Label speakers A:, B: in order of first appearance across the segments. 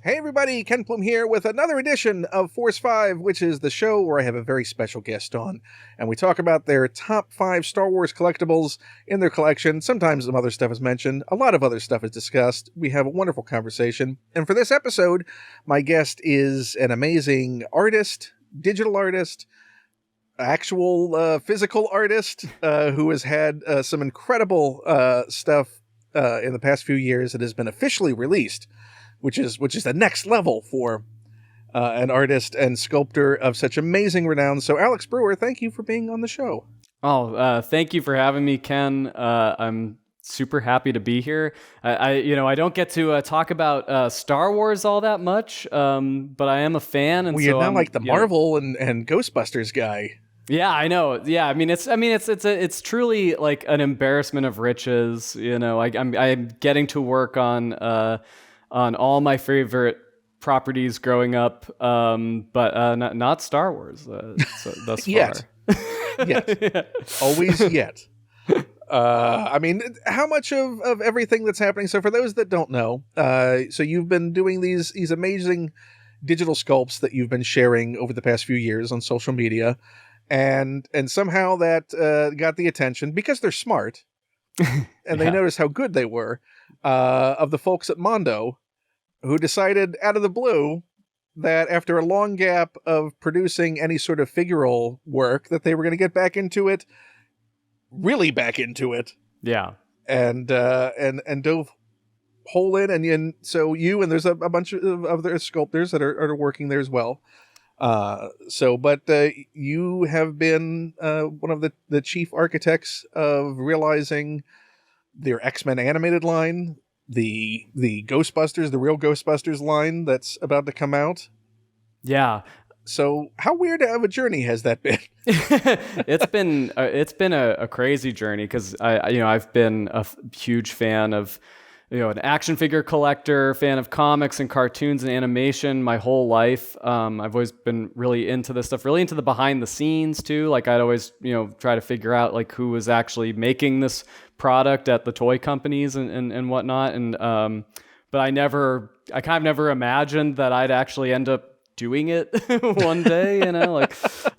A: Hey everybody, Ken Plume here with another edition of Force 5, which is the show where I have a very special guest on, and we talk about their top 5 Star Wars collectibles in their collection. Sometimes some other stuff is mentioned, a lot of other stuff is discussed. We have a wonderful conversation, and for this episode, my guest is an amazing artist, digital artist, actual physical artist, who has had some incredible stuff in the past few years that has been officially released, which is the next level for an artist and sculptor of such amazing renown. So, Alex Brewer, thank you for being on the show.
B: Thank you for having me, Ken. I'm super happy to be here. I don't get to talk about Star Wars all that much, but I am a fan, and
A: well, you're now like the Marvel and Ghostbusters guy.
B: Yeah, I know. Yeah, it's truly like an embarrassment of riches. I'm getting to work on all my favorite properties growing up, but not Star Wars thus far.
A: Yet. Yeah. Always yet. How much of everything that's happening? So for those that don't know, so you've been doing these amazing digital sculpts that you've been sharing over the past few years on social media, and somehow that got the attention because they're smart, and they noticed how good they were, of the folks at Mondo, who decided out of the blue that after a long gap of producing any sort of figural work that they were going to get back into it, really back into it.
B: Yeah.
A: And dove whole in. And so you, and there's a bunch of other sculptors that are working there as well. But you have been one of the chief architects of realizing their X-Men animated line, the Ghostbusters, the real Ghostbusters line that's about to come out.
B: Yeah.
A: So how weird of a journey has that been?
B: It's been a crazy journey, because I've been a huge fan of, an action figure collector, fan of comics and cartoons and animation my whole life. I've always been really into this stuff, really into the behind the scenes too. Like I'd always, try to figure out like who was actually making this product at the toy companies and whatnot. And, but I kind of never imagined that I'd actually end up doing it one day,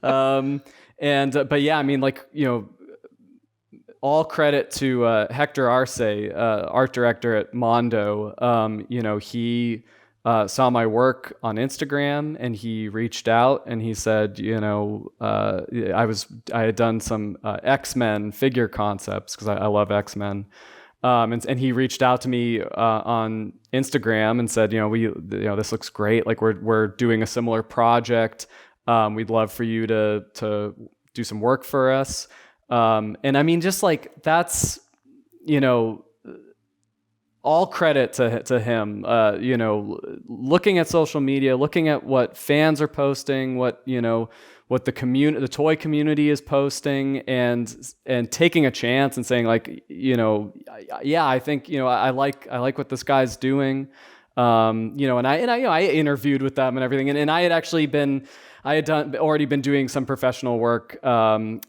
B: but yeah, all credit to Hector Arce, art director at Mondo. He saw my work on Instagram, and he reached out and he said, I had done some X-Men figure concepts, because I love X-Men. And he reached out to me on Instagram and said, this looks great. Like we're doing a similar project. We'd love for you to do some work for us. And I mean, just like that's, all credit to him, looking at social media, looking at what fans are posting, what the toy community is posting, and taking a chance and saying like, yeah, I think, I like what this guy's doing. And I interviewed with them and everything. And I had already been doing some professional work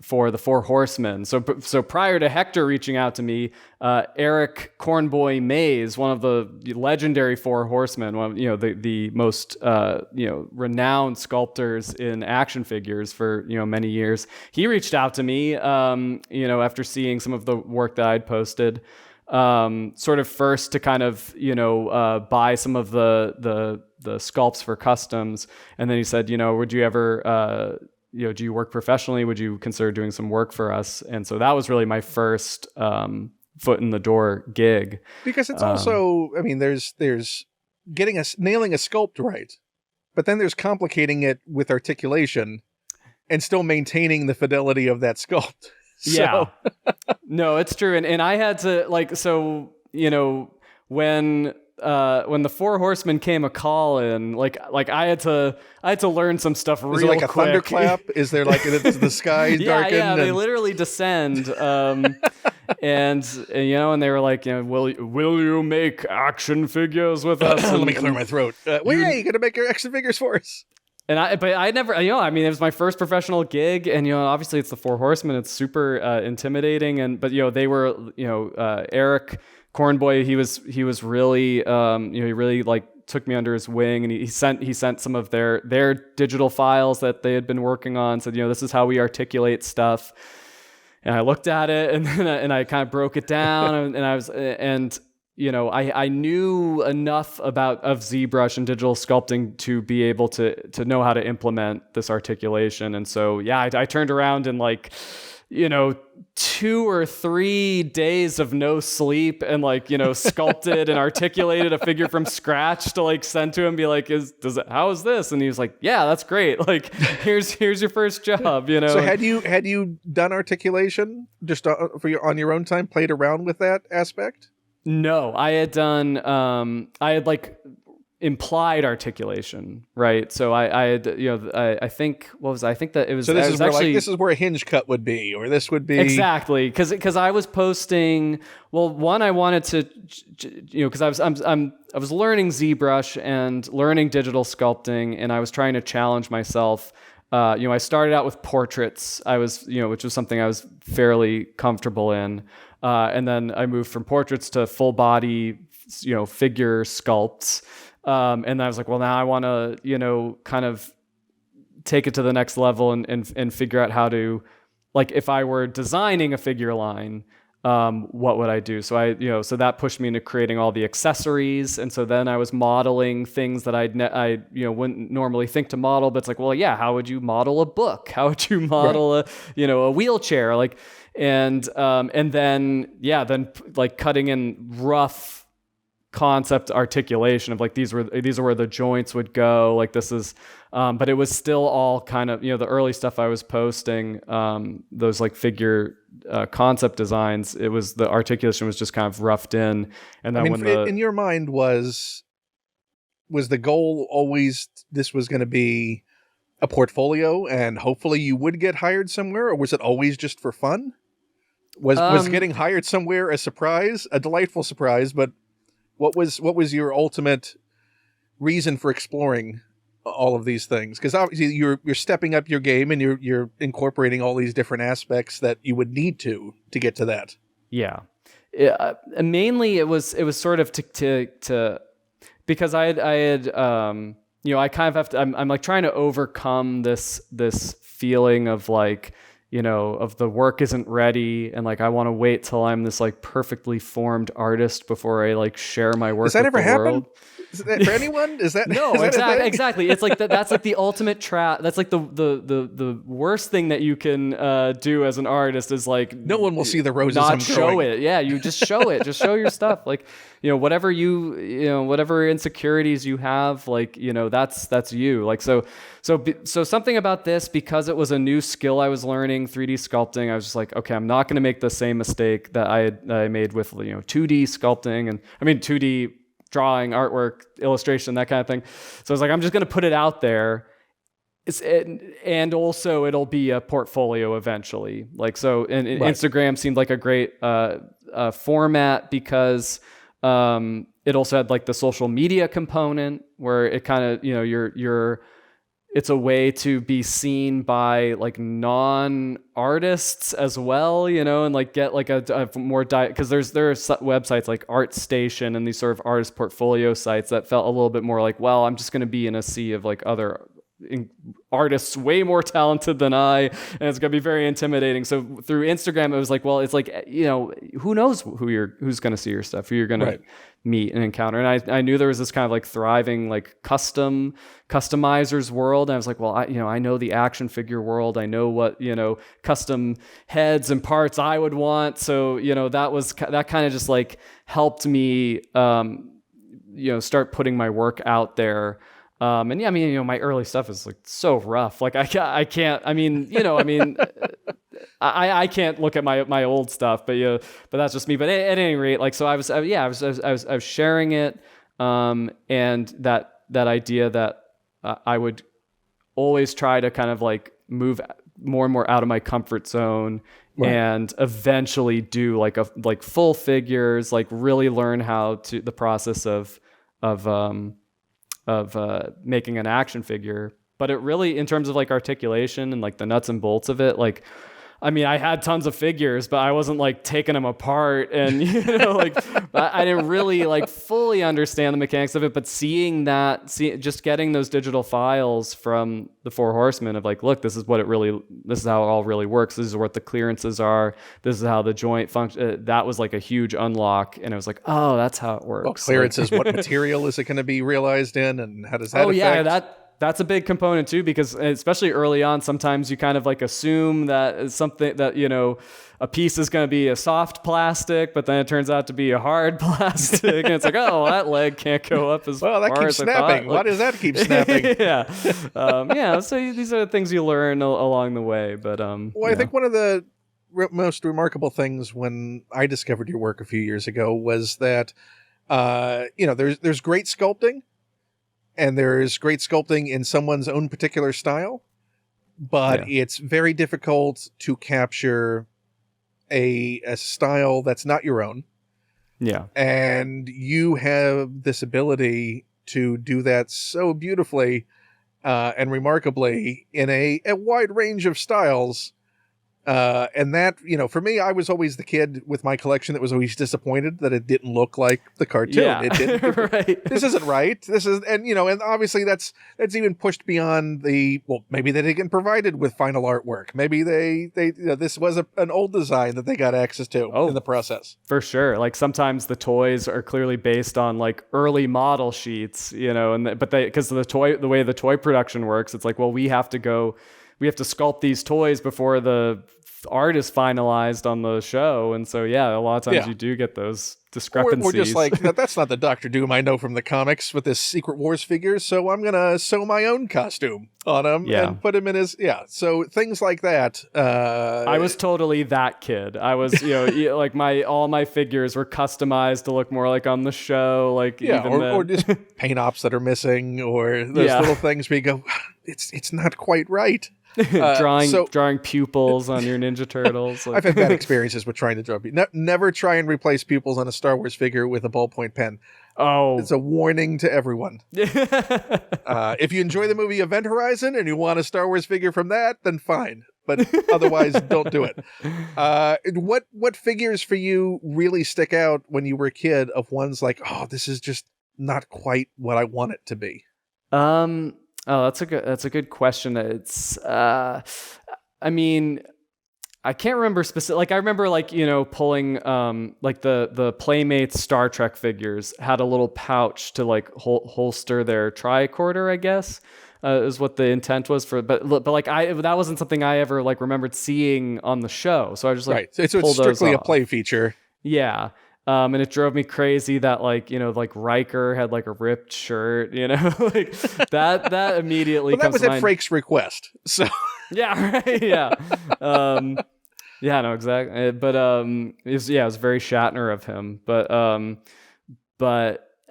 B: for the Four Horsemen. So prior to Hector reaching out to me, Eric Cornboy Mays, one of the legendary Four Horsemen, one of, the most renowned sculptors in action figures for many years, he reached out to me after seeing some of the work that I'd posted. Sort of first to kind of buy some of the sculpts for customs, and then he said, would you ever do you work professionally? Would you consider doing some work for us? And so that was really my first foot in the door gig.
A: Because it's also, there's nailing a sculpt right, but then there's complicating it with articulation and still maintaining the fidelity of that sculpt.
B: Yeah. No, it's true. And I had to when the Four Horsemen came a call in, like I had to learn some stuff real quick. Is it like a
A: thunderclap? Is there like the sky darkened?
B: Yeah, they literally descend. And they were like, will you make action figures with us?
A: Let me clear my throat. Yeah, you gonna make your action figures for us?
B: But I never, it was my first professional gig, and obviously it's the Four Horsemen. It's super intimidating, but they were, Eric Cornboy. He was really, he really like took me under his wing, and he sent some of their digital files that they had been working on. Said, this is how we articulate stuff. And I looked at it, and I kind of broke it down, I knew enough of ZBrush and digital sculpting to be able to know how to implement this articulation. And so, I turned around in 2 or 3 days of no sleep and sculpted and articulated a figure from scratch to send to him, be like, how is this? And he was like, yeah, that's great. Here's your first job,
A: So had you done articulation just on your own time, played around with that aspect?
B: No, I had done, implied articulation, right? So I had, I think that it was.
A: So this is where a hinge cut would be, or this would be
B: exactly because I was posting. Well, one, I wanted to, because I was learning ZBrush and learning digital sculpting, and I was trying to challenge myself. I started out with portraits. I was, which was something I was fairly comfortable in, and then I moved from portraits to full body, figure sculpts. And I was like, well, now I want to, kind of take it to the next level and figure out how to, if I were designing a figure line, what would I do? So so that pushed me into creating all the accessories. And so then I was modeling things that I wouldn't normally think to model, but it's like, well, yeah, how would you model a book? How would you model a wheelchair? And then cutting in rough concept articulation of these are where the joints would go, this is but it was still all kind of the early stuff I was posting, those figure concept designs, it was the articulation was just kind of roughed in. And then in
A: your mind was the goal always this was going to be a portfolio and hopefully you would get hired somewhere, or was it always just for fun? Was getting hired somewhere a surprise, a delightful surprise, but what was your ultimate reason for exploring all of these things? Because obviously you're stepping up your game and you're incorporating all these different aspects that you would need to get to that.
B: Yeah, mainly it was sort of to because I had I kind of have to. I'm trying to overcome this feeling of of the work isn't ready, and I want to wait till I'm this perfectly formed artist before I share my work.
A: Does that
B: with
A: ever
B: the
A: happen?
B: world.
A: Is that for anyone? Is that
B: no?
A: Is that
B: exactly. It's that's the ultimate trap. That's the worst thing that you can do as an artist is
A: no one will see the roses.
B: Not
A: I'm
B: show
A: growing.
B: it. Yeah, you just show it. Just show your stuff. Whatever whatever insecurities you have, that's you. So something about this, because it was a new skill I was learning, 3D sculpting, I was just okay, I'm not going to make the same mistake that I made with 2D sculpting, and 2D drawing, artwork, illustration, that kind of thing. So I was I'm just going to put it out there. And also it'll be a portfolio eventually. Instagram seemed like a great format because it also had the social media component where it kind of, it's a way to be seen by non-artists as well, and get a more because there are websites like ArtStation and these sort of artist portfolio sites that felt a little bit more well, I'm just going to be in a sea of other artists way more talented than I, and it's going to be very intimidating. So through Instagram, it was who knows who's going to see your stuff, who you're going to meet and encounter. And I knew there was this kind of thriving customizers world. And I was I know the action figure world. I know what, custom heads and parts I would want. So, that kind of just helped me, start putting my work out there. My early stuff is so rough. I can't. I can't look at my old stuff, but that's just me. But at any rate, so I was sharing it, and that idea that I would always try to kind of move more and more out of my comfort zone, and eventually do full figures, really learn how to the process of making an action figure. But it really, in terms of articulation and the nuts and bolts of it, I mean, I had tons of figures, but I wasn't like taking them apart and, like I didn't really like fully understand the mechanics of it, but just getting those digital files from the Four Horsemen of like, look, this is how it all really works. This is what the clearances are. This is how the joint function. That was like a huge unlock. And I was like, oh, that's how it works.
A: Well, clearances, what material is it going to be realized in, and how does that affect?
B: Yeah, that's a big component too, because especially early on, sometimes you kind of like assume that it's something that, a piece is going to be a soft plastic, but then it turns out to be a hard plastic. And it's like, oh, that leg can't go up as far as
A: that keeps snapping. Why does that keep snapping?
B: Yeah. So these are the things you learn along the way. But
A: I think one of the most remarkable things when I discovered your work a few years ago was that, there's great sculpting, and there's great sculpting in someone's own particular style, but it's very difficult to capture a style that's not your own.
B: Yeah.
A: And you have this ability to do that so beautifully and remarkably in a wide range of styles. And that, for me, I was always the kid with my collection that was always disappointed that it didn't look like the cartoon.
B: Yeah.
A: It didn't.
B: Right.
A: This isn't right. This is, and obviously that's even pushed beyond maybe they didn't get provided with final artwork. Maybe this was an old design that they got access to in the process.
B: For sure. Like sometimes the toys are clearly based on like early model sheets, because the way the toy production works, it's like, well, we have to sculpt these toys before the art is finalized on the show. And so, a lot of times you do get those discrepancies.
A: Or just like, that's not the Doctor Doom I know from the comics with his Secret Wars figures, so I'm going to sew my own costume on him and put him in his... Yeah, so things like that.
B: I was totally that kid. I was, like all my figures were customized to look more like on the show. Like
A: or just paint ops that are missing, or those little things where you go, it's not quite right.
B: Drawing pupils on your Ninja Turtles.
A: I've had bad experiences with trying to draw people. Never try and replace pupils on a Star Wars figure with a ballpoint pen.
B: Oh,
A: it's a warning to everyone. If you enjoy the movie Event Horizon and you want a Star Wars figure from that, then fine. But otherwise, don't do it. What figures for you really stick out when you were a kid of ones like, oh, this is just not quite what I want it to be?
B: Oh, that's a good question. It's, I mean, I can't remember specific. Like I remember, pulling, like the Playmates Star Trek figures had a little pouch to like holster their tricorder, I guess, is what the intent was for. But like that wasn't something I ever like remembered seeing on the show. So I just like
A: so it's strictly a play feature.
B: Yeah. And it drove me crazy that like Riker had like a ripped shirt, like that immediately comes to mind.
A: That was at Frakes' request. So
B: yeah, right. Yeah. No, exactly. But it was very Shatner of him. But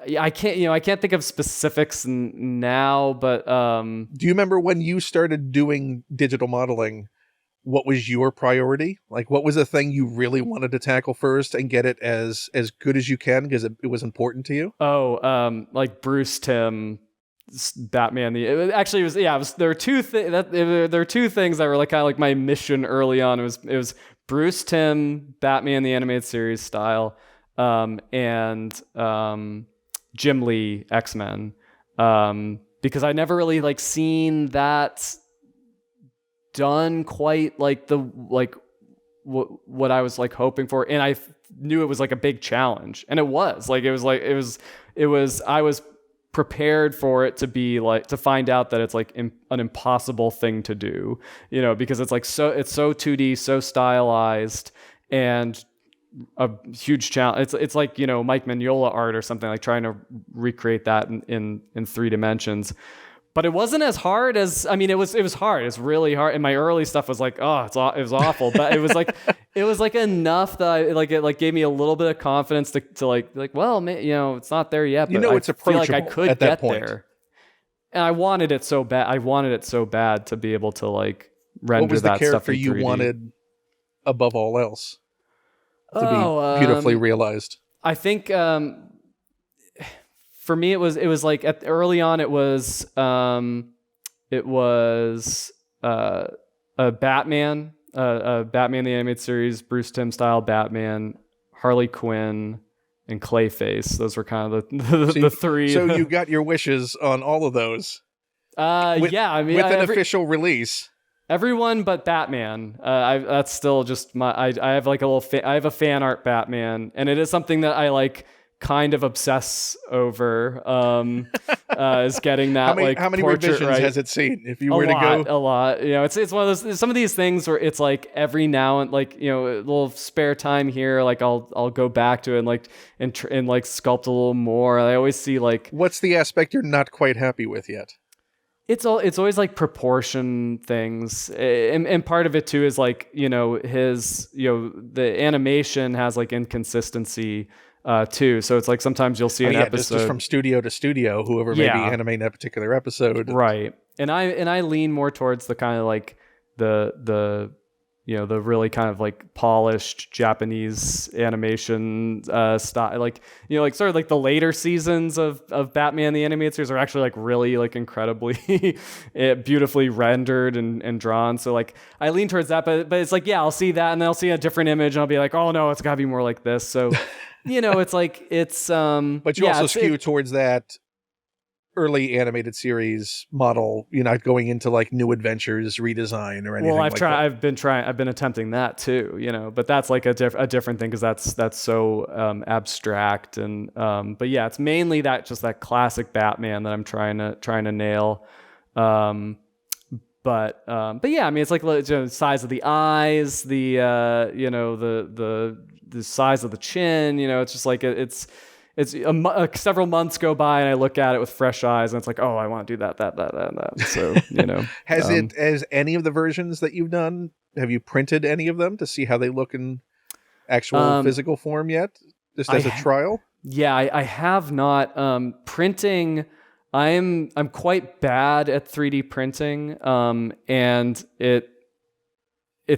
B: I can't think of specifics now, but
A: do you remember when you started doing digital modeling? What was your priority? Like, what was the thing you really wanted to tackle first and get it as good as you can because it was important to you?
B: Oh, like Bruce Timm, Batman. There were two things that were like kind of like my mission early on. It was Bruce Timm, Batman the Animated Series style, and Jim Lee X-Men, because I never really like seen that done quite like what I was like hoping for, and I knew it was like a big challenge, and it was I was prepared for it to be like to find out that it's like an impossible thing to do, because it's like it's so 2D, so stylized, and a huge challenge. It's like Mike Mignola art or something, like trying to recreate that in 3 dimensions. But it wasn't as hard as, I mean, it was hard. It's really hard. And my early stuff was like, oh, it was awful. But it was like enough that it gave me a little bit of confidence to like, well, it's not there yet. But
A: it's approachable.
B: I feel like I could
A: at that
B: get
A: point.
B: there. And I wanted it so bad. I wanted it so bad to be able to like render
A: that stuff. What was the character
B: in 3D.
A: you wanted above all else to be beautifully realized?
B: I think, for me, it was like early on. It was a Batman Batman the Animated Series, Bruce Timm style Batman, Harley Quinn, and Clayface. Those were kind of the three.
A: So you got your wishes on all of those.
B: Yeah, I mean,
A: with an official release.
B: Everyone but Batman. That's still just my. I have like a little. I have a fan art Batman, and it is something that I like kind of obsess over. Is getting that
A: how many
B: portrait
A: revisions
B: right.
A: has it seen? If you were to go
B: a lot, you know, it's one of those. Some of these things where it's like every now and like, you know, a little spare time here, like I'll go back to it and like and like sculpt a little more. I always see like,
A: what's the aspect you're not quite happy with yet?
B: It's always like proportion things, and part of it too is like, you know, the animation has like inconsistency too. So it's like sometimes you'll see an episode
A: just from studio to studio, whoever may be animating that particular episode,
B: right? And I lean more towards the kind of like the you know, the really kind of like polished Japanese animation style, like, you know, like sort of like the later seasons of Batman the Animated Series are actually like really like incredibly beautifully rendered and drawn. So like I lean towards that, but it's like, yeah, I'll see that and then I'll see a different image and I'll be like, oh no, it's gotta be more like this. So you know, it's like but
A: you also skew towards that early animated series model. You're not going into like New Adventures redesign or anything.
B: Well, I've been attempting that too, you know, but that's like a different thing because that's so abstract and but yeah, it's mainly that classic Batman that I'm trying to nail. But yeah, I mean, it's like, you know, size of the eyes, the you know, the size of the chin, you know, it's just like it's several months go by and I look at it with fresh eyes and it's like, oh, I want to do that. So, you know,
A: has any of the versions that you've done, have you printed any of them to see how they look in actual physical form yet? Just as a trial?
B: Yeah, I have not. Printing, I'm quite bad at 3D printing. And it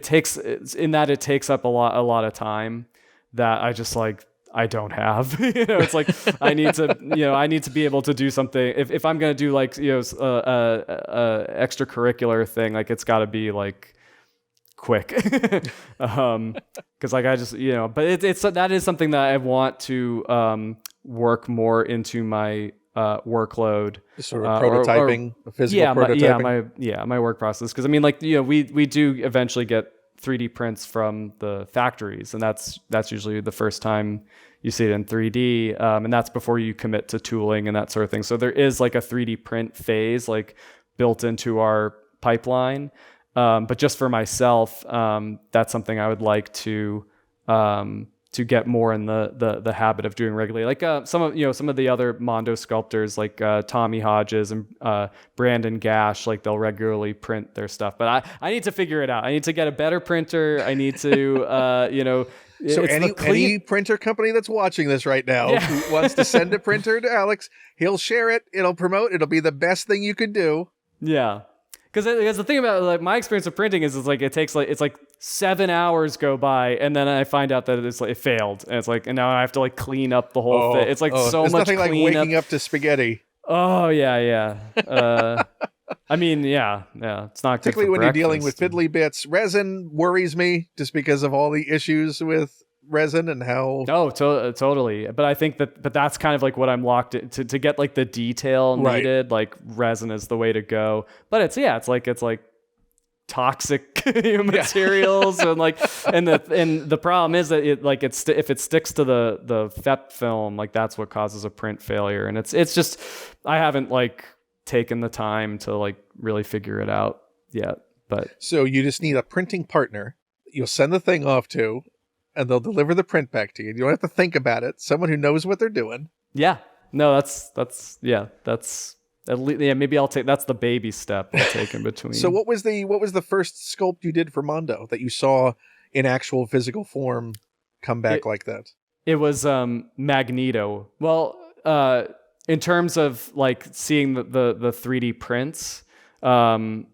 B: takes up a lot of time that I just like, I don't have. You know, it's like I need to be able to do something. If I'm gonna do like, you know, extracurricular thing, like it's got to be like quick, because like I just, you know. But that is something that I want to work more into my workload.
A: Sort of prototyping, physical prototyping.
B: My work process. Because I mean, like, you know, we do eventually get 3D prints from the factories, and that's usually the first time you see it in 3D, and that's before you commit to tooling and that sort of thing. So there is like a 3D print phase like built into our pipeline, but just for myself, that's something I would like to get more in the habit of doing regularly. Like some of the other Mondo sculptors, like Tommy Hodges and Brandon Gash, like they'll regularly print their stuff. But I need to figure it out. I need to get a better printer. I need to you know.
A: So any printer company that's watching this right now who wants to send a printer to Alex, he'll share it. It'll promote. It'll be the best thing you could do.
B: Yeah. Because the thing about like my experience of printing is like it's like 7 hours go by and then I find out that it failed and it's like, and now I have to like clean up the whole thing. It's like so much
A: nothing like
B: cleanup.
A: Waking up to spaghetti.
B: Oh yeah. I mean, yeah, it's not good.
A: Particularly when you're dealing with fiddly bits. Resin worries me just because of all the issues with resin and how.
B: Oh, totally. But I think but that's kind of like what I'm locked in, to get like the detail needed. Like resin is the way to go. But it's like toxic materials and like and the problem is that if it sticks to the FEP film, like that's what causes a print failure. And it's just I haven't like taken the time to like really figure it out yet. But
A: so you just need a printing partner you'll send the thing off to, and they'll deliver the print back to you. You don't have to think about it. Someone who knows what they're doing.
B: Yeah. No, that's at least, maybe I'll take, that's the baby step I'll take in between.
A: So what was the first sculpt you did for Mondo that you saw in actual physical form come back like that?
B: It was Magneto. Well, in terms of like seeing the 3D prints, I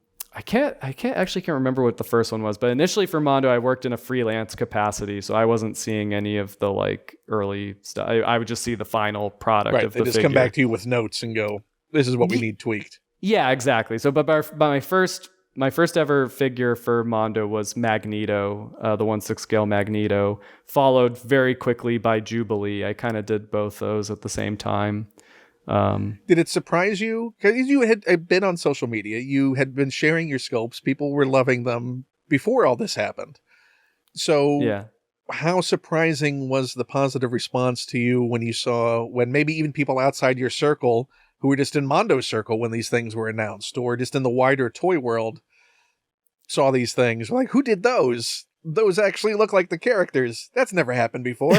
B: can't remember what the first one was, but initially for Mondo, I worked in a freelance capacity, so I wasn't seeing any of the like early stuff. I would just see the final product of the figure. They just
A: come back to you with notes and go, "This is what we need tweaked."
B: Yeah, exactly. So, but by my first my first ever figure for Mondo was Magneto, the 1/6 scale Magneto, followed very quickly by Jubilee. I kind of did both those at the same time.
A: Did it surprise you? Because you had been on social media, you had been sharing your sculpts, people were loving them before all this happened. So
B: Yeah.
A: how surprising was the positive response to you when maybe even people outside your circle who were just in Mondo's circle when these things were announced, or just in the wider toy world saw these things? Like, who did those? Those actually look like the characters. That's never happened before.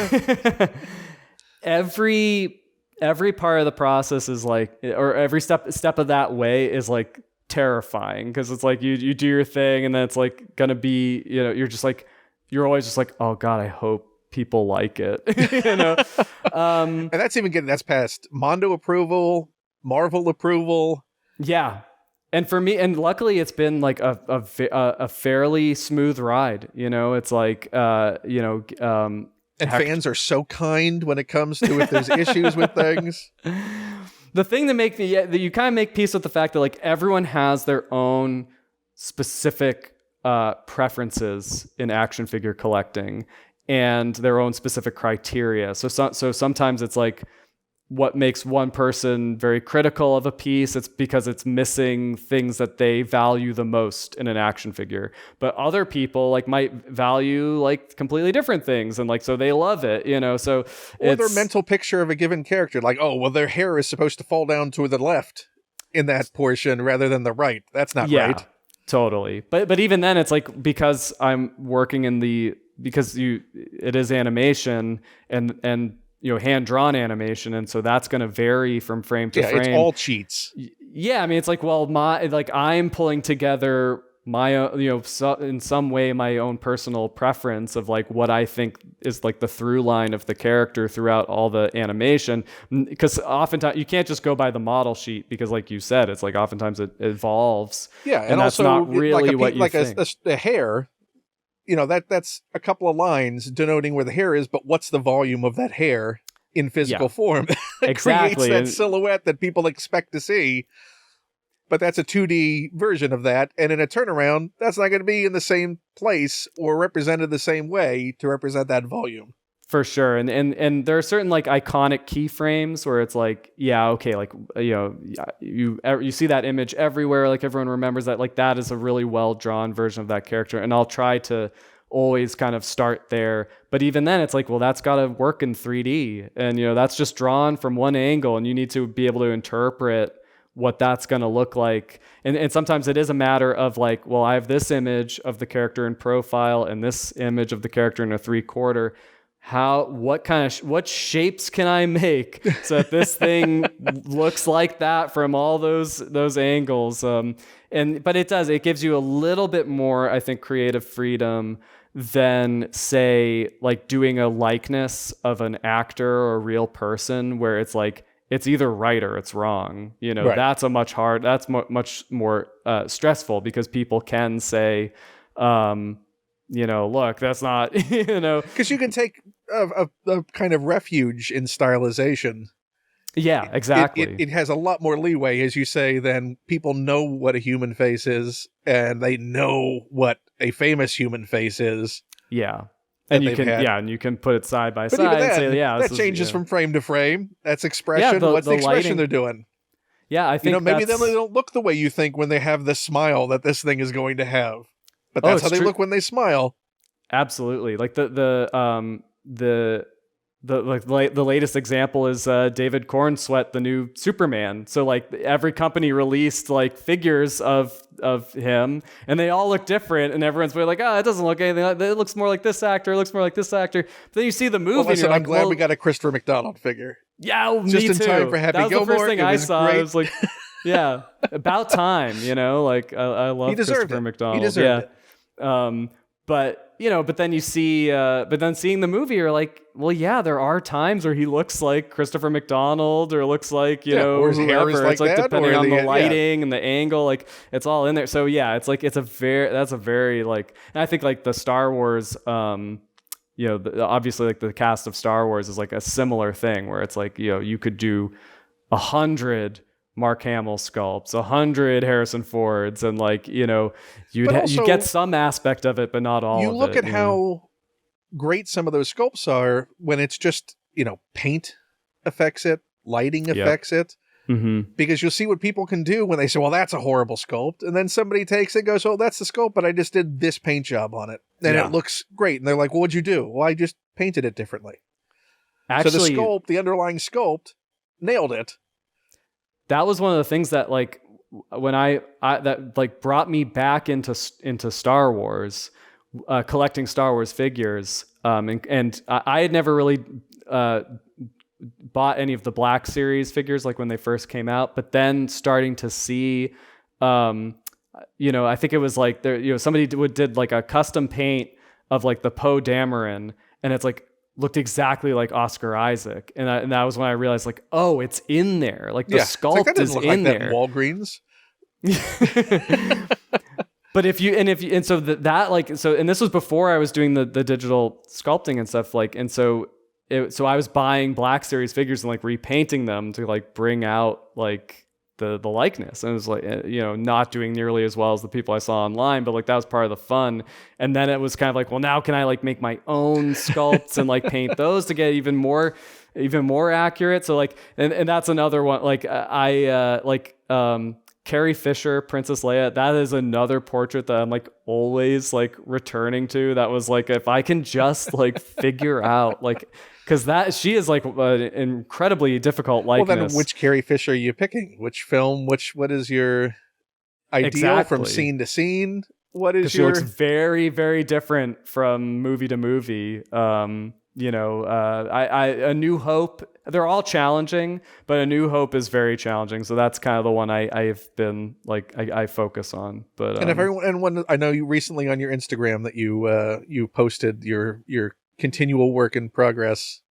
B: Every part of the process is like, or every step of that way is like terrifying, because it's like you do your thing and then it's like gonna be, you're always just like, oh God, I hope people like it.
A: And that's past Mondo approval, Marvel approval.
B: Yeah. And for me, and luckily it's been like a fairly smooth ride, it's like,
A: and fans are so kind when it comes to if there's issues with things.
B: The thing that you kind of make peace with the fact that like everyone has their own specific preferences in action figure collecting and their own specific criteria. So sometimes it's like what makes one person very critical of a piece, it's because it's missing things that they value the most in an action figure. But other people like might value like completely different things, and like so they love it, so
A: or their mental picture of a given character, like, oh well, their hair is supposed to fall down to the left in that portion rather than the right. That's not right.
B: Totally. But even then it's like, because I'm working it is animation and hand-drawn animation, and so that's going to vary from frame to frame.
A: It's all cheats.
B: Yeah, I mean, it's like, well, I'm pulling together my own, in some way my own personal preference of like what I think is like the through line of the character throughout all the animation, because oftentimes you can't just go by the model sheet, because like you said, it's like oftentimes it evolves.
A: Yeah,
B: and that's
A: also
B: not really what you think.
A: A hair. That's a couple of lines denoting where the hair is, but what's the volume of that hair in physical form that
B: exactly
A: creates that silhouette that people expect to see? But that's a 2D version of that, and in a turnaround, that's not going to be in the same place or represented the same way to represent that volume.
B: For sure. And there are certain like iconic keyframes where it's like, yeah, okay, like, you see that image everywhere, like everyone remembers that, like that is a really well drawn version of that character. And I'll try to always kind of start there. But even then it's like, well, that's got to work in 3D, and that's just drawn from one angle, and you need to be able to interpret what that's going to look like. And sometimes it is a matter of like, well, I have this image of the character in profile and this image of the character in a 3/4. What shapes can I make so that this thing looks like that from all those angles? But it gives you a little bit more, I think, creative freedom than, say, like doing a likeness of an actor or a real person, where it's like, it's either right or it's wrong. Right. That's much more stressful, because people can say, look, that's not,
A: because you can take a kind of refuge in stylization.
B: Yeah, exactly.
A: It has a lot more leeway, as you say, than people know what a human face is, and they know what a famous human face is.
B: Yeah. And you can put it side by side and say,
A: that changes from frame to frame. That's expression. What's the expression lighting they're doing?
B: Yeah, I think
A: maybe they don't look the way you think when they have the smile that this thing is going to have. But that's how they look when they smile.
B: Absolutely. Like the latest example is David Cornsweet, the new Superman. So like every company released like figures of him, and they all look different, and everyone's like, it doesn't look anything like that. It looks more like this actor. It looks more like this actor. But then you see the movie.
A: Well, I'm glad we got a Christopher McDonald figure.
B: Yeah,
A: me too. Just in time for Happy Gilmore.
B: That was the first thing I saw.
A: Great.
B: I was like, yeah, about time. Like I love Christopher McDonald.
A: He deserved
B: it. But then you see, seeing the movie, you're like, well, yeah, there are times where he looks like Christopher McDonald, or looks like,
A: or his hair is like
B: it's like
A: that,
B: depending on the lighting and the angle, like it's all in there. So yeah, it's like, that's a very like, and I think like the Star Wars, obviously like the cast of Star Wars is like a similar thing, where it's like, you could do 100 Mark Hamill sculpts, 100 Harrison Fords, and like, you know,
A: But
B: you'd
A: also,
B: get some aspect of it, but not all
A: you
B: of
A: look
B: it.
A: at how great some of those sculpts are when it's just, you know, paint affects it, lighting affects it.
B: Mm-hmm.
A: Because you'll see what people can do when they say, well, that's a horrible sculpt. And then somebody takes it and goes, oh, that's the sculpt, but I just did this paint job on it. And it looks great. And they're like, well, what'd you do? Well, I just painted it differently.
B: Actually,
A: so the sculpt, the underlying sculpt, nailed it.
B: That was one of the things that, like, when I that like brought me back into Star Wars, collecting Star Wars figures. And I had never really bought any of the Black Series figures, like when they first came out, but then starting to see, you know, I think it was like there, you know, somebody did like a custom paint of like the Poe Dameron, and it's like looked exactly like Oscar Isaac, and that was when I realized, like, oh, it's in there, like the sculpt
A: like,
B: is in
A: like
B: there.
A: Walgreens.
B: But and this was before I was doing the digital sculpting and stuff, like, and so I was buying Black Series figures and like repainting them to like bring out like the likeness, and it was like, you know, not doing nearly as well as the people I saw online, but like that was part of the fun. And then it was kind of like, well, now can I like make my own sculpts and like paint those to get even more accurate? So like, and that's another one. Like Carrie Fisher, Princess Leia, that is another portrait that I'm like always like returning to. That was like, if I can just like figure out, like, because that she is like an incredibly difficult likeness.
A: Well, then which Carrie Fisher are you picking? Which film? What is your ideal from scene to scene? What is
B: she looks very, very different from movie to movie. You know, A New Hope, they're all challenging, but A New Hope is very challenging. So that's kind of the one I've been like, I focus on. But
A: and if everyone, and when I know you recently on your Instagram that you posted your continual work in progress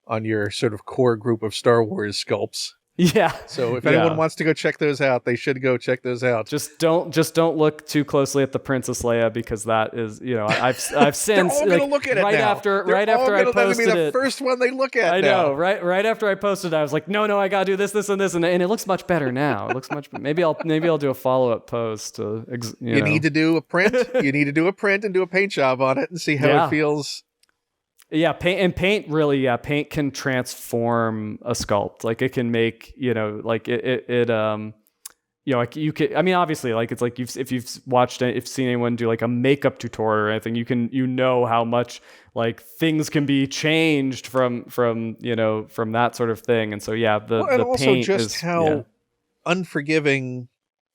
A: on your sort of core group of Star Wars sculpts.
B: Yeah.
A: So if anyone wants to go check those out, they should go check those out.
B: Just don't look too closely at the Princess Leia, because that is, you know, I've since
A: they're all gonna look at it
B: right
A: now.
B: after I posted
A: be the
B: it.
A: first one they look at.
B: I
A: now.
B: know, right after I posted it, I was like, no, I gotta do this, and this, and it looks much better now. It looks much. Maybe I'll do a follow-up post. You
A: need to do a print. You need to do a print and do a paint job on it and see how it feels.
B: Yeah, paint really, paint can transform a sculpt. Like it can make, you know, like it you know, like you could, I mean, obviously, like it's like if you've seen anyone do like a makeup tutorial or anything, you know how much like things can be changed from you know, from that sort of thing. And so the
A: also
B: paint
A: just
B: is
A: how unforgiving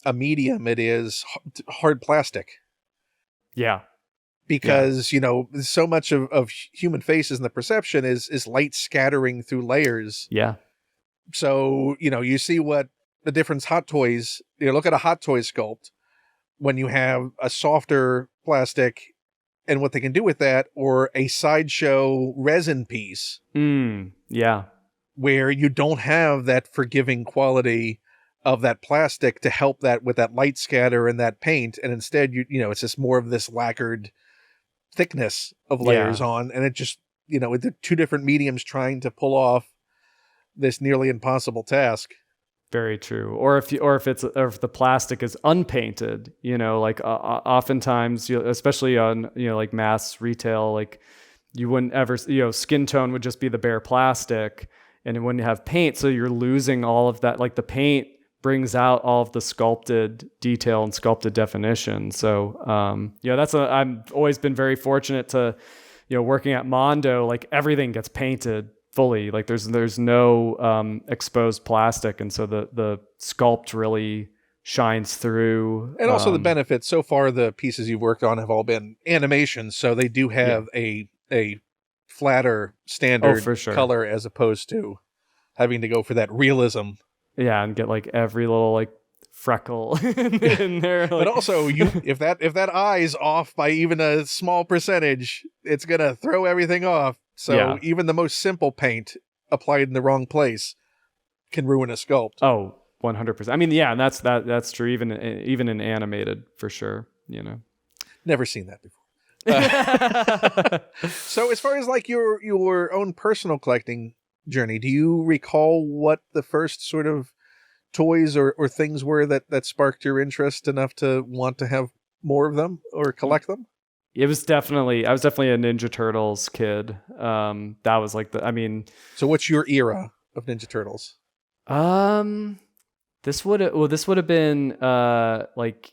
A: a medium it is, hard plastic.
B: Yeah.
A: Because, you know, so much of human faces and the perception is light scattering through layers.
B: Yeah.
A: So, you know, you see what the difference Hot Toys, you know, look at a Hot Toys sculpt when you have a softer plastic and what they can do with that, or a Sideshow resin piece.
B: Yeah.
A: Where you don't have that forgiving quality of that plastic to help that with that light scatter and that paint. And instead, you know, it's just more of this lacquered thickness of layers on, and it just, you know, with the two different mediums trying to pull off this nearly impossible task.
B: Very true. Or if the plastic is unpainted, you know, like oftentimes, especially on, you know, like mass retail, like you wouldn't ever, you know, skin tone would just be the bare plastic, and it wouldn't have paint, so you're losing all of that. Like the paint brings out all of the sculpted detail and sculpted definition. So, I've always been very fortunate to, you know, working at Mondo, like everything gets painted fully. Like there's no exposed plastic. And so the sculpt really shines through.
A: And also the benefits. So far, the pieces you've worked on have all been animations. So they do have a flatter standard color, as opposed to having to go for that realism.
B: Yeah, and get like every little like freckle in there. Like.
A: But also, if that eye's off by even a small percentage, it's gonna throw everything off. So even the most simple paint applied in the wrong place can ruin a sculpt.
B: Oh, 100%. I mean, yeah, and that's true. Even in animated, for sure. You know,
A: never seen that before. So as far as like your own personal collecting journey, do you recall what the first sort of toys or things were that sparked your interest enough to want to have more of them or collect them?
B: I was definitely a Ninja Turtles kid. That was like
A: So what's your era of Ninja Turtles?
B: um, this would have been like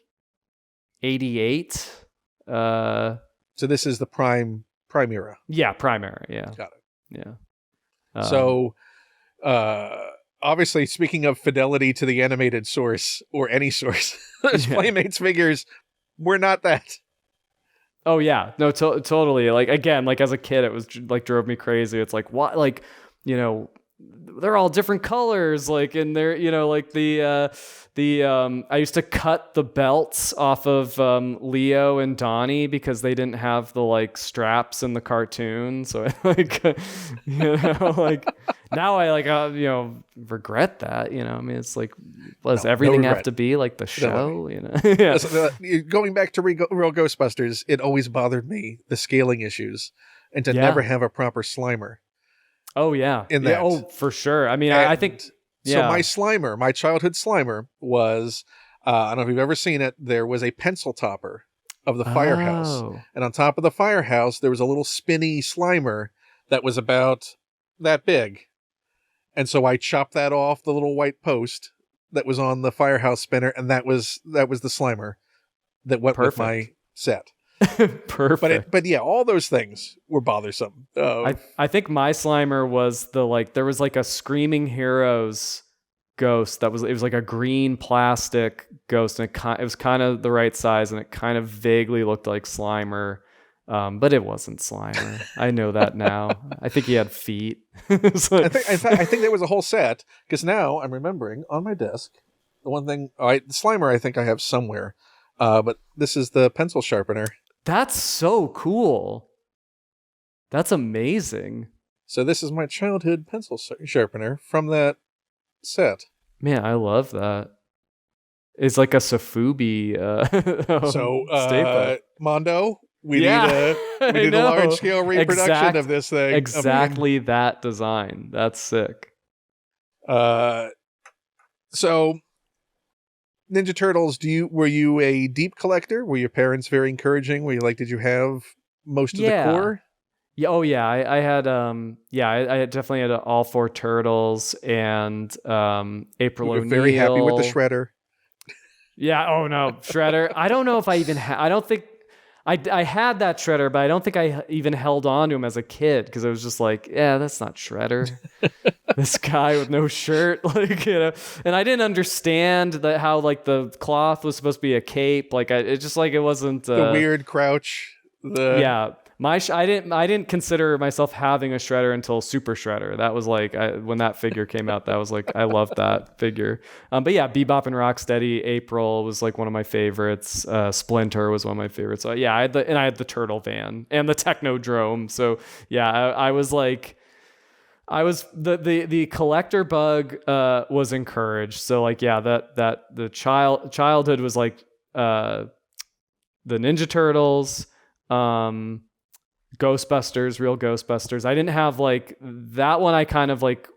B: 88.
A: So this is the prime era.
B: Yeah, primary. Yeah,
A: Got it.
B: yeah.
A: So, obviously, speaking of fidelity to the animated source or any source, those Playmates figures were not that.
B: Oh yeah, no, totally. Like again, like as a kid, it was like drove me crazy. It's like what, like they're all different colors, like, and they're like I used to cut the belts off of Leo and Donnie because they didn't have the like straps in the cartoon. So I like like now I like regret that. I mean, it's like, does everything have to be like the show? Yeah.
A: Listen, going back to Real Ghostbusters, it always bothered me the scaling issues and to never have a proper Slimer.
B: Oh yeah.
A: In that.
B: Yeah, oh, for sure. I mean, I think
A: so. My Slimer, my childhood Slimer was, I don't know if you've ever seen it. There was a pencil topper of the firehouse, and on top of the firehouse there was a little spinny Slimer that was about that big. And so I chopped that off the little white post that was on the firehouse spinner, and that was the Slimer that went with my set.
B: Perfect.
A: But yeah, all those things were bothersome.
B: I think my Slimer was there was like a Screaming Heroes ghost it was like a green plastic ghost, and it was kind of the right size, and it kind of vaguely looked like Slimer, but it wasn't Slimer. I know that now. I think he had feet.
A: I think there was a whole set, because now I'm remembering on my desk the one thing. The Slimer I think I have somewhere, but this is the pencil sharpener.
B: That's so cool. That's amazing.
A: So this is my childhood pencil sharpener from that set.
B: Man, I love that. It's like a Sofubi staple.
A: Mondo, we need a large scale reproduction of this thing.
B: Exactly that design. That's sick.
A: So Ninja Turtles, were you a deep collector? Were your parents very encouraging? Did you have most of the core?
B: Yeah. Oh yeah. I had I definitely had all 4 Turtles and April O'Neil.
A: Very happy with the Shredder.
B: Yeah. Oh no, Shredder. I don't know if I even I don't think I had that Shredder, but I don't think I even held on to him as a kid, because I was just like, yeah, that's not Shredder. This guy with no shirt, and I didn't understand how like the cloth was supposed to be a cape. Like it just like it wasn't
A: the weird crouch.
B: I didn't consider myself having a Shredder until Super Shredder. That was like when that figure came out. That was like I loved that figure. But yeah, Bebop and Rocksteady, April was like one of my favorites. Splinter was one of my favorites. So yeah, I had the Turtle Van and the Technodrome. So yeah, I was like. The collector bug was encouraged. So like yeah, that the childhood was like the Ninja Turtles, Ghostbusters, Real Ghostbusters. I didn't have like that one. I kind of like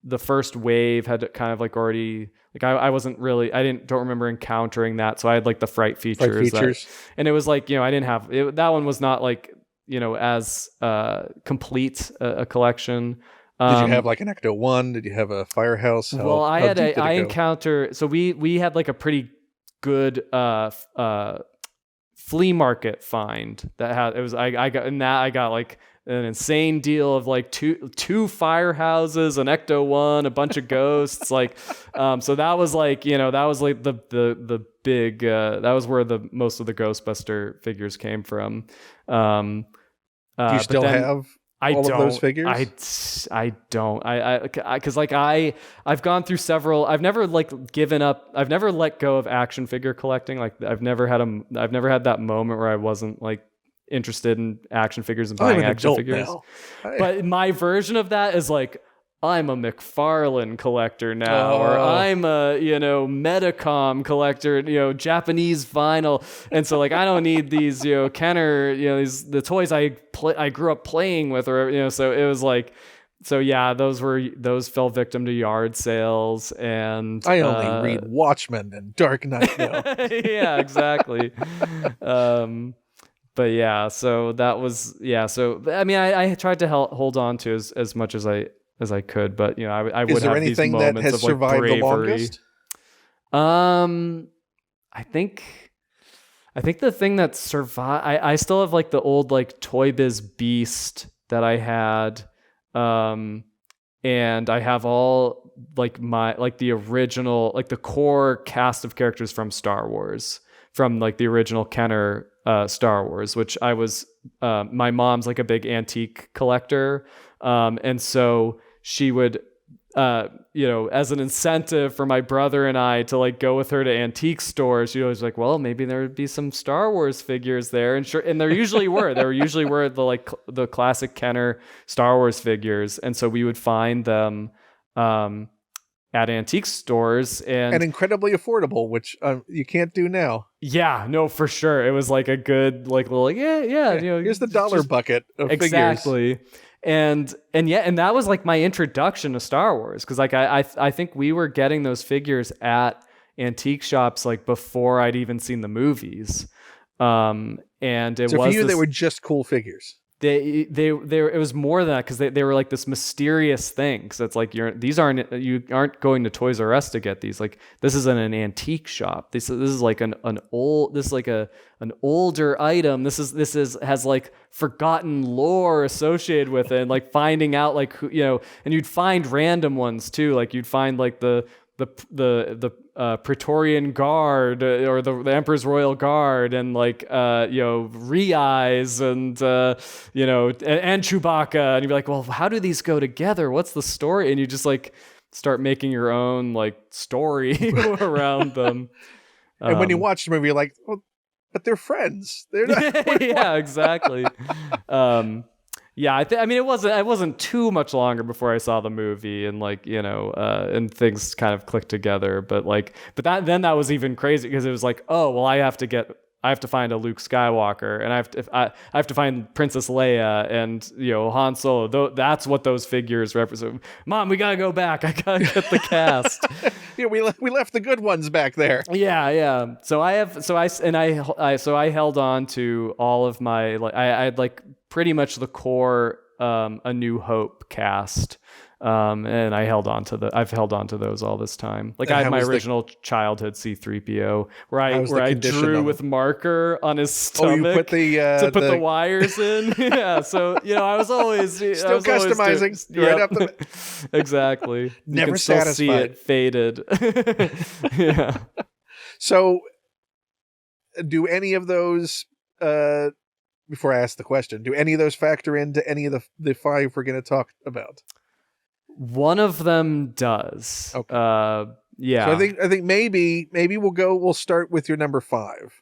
B: the first wave had kind of like already like I wasn't really don't remember encountering that. So I had like the Fright features. And it was like I didn't have it, that one was not like as complete a collection.
A: Did you have like an Ecto 1? Did you have a Firehouse?
B: I encountered. So we had like a pretty good flea market find that had it was I got like an insane deal of like two Firehouses, an Ecto 1, a bunch of ghosts, like so that was like that was like the big that was where the most of the Ghostbuster figures came from.
A: Do you still have all of those figures?
B: I don't. Because like I've gone through several. I've never like given up. I've never let go of action figure collecting. Like I've never had that moment where I wasn't like interested in action figures and buying action figures. But my version of that is like I'm a McFarlane collector now, or I'm a Metacom collector, Japanese vinyl, and so like I don't need these Kenner, the toys I grew up playing with, or so it was like yeah, those fell victim to yard sales, and
A: I only read Watchmen and Dark Knight now.
B: yeah, exactly. But yeah, so that was So I mean, I tried to hold on to as much as I could, but I would
A: Is there
B: have these
A: anything that
B: moments
A: has
B: of like
A: survived
B: bravery.
A: the longest?
B: I think the thing that survived, I still have like the old like Toy Biz Beast that I had, and I have all like the original, like the core cast of characters from Star Wars, from like the original Kenner Star Wars, which I was my mom's like a big antique collector, and so she would as an incentive for my brother and I to like go with her to antique stores, she was like, well, maybe there would be some Star Wars figures there. And sure. And there usually were the classic Kenner Star Wars figures. And so we would find them, at antique stores and
A: incredibly affordable, which you can't do now.
B: Yeah, no, for sure. It was like a good, like little,
A: here's the dollar bucket of
B: exactly.
A: figures.
B: And that was like my introduction to Star Wars, because like I think we were getting those figures at antique shops like before I'd even seen the movies. And it
A: so
B: was
A: for you, they were just cool figures.
B: They it was more than that, because they were like this mysterious thing. So it's like you aren't going to Toys R Us to get these. Like, this is an antique shop. This is like an older item. This has like forgotten lore associated with it, and like finding out like who, and you'd find random ones too. Like you'd find like the Praetorian Guard, or the Emperor's Royal Guard, and like Re-Eyes, and and Chewbacca, and you'd be like, well, how do these go together? What's the story? And you just like start making your own like story around them.
A: And when you watch the movie, you're like, well, but they're friends. They're not.
B: Yeah, exactly. Yeah, I mean, it wasn't too much longer before I saw the movie, and like, and things kind of clicked together. But that was even crazy, because it was like, oh, well, I have to find a Luke Skywalker, and I have to find Princess Leia and Han Solo. That's what those figures represent. Mom, we gotta go back. I gotta get the cast.
A: We left the good ones back there.
B: Yeah. So I held on to all of my, like, I had like pretty much the core A New Hope cast. And I've held on to those all this time. Like, I have my original childhood C-3PO where I drew with marker on his stomach
A: you put
B: to put the wires in. Yeah. So, I was always
A: still customizing right up the
B: exactly.
A: Never
B: you can still
A: satisfied.
B: see it faded. Yeah.
A: So do any of those, before I ask the question, do any of those factor into any of the five we're going to talk about?
B: One of them does.
A: Okay.
B: Yeah.
A: So I think maybe we'll start with your number 5.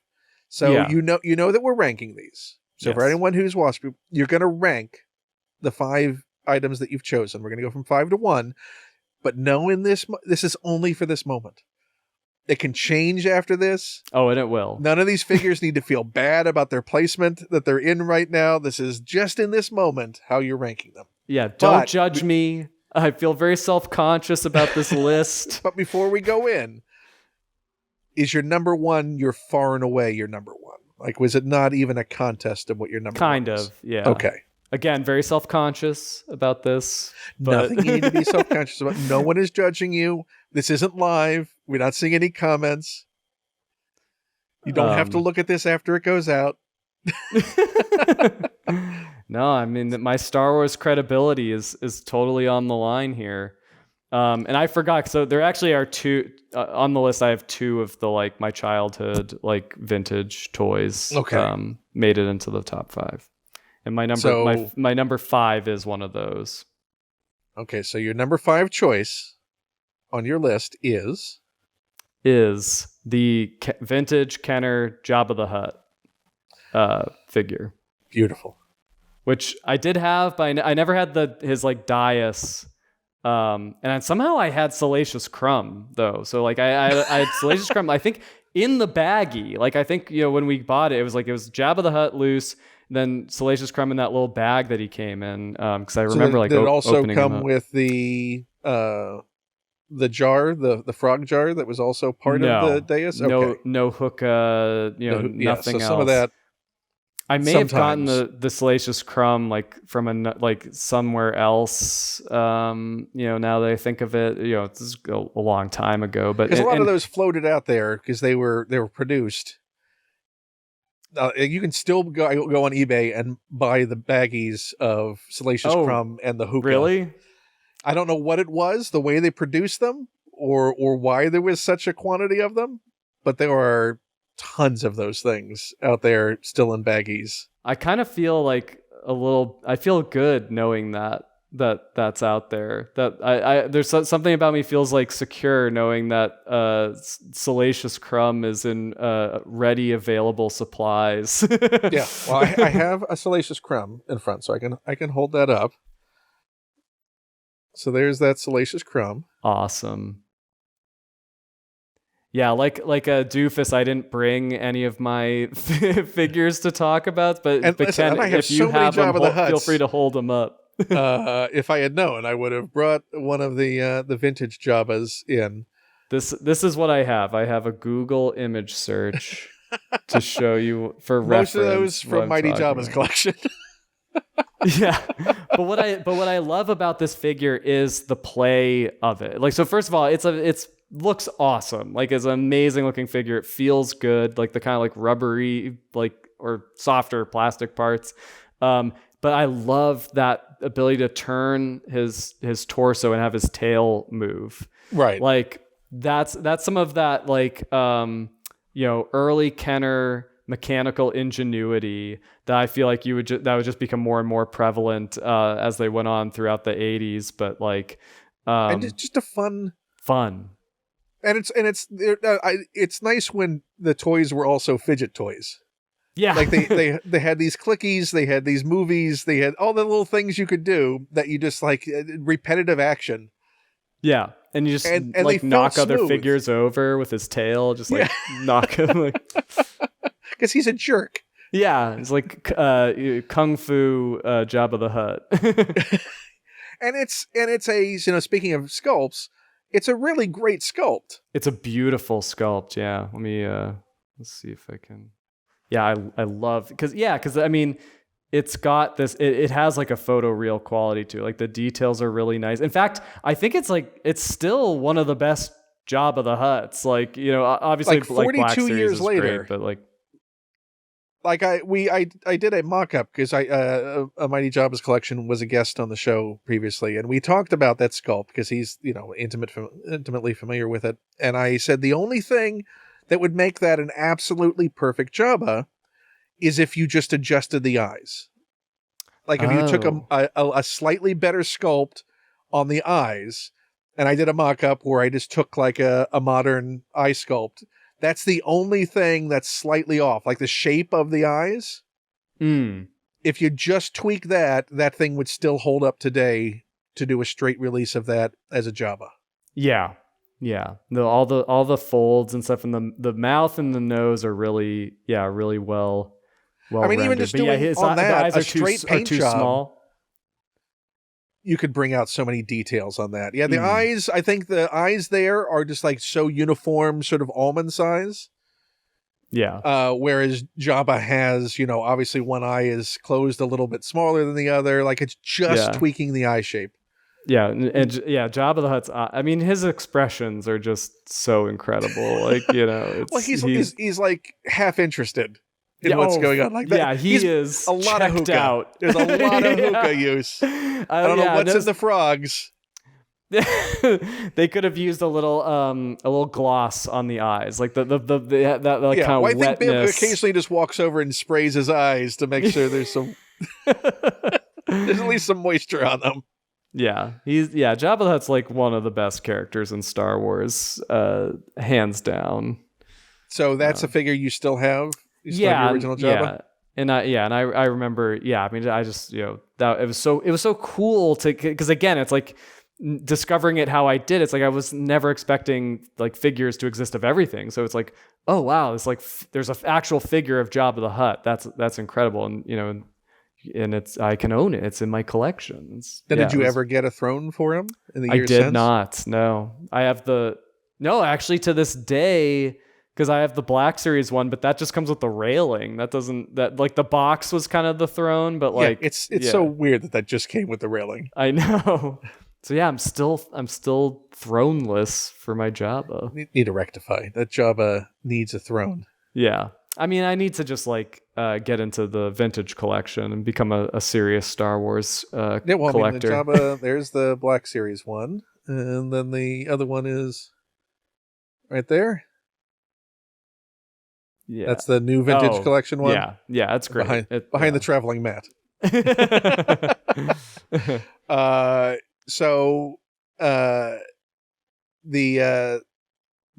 A: So
B: yeah.
A: you know that we're ranking these. So for anyone who's watched, you're going to rank the 5 items that you've chosen. We're going to go from 5 to 1, but knowing this is only for this moment. It can change after this.
B: Oh, and it will.
A: None of these figures need to feel bad about their placement that they're in right now. This is just in this moment how you're ranking them.
B: Yeah, don't judge me. I feel very self-conscious about this list.
A: But before we go in, is your number 1 you're far and away your number 1? Like, was it not even a contest of what your number 1
B: kind
A: is?
B: Of, yeah.
A: Okay.
B: Again, very self-conscious about this. But...
A: Nothing you need to be self-conscious about. No one is judging you. This isn't live. We're not seeing any comments. You don't have to look at this after it goes out.
B: No, I mean, my Star Wars credibility is totally on the line here. And I forgot. So there actually are 2 on the list. I have 2 of the like my childhood like vintage toys.
A: Okay.
B: Made it into the top 5, and my number 5 is one of those.
A: Okay, so your number 5 choice on your list is
B: the vintage Kenner Jabba the Hutt figure.
A: Beautiful. Which
B: I did have, but I never had his like dais. And somehow I had Salacious Crumb though. So like I had Salacious Crumb. I think in the baggie. Like I think when we bought it, it was Jabba the Hutt loose, then Salacious Crumb in that little bag that he came in. Because I remember
A: did it also
B: opening
A: come
B: him up.
A: with the jar, the frog jar that was also part of the dais? Okay.
B: No hookah, nothing
A: so
B: else.
A: Some of that.
B: I may have gotten
A: Sometimes.
B: the Salacious Crumb from somewhere else. Now that I think of it, this is a long time ago. But
A: Because a lot of those floated out there because they were produced. You can still go on eBay and buy the baggies of Salacious Crumb and the hookah.
B: Really?
A: I don't know what it was, the way they produced them, or why there was such a quantity of them, but there are tons of those things out there still in baggies.
B: I kind of feel I feel good knowing that's out there. That there's something about me feels secure knowing that Salacious Crumb is in ready available supplies.
A: Yeah, well, I have a Salacious Crumb in front, so I can hold that up. So there's that Salacious Crumb.
B: Awesome. Yeah, like a doofus, I didn't bring any of my figures to talk about, but
A: Ken,
B: if you have them, feel free to hold them up.
A: If I had known, I would have brought one of the vintage Jabbas in.
B: This is what I have. I have a Google image search to show you for
A: most
B: reference.
A: Most of those from Mighty Jabba's collection.
B: Yeah, but what I love about this figure is the play of it. So first of all, it's looks awesome. It's an amazing looking figure. It feels good, the kind of rubbery or softer plastic parts. But I love that ability to turn his torso and have his tail move.
A: Right.
B: That's some of that early Kenner mechanical ingenuity that I feel like that would just become more and more prevalent as they went on throughout the 80s. But
A: and it's just a fun. And it's nice when the toys were also fidget toys.
B: Yeah.
A: they had these clickies, they had these movies, they had all the little things you could do that you just repetitive action.
B: Yeah. And you just
A: and
B: knock other figures over with his tail, just knock him
A: because he's a jerk.
B: Yeah, it's Kung Fu Jabba the Hutt.
A: and it's a speaking of sculpts, it's a really great sculpt.
B: It's a beautiful sculpt. Yeah. Let me let's see if I can. Yeah, I love because I mean, it's got this. It has a photoreal quality to it. The details are really nice. In fact, I think it's still one of the best Jabba the Hutts. Obviously,
A: 42 years later,
B: great, but
A: I did a mock-up because a Mighty Jabba's collection was a guest on the show previously, and we talked about that sculpt because he's intimately familiar with it, and I said the only thing that would make that an absolutely perfect Jabba is if you just adjusted the eyes. If you took a slightly better sculpt on the eyes, and I did a mock-up where I just took a modern eye sculpt. That's the only thing that's slightly off, the shape of the eyes. If you just tweak that thing would still hold up today to do a straight release of that as a Jabba.
B: Yeah. Yeah. All the folds and stuff, and the mouth and the nose are really well I mean, rendered.
A: Even just doing on that,
B: the eyes
A: a
B: are
A: straight paint
B: too
A: job,
B: small.
A: You could bring out so many details on that. Yeah, the eyes, I think the eyes there are just so uniform, sort of almond size.
B: Yeah.
A: Whereas Jabba has, obviously one eye is closed a little bit smaller than the other. It's just tweaking the eye shape.
B: Yeah, and Jabba the Hutt's. I mean, his expressions are just so incredible.
A: Well, he's half interested in what's going on.
B: Yeah, he's is
A: a lot of hookah.
B: Out.
A: There's a lot of hookah use. I don't know what's in the frogs.
B: They could have used a little gloss on the eyes, that kind of wetness.
A: I think Bill occasionally just walks over and sprays his eyes to make sure there's some there's at least some moisture on them.
B: Yeah, Jabba the Hutt's one of the best characters in Star Wars, hands down.
A: So that's a figure you still have? You still have the original Jabba?
B: Yeah. And I remember, I mean, I just, that it was so cool because again, it's discovering it how I did, it's like I was never expecting like figures to exist of everything. So it's like, oh wow, it's like there's an actual figure of Jabba the Hutt. That's incredible, and and I can own it. It's in my collection.
A: Did you ever get a throne for him in the
B: I
A: years
B: did
A: since?
B: not. No, I have actually to this day, because I have the Black Series one, but that just comes with the railing. That like the box was kind of the throne, but like
A: it's so weird that just came with the railing.
B: I know. So yeah, I'm still throneless for my Jabba.
A: Need to rectify that. Jabba needs a throne.
B: Yeah, I mean, I need to just like get into the vintage collection and become a serious Star Wars collector.
A: I mean, the Jabba, there's the Black Series one, and then the other one is right there.
B: Yeah,
A: that's the new vintage collection one.
B: Yeah, that's great.
A: Behind the traveling mat. So the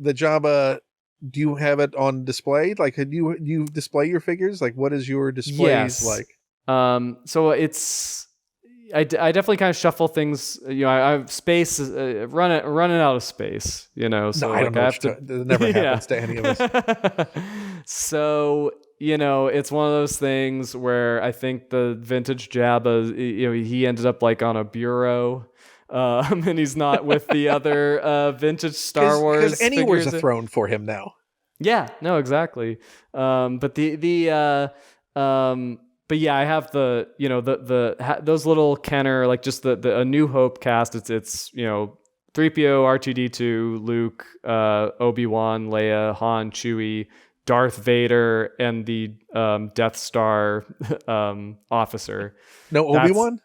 A: Jabba, do you have it on display? Like, do you display your figures? Like, what is your displays like?
B: So it's I definitely kind of shuffle things. I have space, running out of space. So
A: no, I don't know. That never happens to any of us.
B: So it's one of those things where I think the vintage Jabba, he ended up like on a bureau. And he's not with the other vintage Star Wars.
A: Because anywhere's a throne for him now.
B: Yeah, no, exactly. But but yeah, I have those little Kenner, like just the A New Hope cast. It's 3PO, R2D2, Luke, Obi-Wan, Leia, Han, Chewie, Darth Vader, and the Death Star officer.
A: No Obi-Wan?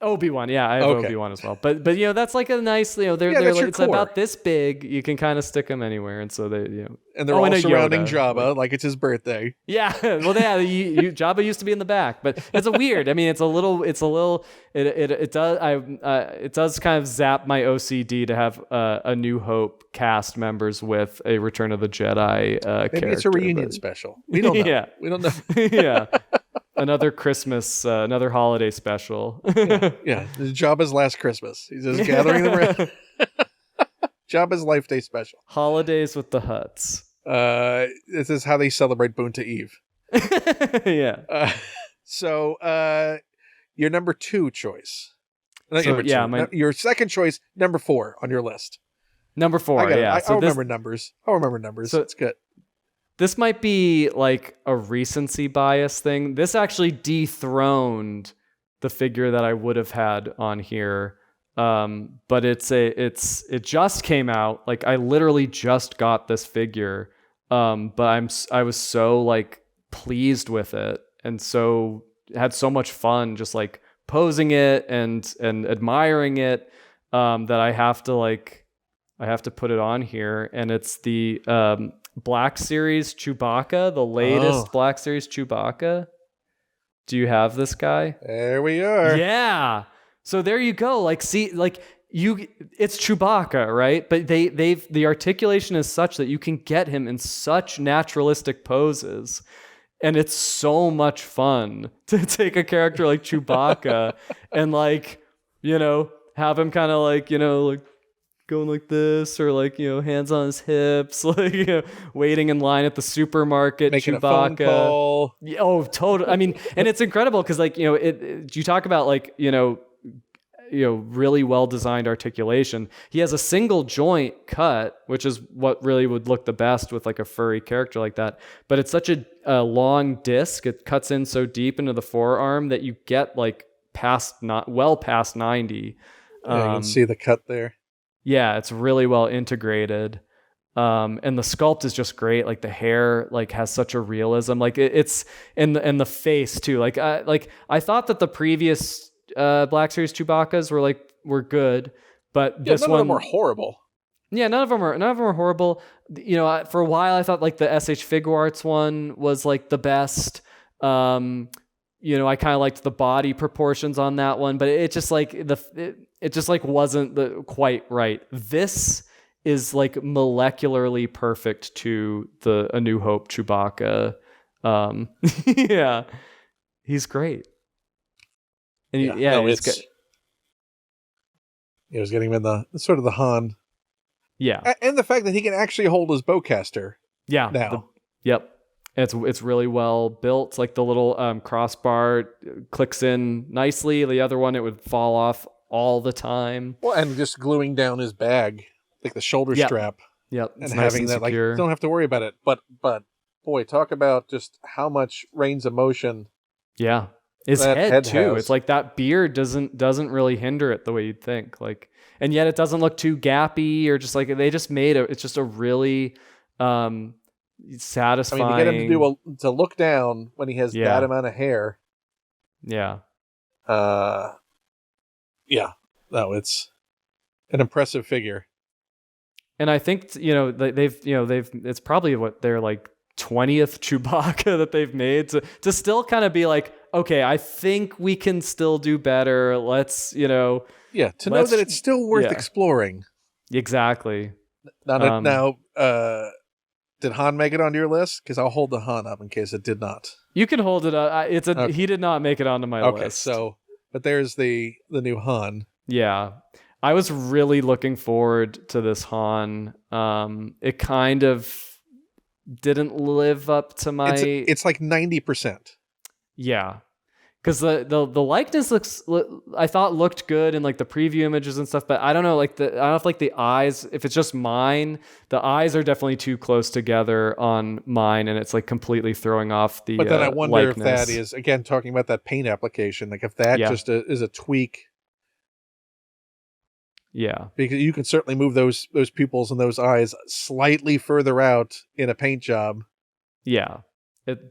B: Obi-Wan, yeah, I have Obi-Wan as well. But that's like a nice, they're like, it's about this big. You can kind of stick them anywhere, and so they,
A: and they're all surrounding Jabba like it's his birthday.
B: Yeah, well, yeah, Jabba used to be in the back, but it's a weird. I mean, it does kind of zap my OCD to have A New Hope cast members with a Return of the Jedi character.
A: Maybe it's a reunion special. We don't know. Yeah, we don't know.
B: Yeah. Another Christmas, another holiday special.
A: yeah, Jabba's last Christmas. He's just gathering them around. Jabba's Life Day special.
B: Holidays with the Hutts.
A: This is how they celebrate Boonta Eve.
B: Yeah.
A: So your number 2 choice. Your second choice, number 4 on your list.
B: Number 4, yeah.
A: I'll remember numbers. So it's good.
B: This might be like a recency bias thing. This actually dethroned the figure that I would have had on here. But it just came out. Like I literally just got this figure. But I was so like pleased with it and so had so much fun just like posing it and admiring it that I have to put it on here, and it's the Black Series Chewbacca, the latest Black Series Chewbacca. Do you have this guy?
A: There we are.
B: Yeah. So there you go. Like, see, like it's Chewbacca, right? But the articulation is such that you can get him in such naturalistic poses. And it's so much fun to take a character like Chewbacca and like, have him kind of like, like going like this, or like, hands on his hips, like, waiting in line at the supermarket,
A: making
B: Chewbacca.
A: A phone call.
B: Oh, totally. I mean, and it's incredible because like, you talk about like, really well designed articulation. He has a single joint cut, which is what really would look the best with like a furry character like that. But it's such a long disc. It cuts in so deep into the forearm that you get like past 90.
A: Yeah, you can see the cut there.
B: Yeah, it's really well integrated. And the sculpt is just great. Like the hair, like has such a realism. Like it's and the face too. Like I thought that the previous Black Series Chewbaccas were good, but this
A: none
B: one
A: of them were horrible.
B: Yeah, none of them are horrible. For a while I thought like the SH Figuarts one was like the best. I kind of liked the body proportions on that one, but it just like it just like wasn't quite right. This is like molecularly perfect to the A New Hope Chewbacca. Yeah, he's great. And he's good.
A: He was getting him in the sort of the Han.
B: Yeah.
A: And the fact that he can actually hold his bowcaster.
B: Yeah.
A: Now.
B: Yep. It's really well built. Like the little crossbar clicks in nicely. The other one, it would fall off all the time.
A: Well, and just gluing down his bag, like the shoulder strap.
B: Yep.
A: And having that, like, you don't have to worry about it. But boy, talk about just how much range of motion.
B: Yeah. His head too.
A: Has.
B: It's like that beard doesn't really hinder it the way you'd think. Like, and yet it doesn't look too gappy or just like they just made it. It's just a really satisfying.
A: I mean, to get him to look down when he has that amount of hair.
B: Yeah.
A: Yeah. No, it's an impressive figure.
B: And I think they've it's probably what their like 20th Chewbacca that they've made to still kind of be like, okay, I think we can still do better. Let's know that it's still worth exploring. Exactly.
A: Now, did Han make it onto your list? Because I'll hold the Han up in case it did not.
B: You can hold it up. He did not make it onto my list.
A: Okay, but there's the new Han.
B: Yeah. I was really looking forward to this Han. It kind of didn't live up to my...
A: It's like 90%.
B: Yeah. Because the likeness I thought looked good in like the preview images and stuff, but I don't know, I don't know if like the eyes, if it's just mine, the eyes are definitely too close together on mine, and it's like completely throwing off the.
A: But then I wonder
B: likeness.
A: if that is, again, talking about that paint application, like if that just is a tweak.
B: Yeah,
A: because you can certainly move those pupils and those eyes slightly further out in a paint job.
B: Yeah.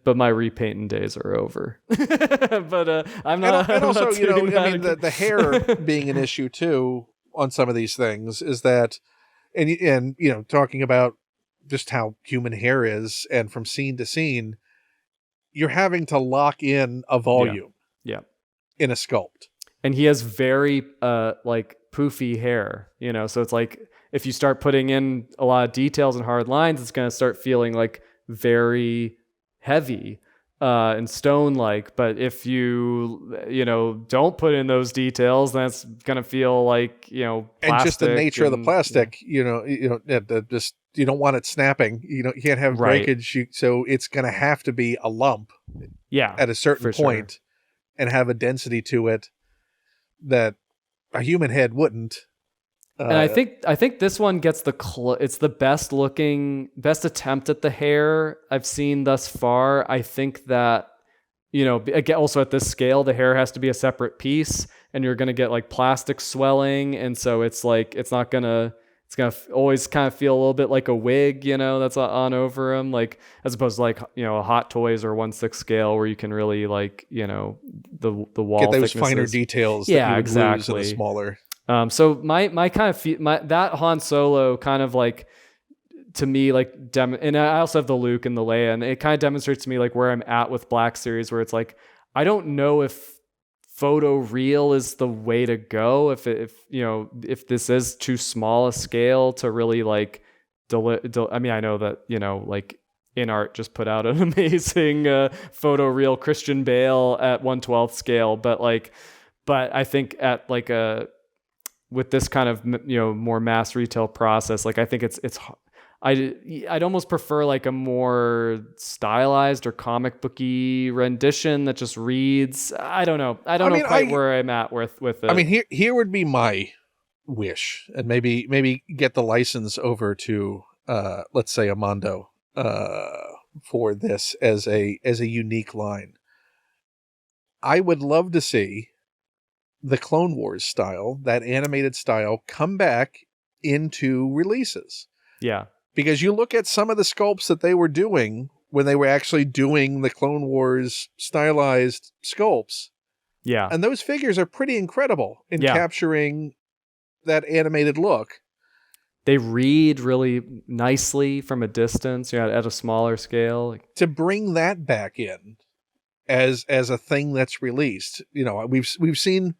B: But my repainting days are over. But I'm not.
A: And also, the hair being an issue too on some of these things is that, and talking about just how human hair is, and from scene to scene, you're having to lock in a volume.
B: Yeah.
A: In a sculpt.
B: And he has very like poofy hair, so it's like if you start putting in a lot of details and hard lines, it's going to start feeling like very heavy and stone-like. But if you don't put in those details, then it's gonna feel like plastic.
A: And just the nature of the plastic, you don't want it snapping. You can't have breakage, so it's gonna have to be a lump.
B: Yeah,
A: at a certain point, and have a density to it that a human head wouldn't.
B: And I think this one gets it's the best attempt at the hair I've seen thus far. I think that, again, also at this scale, the hair has to be a separate piece, and you're going to get like plastic swelling. And so it's like, it's going to always kind of feel a little bit like a wig, that's on over him, like, as opposed to like, a Hot Toys or 1/6 scale where you can really like, the wall
A: get those
B: thicknesses.
A: Finer details.
B: Yeah,
A: that you would
B: exactly.
A: lose in a smaller.
B: So my kind of that Han Solo kind of like, to me, like and I also have the Luke and the Leia, and it kind of demonstrates to me like where I'm at with Black Series, where it's like I don't know if photo real is the way to go, if this is too small a scale to really like I mean, I know that like InArt just put out an amazing photo real Christian Bale at 1/12 scale, but I think at like with this kind of more mass retail process, like I think I'd almost prefer like a more stylized or comic booky rendition that just reads. I don't know. I don't know quite where I'm at with it.
A: I mean, here would be my wish, and maybe get the license over to let's say Amando for this as a unique line. I would love to see the Clone Wars style, that animated style, come back into releases.
B: Yeah.
A: Because you look at some of the sculpts that they were doing when they were actually doing the Clone Wars stylized sculpts.
B: Yeah.
A: And those figures are pretty incredible in capturing that animated look.
B: They read really nicely from a distance, at a smaller scale.
A: To bring that back in as a thing that's released, we've seen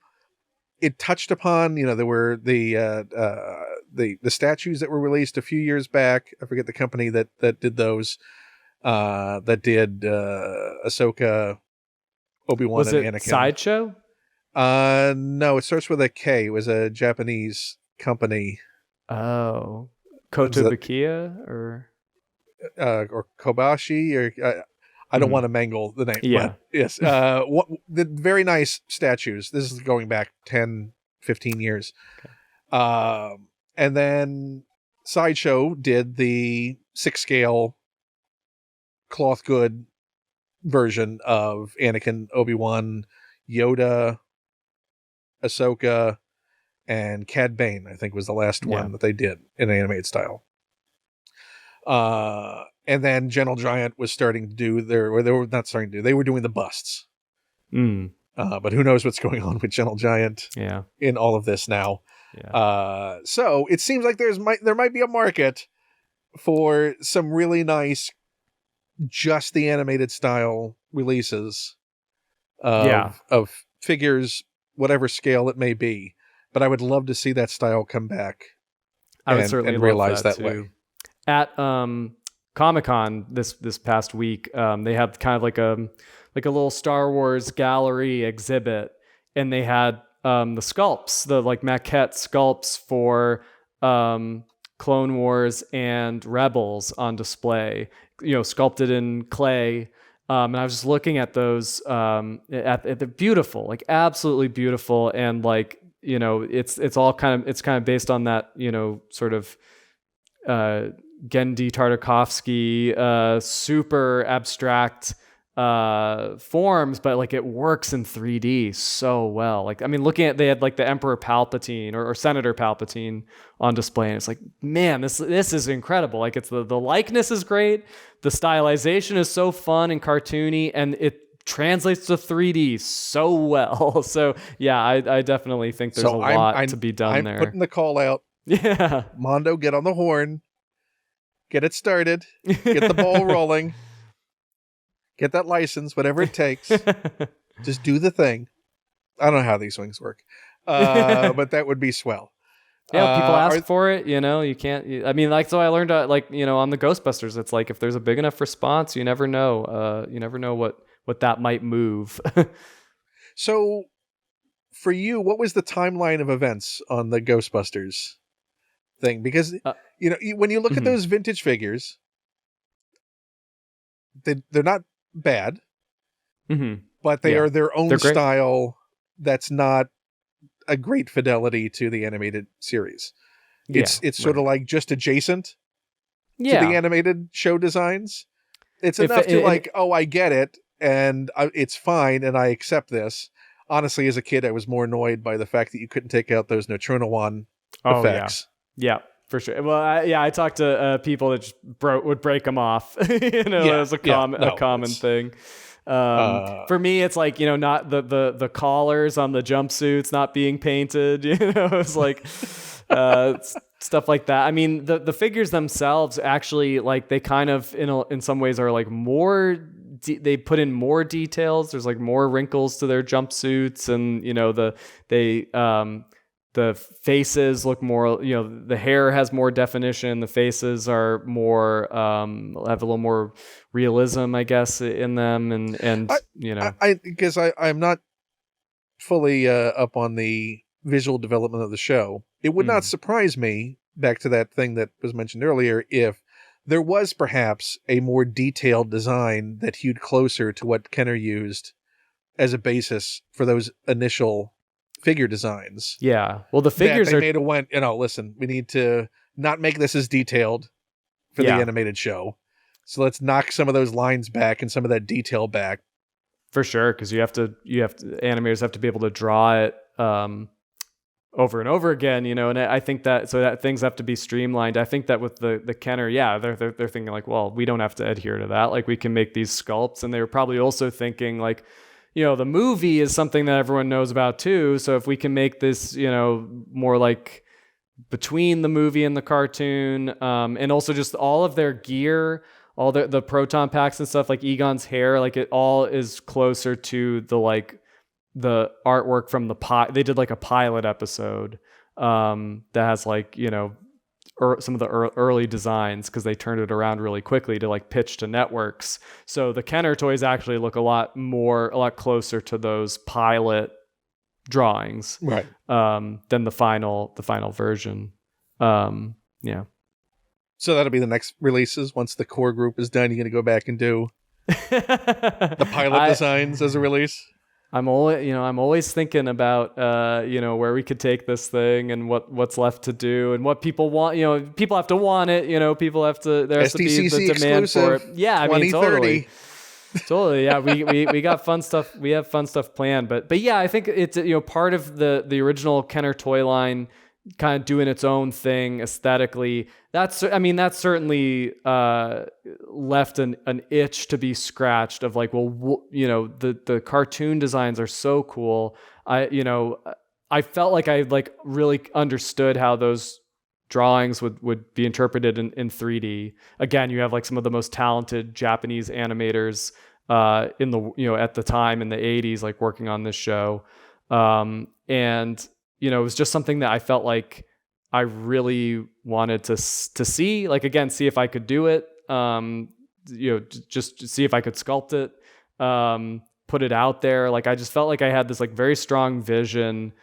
A: it touched upon. There were the statues that were released a few years back. I forget the company that did those. That did Ahsoka, Obi-Wan, and Anakin.
B: Sideshow?
A: No, it starts with a K. It was a Japanese company.
B: Oh,
A: Was it,
B: Kotobukiya or
A: or Kobashi, or I don't
B: Mhm.
A: want to mangle the name, but
B: Yeah.
A: yes, the very nice statues. This is going back 10, 15 years.
B: Okay.
A: And then Sideshow did the 6 scale cloth good version of Anakin, Obi-Wan, Yoda, Ahsoka, and Cad Bane, I think was the last
B: Yeah.
A: one that they did in animated style. And then Gentle Giant was starting to do or they were not starting to do, they were doing the busts.
B: Mm.
A: But who knows what's going on with Gentle Giant
B: Yeah.
A: in all of this now.
B: Yeah.
A: So it seems like there might be a market for some really nice, just the animated style releases
B: Yeah.
A: of figures, whatever scale it may be. But I would love to see that style come back
B: I would certainly
A: and
B: love
A: realize
B: that
A: that
B: too.
A: way.
B: At Comic-Con this past week, they had kind of like a little Star Wars gallery exhibit, and they had the sculpts, the like maquette sculpts for Clone Wars and Rebels on display, sculpted in clay. And I was just looking at those, at the beautiful, like absolutely beautiful, and like it's all it's kind of based on that sort of Gendy Tartakovsky super abstract forms, but like it works in 3D so well. Like, I mean, they had like the Emperor Palpatine or Senator Palpatine on display, and it's like, man, this is incredible. Like, it's the likeness is great, the stylization is so fun and cartoony, and it translates to 3D so well. So yeah, I definitely think there's a lot to be done
A: I'm
B: there.
A: putting the call out.
B: Yeah,
A: Mondo, get on the horn. Get it started. Get the ball rolling. Get that license, whatever it takes. Just do the thing. I don't know how these things work, but that would be swell.
B: Yeah, people ask for it. You can't. I mean, like, so I learned, on the Ghostbusters, it's like if there's a big enough response, you never know. You never know what that might move.
A: So, for you, what was the timeline of events on the Ghostbusters thing? Because when you look at those vintage figures, they're not bad, but they are their own style. That's not a great fidelity to the animated series. It's sort of like just adjacent to the animated show designs. It's enough to I get it, and it's fine, and I accept this. Honestly, as a kid, I was more annoyed by the fact that you couldn't take out those Neutrono-One effects.
B: Yeah, for sure. Well, I talked to people that just would break them off. It was a common thing. For me, it's like, not the collars on the jumpsuits not being painted. It's like stuff like that. I mean, the figures themselves actually, like, they kind of in some ways are like more. They put in more details. There's like more wrinkles to their jumpsuits, and the faces look more, the hair has more definition. The faces are more, have a little more realism, I guess, in them. And
A: because I'm not fully up on the visual development of the show. It would not surprise me, back to that thing that was mentioned earlier, if there was perhaps a more detailed design that hewed closer to what Kenner used as a basis for those initial figure designs.
B: Yeah. Well, the figures
A: they made a went, listen, we need to not make this as detailed for the animated show. So let's knock some of those lines back and some of that detail back.
B: For sure, because animators have to be able to draw it over and over again, and I think that things have to be streamlined. I think that with the Kenner, they're thinking like, well, we don't have to adhere to that. Like, we can make these sculpts, and they were probably also thinking like, the movie is something that everyone knows about too. So if we can make this, more like between the movie and the cartoon, and also just all of their gear, all the proton packs and stuff, like Egon's hair, like it all is closer to the artwork from they did like a pilot episode that has like, some of the early designs, because they turned it around really quickly to like pitch to networks. So the Kenner toys actually look a lot closer to those pilot drawings,
A: Right.
B: than the final version. Yeah.
A: So that'll be the next releases. Once the core group is done, you're going to go back and do the pilot designs as a release.
B: I'm always thinking about, where we could take this thing and what's left to do and what people want. People have to want it. People have to. There has to be the demand for it. Yeah, I mean, totally. Totally. Yeah, we got fun stuff. We have fun stuff planned. But yeah, I think it's part of the original Kenner toy line kind of doing its own thing aesthetically. That's certainly left an itch to be scratched of like, well, the cartoon designs are so cool. I felt like I like really understood how those drawings would be interpreted in 3D. Again, you have like some of the most talented Japanese animators in the at the time in the 80s, like working on this show. And it was just something that I felt like I really wanted to see, like, again, see if I could do it, just see if I could sculpt it, put it out there. Like, I just felt like I had this like very strong vision,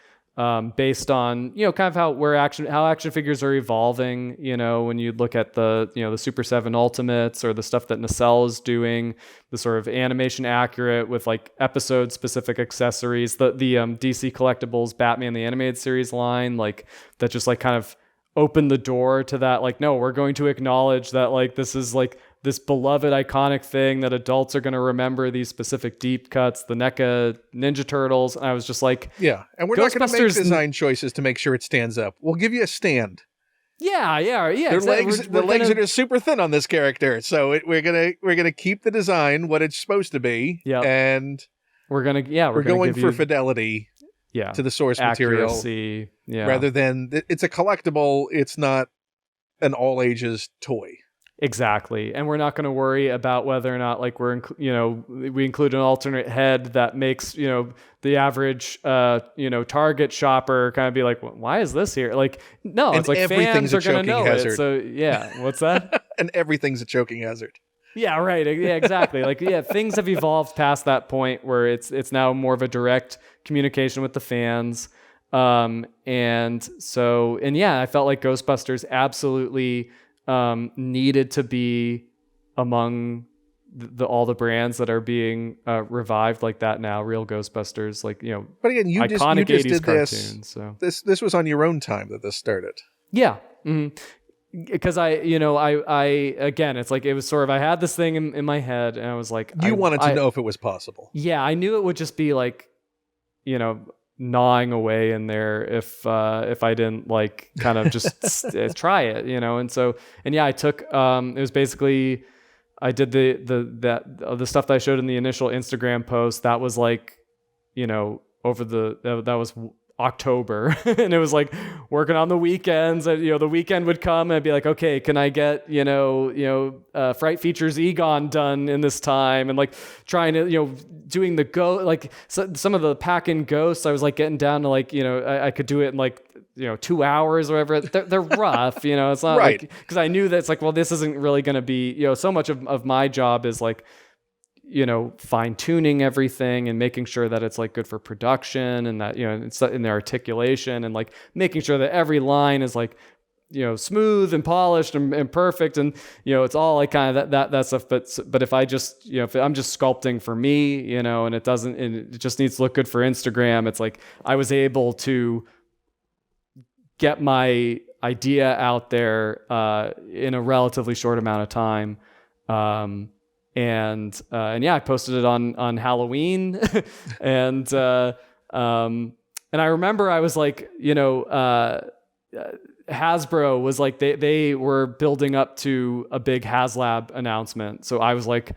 B: based on, kind of how action figures are evolving, when you look at the Super 7 Ultimates or the stuff that Nacelle is doing, the sort of animation accurate with like episode specific accessories, the DC Collectibles Batman the Animated Series line, like that just like kind of opened the door to that, like, no, we're going to acknowledge that like this is like this beloved iconic thing that adults are going to remember, these specific deep cuts, the NECA Ninja Turtles. And I was just like,
A: yeah. And we're not going to make design choices to make sure it stands up. We'll give you a stand.
B: Yeah.
A: The legs are just super thin on this character. So we're going to keep the design what it's supposed to be.
B: Yeah.
A: And
B: we're
A: going for fidelity. Yeah. To the source
B: accuracy,
A: material. Rather than it's a collectible. It's not an all ages toy.
B: Exactly. And we're not going to worry about whether or not like we include an alternate head that makes, the average, Target shopper kind of be like, why is this here? Like, no, it's like fans are going to know hazard. It. So yeah. What's that?
A: And everything's a choking hazard.
B: Yeah, right. Yeah, exactly. Like, yeah, things have evolved past that point where it's now more of a direct communication with the fans. I felt like Ghostbusters absolutely needed to be among all the brands that are being revived like that now. Real Ghostbusters, like,
A: But again, you just
B: 80s
A: did
B: cartoons. So
A: this was on your own time that this started.
B: Yeah. Mm-hmm. Because I again, it's like it was sort of, I had this thing in my head and I was like,
A: you wanted to know if it was possible.
B: Yeah, I knew it would just be like, gnawing away in there if I didn't like kind of just try it, I took it was basically, I did the stuff that I showed in the initial Instagram post. That was like, that was October and it was like working on the weekends. The weekend would come and I'd be like, okay, can I get Fright Features Egon done in this time, and like trying to doing the some of the pack-in ghosts I was like getting down to like I could do it in like 2 hours or whatever. They're rough, it's not
A: right,
B: like, because I knew that it's like, well, this isn't really going to be so much of my job is like fine tuning everything and making sure that it's like good for production and that, it's in their articulation and like making sure that every line is like, smooth and polished and perfect. And, it's all like kind of that stuff. But if I just, if I'm just sculpting for me, and it just needs to look good for Instagram, it's like I was able to get my idea out there in a relatively short amount of time. And I posted it on Halloween and I remember I was like, Hasbro was like, they were building up to a big HasLab announcement. So I was like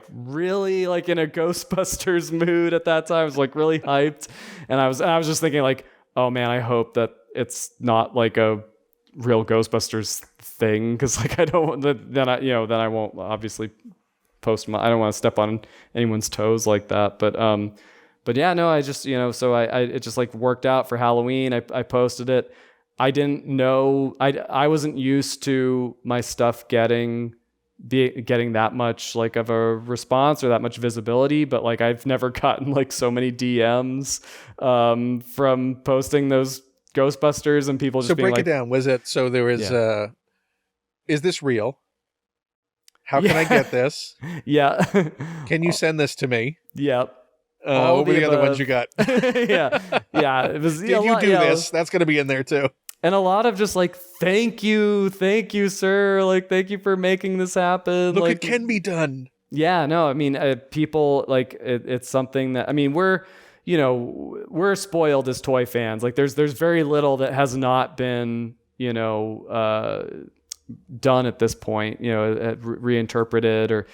B: really like in a Ghostbusters mood at that time. I was like really hyped. And I was just thinking like, oh man, I hope that it's not like a real Ghostbusters thing, because like I don't, then I won't obviously post I don't want to step on anyone's toes like that. But yeah, no, I just so it just like worked out for Halloween. I posted it. I didn't know, I wasn't used to my stuff getting getting that much like of a response or that much visibility, but like I've never gotten like so many DMs from posting those Ghostbusters and people just
A: So
B: being
A: break
B: like,
A: it down. Was it, so there was, is this real? How can I get this?
B: Yeah.
A: Can you send this to me?
B: Yep.
A: What were the other ones you got?
B: Yeah. Yeah. It was,
A: Did you do this? That's going to be in there too.
B: And a lot of just like, thank you, sir. Like, thank you for making this happen.
A: Look,
B: like,
A: it can be done.
B: Yeah, no, I mean, people like it's something that, I mean, we're spoiled as toy fans. Like there's very little that has not been, done at this point, reinterpreted or,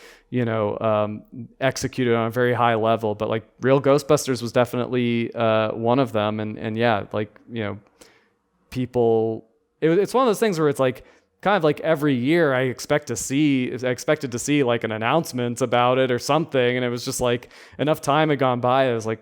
B: executed on a very high level. But like Real Ghostbusters was definitely one of them. And yeah, like, people, it's one of those things where it's like, kind of like every year I expected to see like an announcement about it or something. And it was just like enough time had gone by. I was like,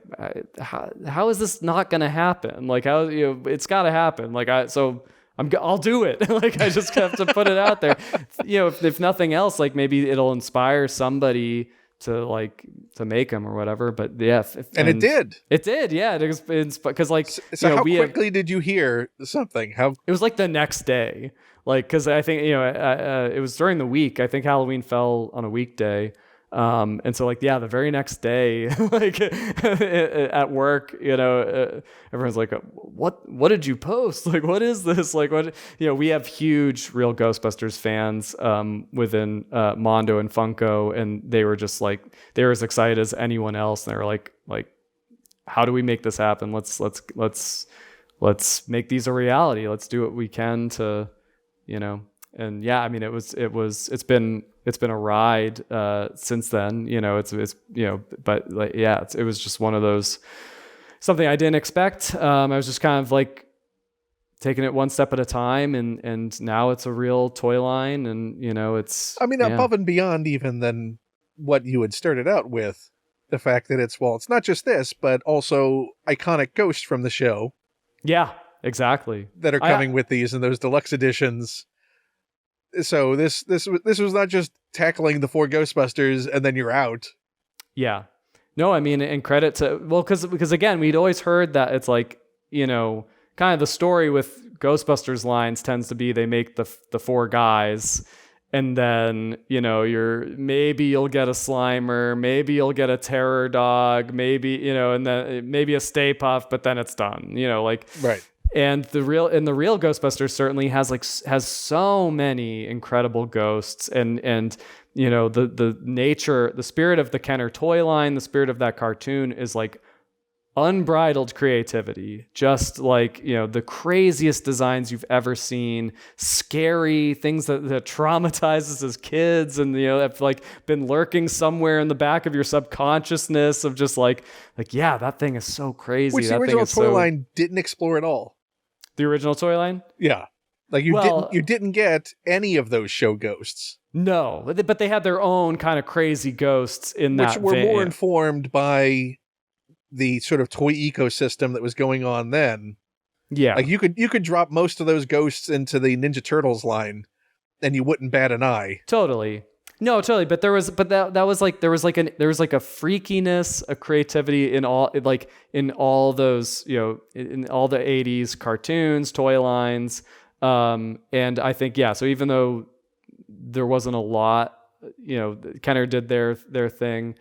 B: how is this not going to happen? Like how, it's got to happen. Like I'll do it. Like I just have to put it out there. If nothing else, like maybe it'll inspire somebody to make them or whatever. But yeah.
A: And it did.
B: It did. Yeah. It's because like,
A: so how quickly did you hear something?
B: It was like the next day. Like, cause I think, it was during the week. I think Halloween fell on a weekday. And so like, yeah, the very next day, like at work, everyone's like, what did you post? Like, what is this? Like, what, we have huge Real Ghostbusters fans, within, Mondo and Funko. And they were just like, they were as excited as anyone else. And they were like, how do we make this happen? Let's make these a reality. Let's do what we can to, and yeah, I mean, it's been a ride, since then, but like, yeah, it was just one of those, something I didn't expect. I was just kind of like taking it one step at a time, and now it's a real toy line, and it's,
A: I mean, above and beyond even than what you had started out with, the fact that it's not just this, but also iconic ghosts from the show.
B: Yeah. Exactly.
A: That are coming with these and those deluxe editions. So this was not just tackling the 4 Ghostbusters and then you're out.
B: Yeah. No, I mean, and credit to, because again, we'd always heard that it's like, kind of the story with Ghostbusters lines tends to be they make the 4 guys, and then, maybe you'll get a Slimer, maybe you'll get a Terror Dog, maybe, and then maybe a Stay Puft, but then it's done,
A: Right.
B: And the real Ghostbusters certainly has so many incredible ghosts, and the nature, the spirit of the Kenner toy line, the spirit of that cartoon is like unbridled creativity, just like, the craziest designs you've ever seen, scary things that traumatize us as kids, and have like been lurking somewhere in the back of your subconsciousness of just like yeah, that thing is so crazy.
A: Which the original toy line didn't explore at all.
B: The original toy line?
A: Yeah. Like you didn't get any of those show ghosts.
B: No, but they had their own kind of crazy ghosts in that,
A: which were more informed by the sort of toy ecosystem that was going on then.
B: Yeah.
A: Like you could drop most of those ghosts into the Ninja Turtles line and you wouldn't bat an eye.
B: Totally. No, totally. But there was a freakiness, a creativity in all those, in all the 80s cartoons, toy lines. And I think, yeah, so even though there wasn't a lot, Kenner did their thing.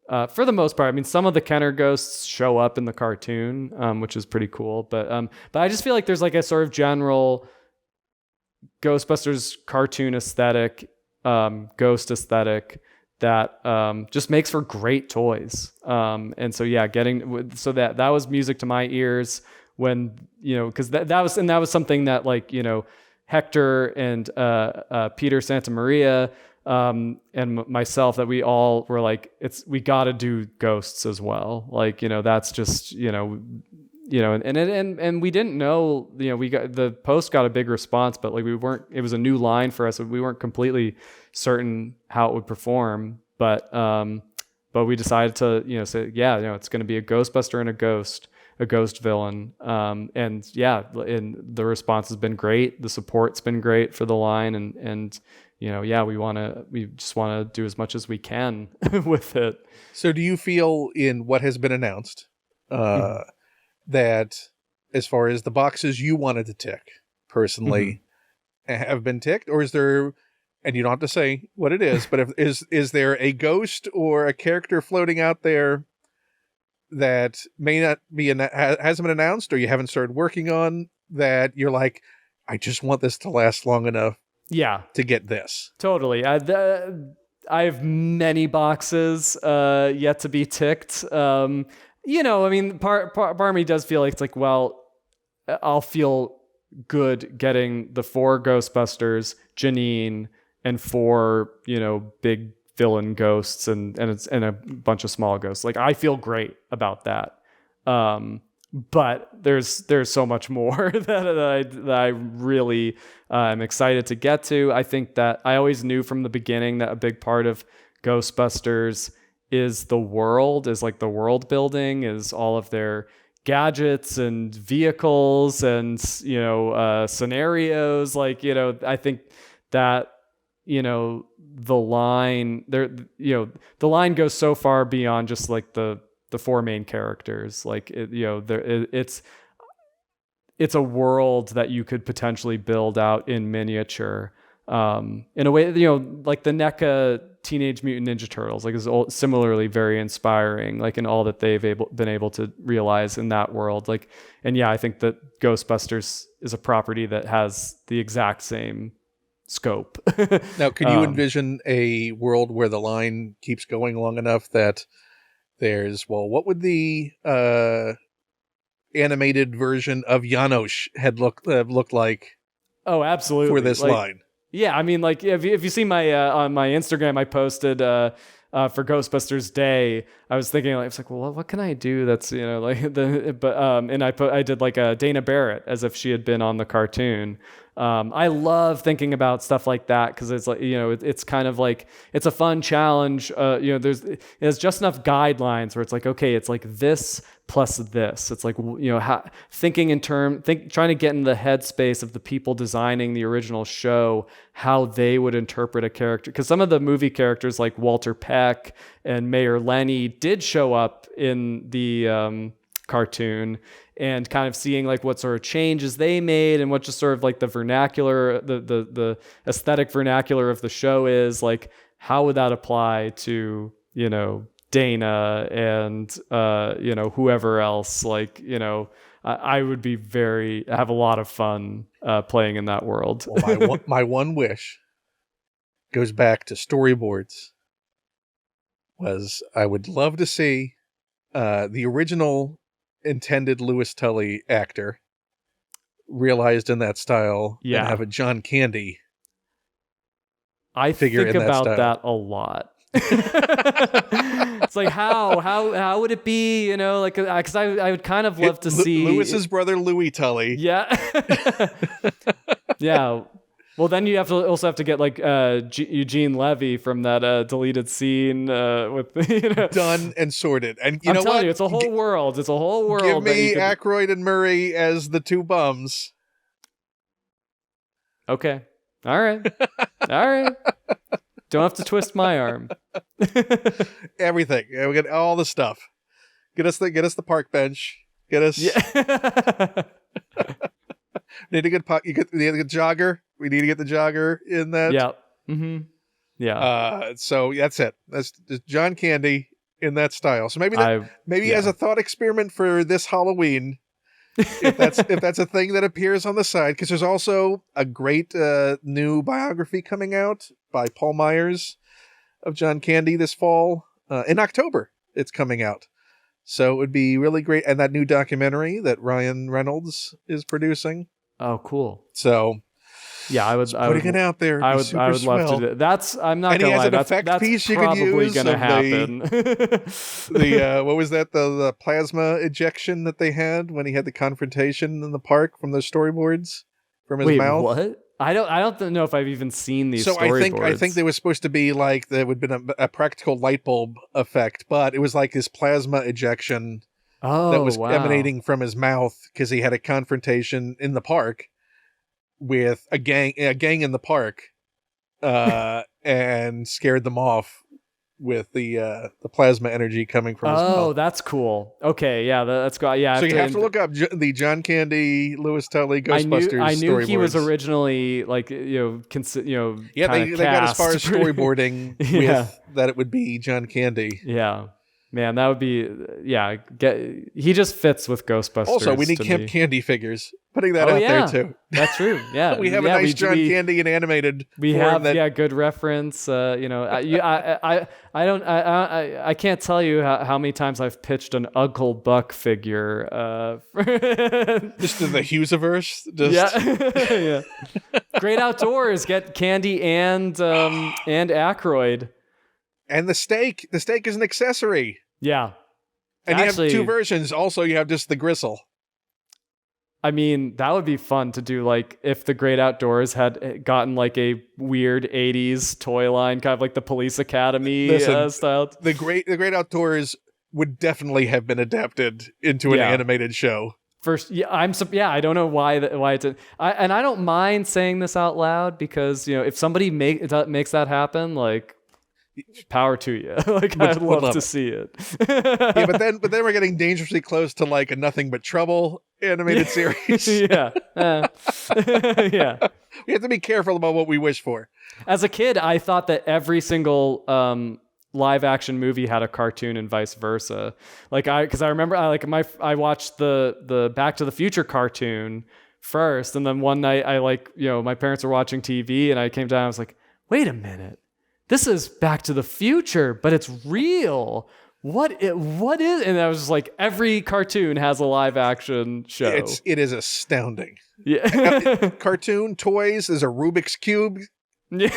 B: For the most part, I mean, some of the Kenner ghosts show up in the cartoon, which is pretty cool. But I just feel like there's like a sort of general Ghostbusters cartoon aesthetic, ghost aesthetic that just makes for great toys. And so yeah, that was music to my ears when, because that was something that like, Hector and Peter Santamaria and myself, that we all were like, we got to do ghosts as well. Like, that's just, and we didn't know, we got, the post got a big response, but like it was a new line for us. We weren't completely certain how it would perform, but we decided to, say, yeah, it's going to be a Ghostbuster and a ghost. a ghost villain. And yeah, and the response has been great. The support's been great for the line, and yeah, we just want to do as much as we can with it.
A: So do you feel in what has been announced that as far as the boxes you wanted to tick personally have been ticked, or is there, and you don't have to say what it is, but is there a ghost or a character floating out there that may not be hasn't been announced, or you haven't started working on, that you're like, I just want this to last long enough to get this?
B: Totally. I have many boxes yet to be ticked. I mean, part of me does feel like it's like, well, I'll feel good getting the 4 Ghostbusters, Janine, and 4, big villain ghosts and a bunch of small ghosts. Like, I feel great about that. But there's so much more that I really am excited to get to. I think that I always knew from the beginning that a big part of Ghostbusters is the world building, is all of their gadgets and vehicles and scenarios. I think that the line there, the line goes so far beyond just like the 4 main characters. Like it's a world that you could potentially build out in miniature, in a way, like the NECA Teenage Mutant Ninja Turtles, like, is similarly very inspiring, like in all that they've been able to realize in that world. Like, and yeah, I think that Ghostbusters is a property that has the exact same scope.
A: Now, could you envision a world where the line keeps going long enough that there's, well, what would the animated version of Janosch had looked like?
B: Oh, absolutely.
A: For this line.
B: Yeah, I mean, like, if you see my on my Instagram, I posted for Ghostbusters Day. I was thinking, I was like, well, what can I do that's and I did like a Dana Barrett as if she had been on the cartoon. I love thinking about stuff like that because it's like, it's kind of like, it's a fun challenge. There's just enough guidelines where it's like, okay, it's like this plus this. It's like, thinking trying to get in the headspace of the people designing the original show, how they would interpret a character. Because some of the movie characters like Walter Peck and Mayor Lenny did show up in the cartoon, and kind of seeing like what sort of changes they made and what just sort of like the vernacular, the aesthetic vernacular of the show is like, how would that apply to, Dana and, whoever else, like, I would be have a lot of fun playing in that world.
A: Well, my one wish goes back to storyboards. I would love to see the original intended Louis Tully actor realized in that style, and have a John Candy.
B: I think about that a lot. It's like, how would it be, because I would kind of love to see
A: Louis's brother Louis Tully.
B: Yeah. Yeah. Well, then you also have to get like Eugene Levy from that deleted scene with
A: done and sorted. And
B: I'm telling you, it's a whole world. It's a whole world.
A: Give me Aykroyd and Murray as the 2 bums.
B: Okay. All right. All right. Don't have to twist my arm.
A: Everything. We get all the stuff. Get us the park bench. Get us. Yeah. Need a good need a good jogger. We need to get the jogger in that.
B: Yeah. Mm-hmm. Yeah.
A: So that's it. That's just John Candy in that style. So maybe as a thought experiment for this Halloween, if that's a thing that appears on the side, because there's also a great new biography coming out by Paul Myers of John Candy this fall. In October, it's coming out. So it would be really great. And that new documentary that Ryan Reynolds is producing.
B: Oh, cool.
A: So
B: yeah, I would putting
A: it out there.
B: I would love to do that. I'm not gonna lie. That's probably gonna happen.
A: What was that? The plasma ejection that they had when he had the confrontation in the park from those storyboards from his mouth.
B: What? I don't know if I've even seen these storyboards.
A: I think there was supposed to be like there would have been a practical light bulb effect, but it was like his plasma ejection that
B: Oh,
A: was
B: wow.
A: emanating from his mouth because he had a confrontation in the park with a gang in the park, and scared them off with the plasma energy coming from his
B: Oh,
A: mouth.
B: that's cool. Okay, yeah, that's cool. Yeah, I
A: So
B: have
A: you have to
B: to.
A: look up the John Candy, Lewis Tully
B: I
A: Ghostbusters
B: knew he was
A: storyboards.
B: originally like
A: Yeah,
B: kind of
A: they got as far
B: cast.
A: as storyboarding
B: Yeah,
A: with that it would be John Candy.
B: yeah, man, that would be yeah. He just fits with
A: Also, we
B: Ghostbusters
A: need
B: to
A: Camp
B: me.
A: Candy figures. Putting that
B: Oh
A: out there
B: yeah,
A: too.
B: that's true. Yeah,
A: We have a
B: yeah.
A: nice John Candy in animated
B: We
A: form
B: have
A: that
B: good reference. I don't I can't tell you how many times I've pitched an Uncle Buck figure.
A: just in the Hughesiverse.
B: Yeah,
A: Just
B: yeah. Great Outdoors, get Candy and Aykroyd.
A: and the steak. The steak is an accessory.
B: Yeah,
A: And you have two
B: actually,
A: versions. Also, you have just the gristle.
B: I mean, that would be fun to do. Like, if the Great Outdoors had gotten like a weird '80s toy line, kind of like the Police Academy
A: Listen,
B: style.
A: the great outdoors would definitely have been adapted into an
B: Yeah.
A: animated show.
B: First, yeah, I don't know why it's and I don't mind saying this out loud because if somebody makes that happen, like power to you. Like I'd
A: Would
B: love
A: love
B: to
A: it.
B: see it.
A: Yeah, but then we're getting dangerously close to like a Nothing But Trouble animated series.
B: Yeah. Yeah.
A: We have to be careful about what we wish for.
B: As a kid, I thought that every single live action movie had a cartoon and vice versa. Because I remember I watched the Back to the Future cartoon first, and then one night my parents were watching TV, and I came down. I was like, wait a minute, this is Back to the Future, but it's real. What is? And I was just like, every cartoon has a live action show.
A: It is astounding.
B: Yeah.
A: Cartoon toys. There's a Rubik's Cube.
B: Yeah.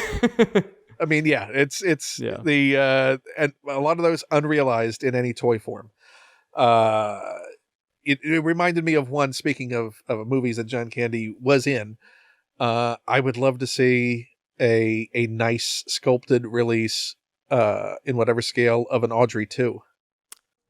A: I mean, yeah, it's
B: Yeah.
A: the and a lot of those unrealized in any toy form. It reminded me of one. Speaking of movies that John Candy was in, I would love to see a nice sculpted release in whatever scale of an Audrey 2.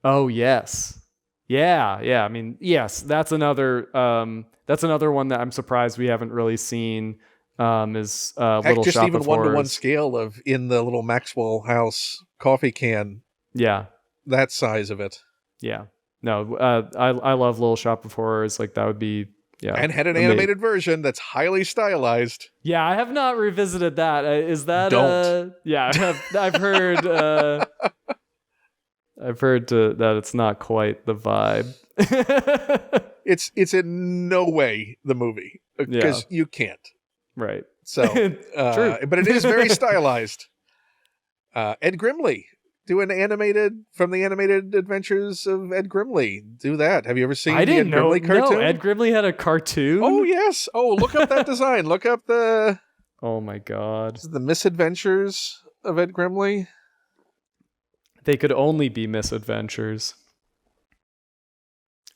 B: Oh yes. Yeah, yeah. I mean, yes, that's another one that I'm surprised we haven't really seen. Is
A: Heck,
B: Little
A: just
B: Shop
A: even
B: of
A: one-to-one
B: Horrors.
A: scale of in the little Maxwell House coffee can,
B: Yeah,
A: that size of it.
B: yeah. No, I love Little Shop of Horrors. Like that would be
A: And had an
B: amazing.
A: animated version that's highly stylized.
B: Yeah, I have not revisited that. Is that
A: Don't.
B: Yeah, I've heard. I've heard that it's not quite the vibe.
A: It's in no way the movie because you can't.
B: Right.
A: So,
B: True.
A: but it is very stylized. Ed Grimley, do an animated from the animated adventures of Ed Grimley. Do that. Have you ever seen
B: I
A: the Ed
B: didn't know.
A: Grimley cartoon?
B: No, Ed Grimley had a cartoon.
A: Oh yes. Oh, look up that design. Look up the
B: Oh my god.
A: misadventures of Ed Grimley.
B: They could only be misadventures,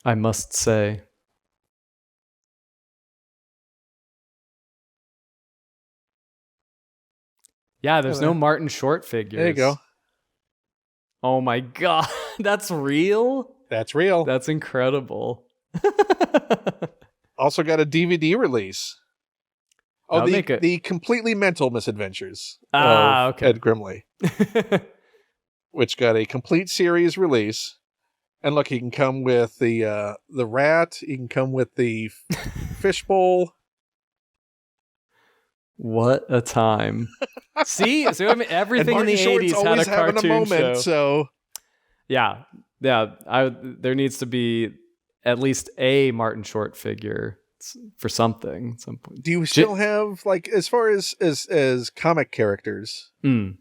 B: I must say. Yeah, there's no Martin Short figures.
A: There you go.
B: Oh my god, that's real?
A: That's real.
B: That's incredible.
A: Also got a DVD release. Oh,
B: That'll make it-
A: the completely mental misadventures of
B: okay.
A: Ed Grimley, which got a complete series release. And look, you can come with the rat. You can come with the fishbowl.
B: What a time. See, so I mean, everything in
A: And
B: the
A: Martin
B: 80s
A: Short's
B: had a
A: always having
B: cartoon
A: a moment.
B: show.
A: So
B: Yeah. There needs to be at least a Martin Short figure for something at some point.
A: do you still have, like, as far as comic characters?
B: Mm.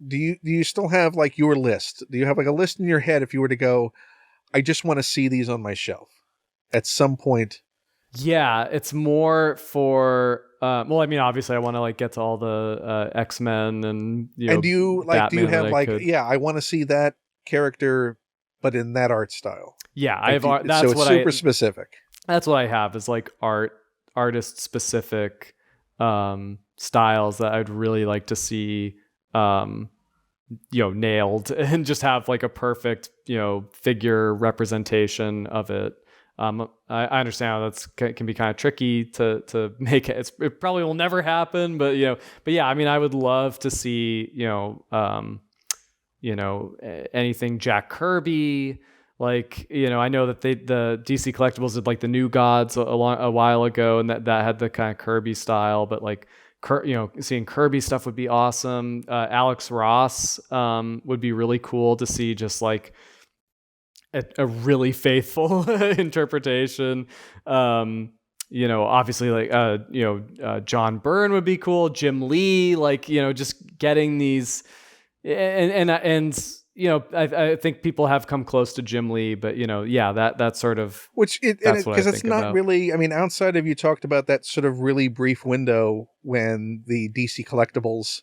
A: Do you still have, like, your list? Do you have, like, a list in your head if you were to go, I just want to see these on my shelf at some point?
B: Yeah, it's more for well, I mean, obviously I want to like get to all the X-Men and
A: And do you
B: Batman
A: have
B: that I
A: like,
B: could.
A: yeah, I want to see that character but in that art style?
B: Yeah,
A: Like,
B: that's
A: so it's
B: what
A: super specific.
B: That's what I have is like artist specific styles that I'd really like to see nailed and just have like a perfect, figure representation of it. I understand how can be kind of tricky to make it. It probably will never happen, but yeah, I mean, I would love to see, anything Jack Kirby. Like, I know that the DC Collectibles did like the New Gods a while ago, and that had the kind of Kirby style, but like, seeing Kirby stuff would be awesome. Alex Ross would be really cool to see, just like a really faithful interpretation. Obviously, like John Byrne would be cool. Jim Lee, like, just getting these, and I think people have come close to Jim Lee, but yeah, that sort of,
A: because it's not really. I mean, outside of, you talked about that sort of really brief window when the DC Collectibles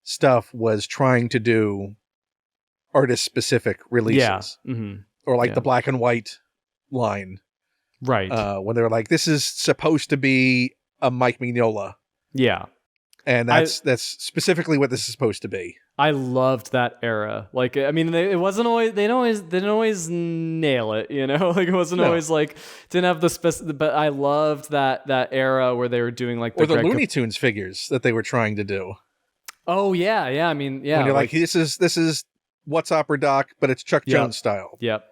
A: stuff was trying to do artist specific releases.
B: Yeah. Mm-hmm.
A: Or like the black and white line.
B: Right.
A: When they were like, this is supposed to be a Mike Mignola.
B: Yeah.
A: And that's specifically what this is supposed to be.
B: I loved that era. Like, I mean, they didn't always nail it, like it wasn't always like, didn't have the but I loved that era where they were doing like
A: the Looney Tunes figures that they were trying to do.
B: Oh yeah. Yeah. I mean, yeah.
A: When you're like this is What's Opera Doc, but it's Chuck Jones style.
B: Yep.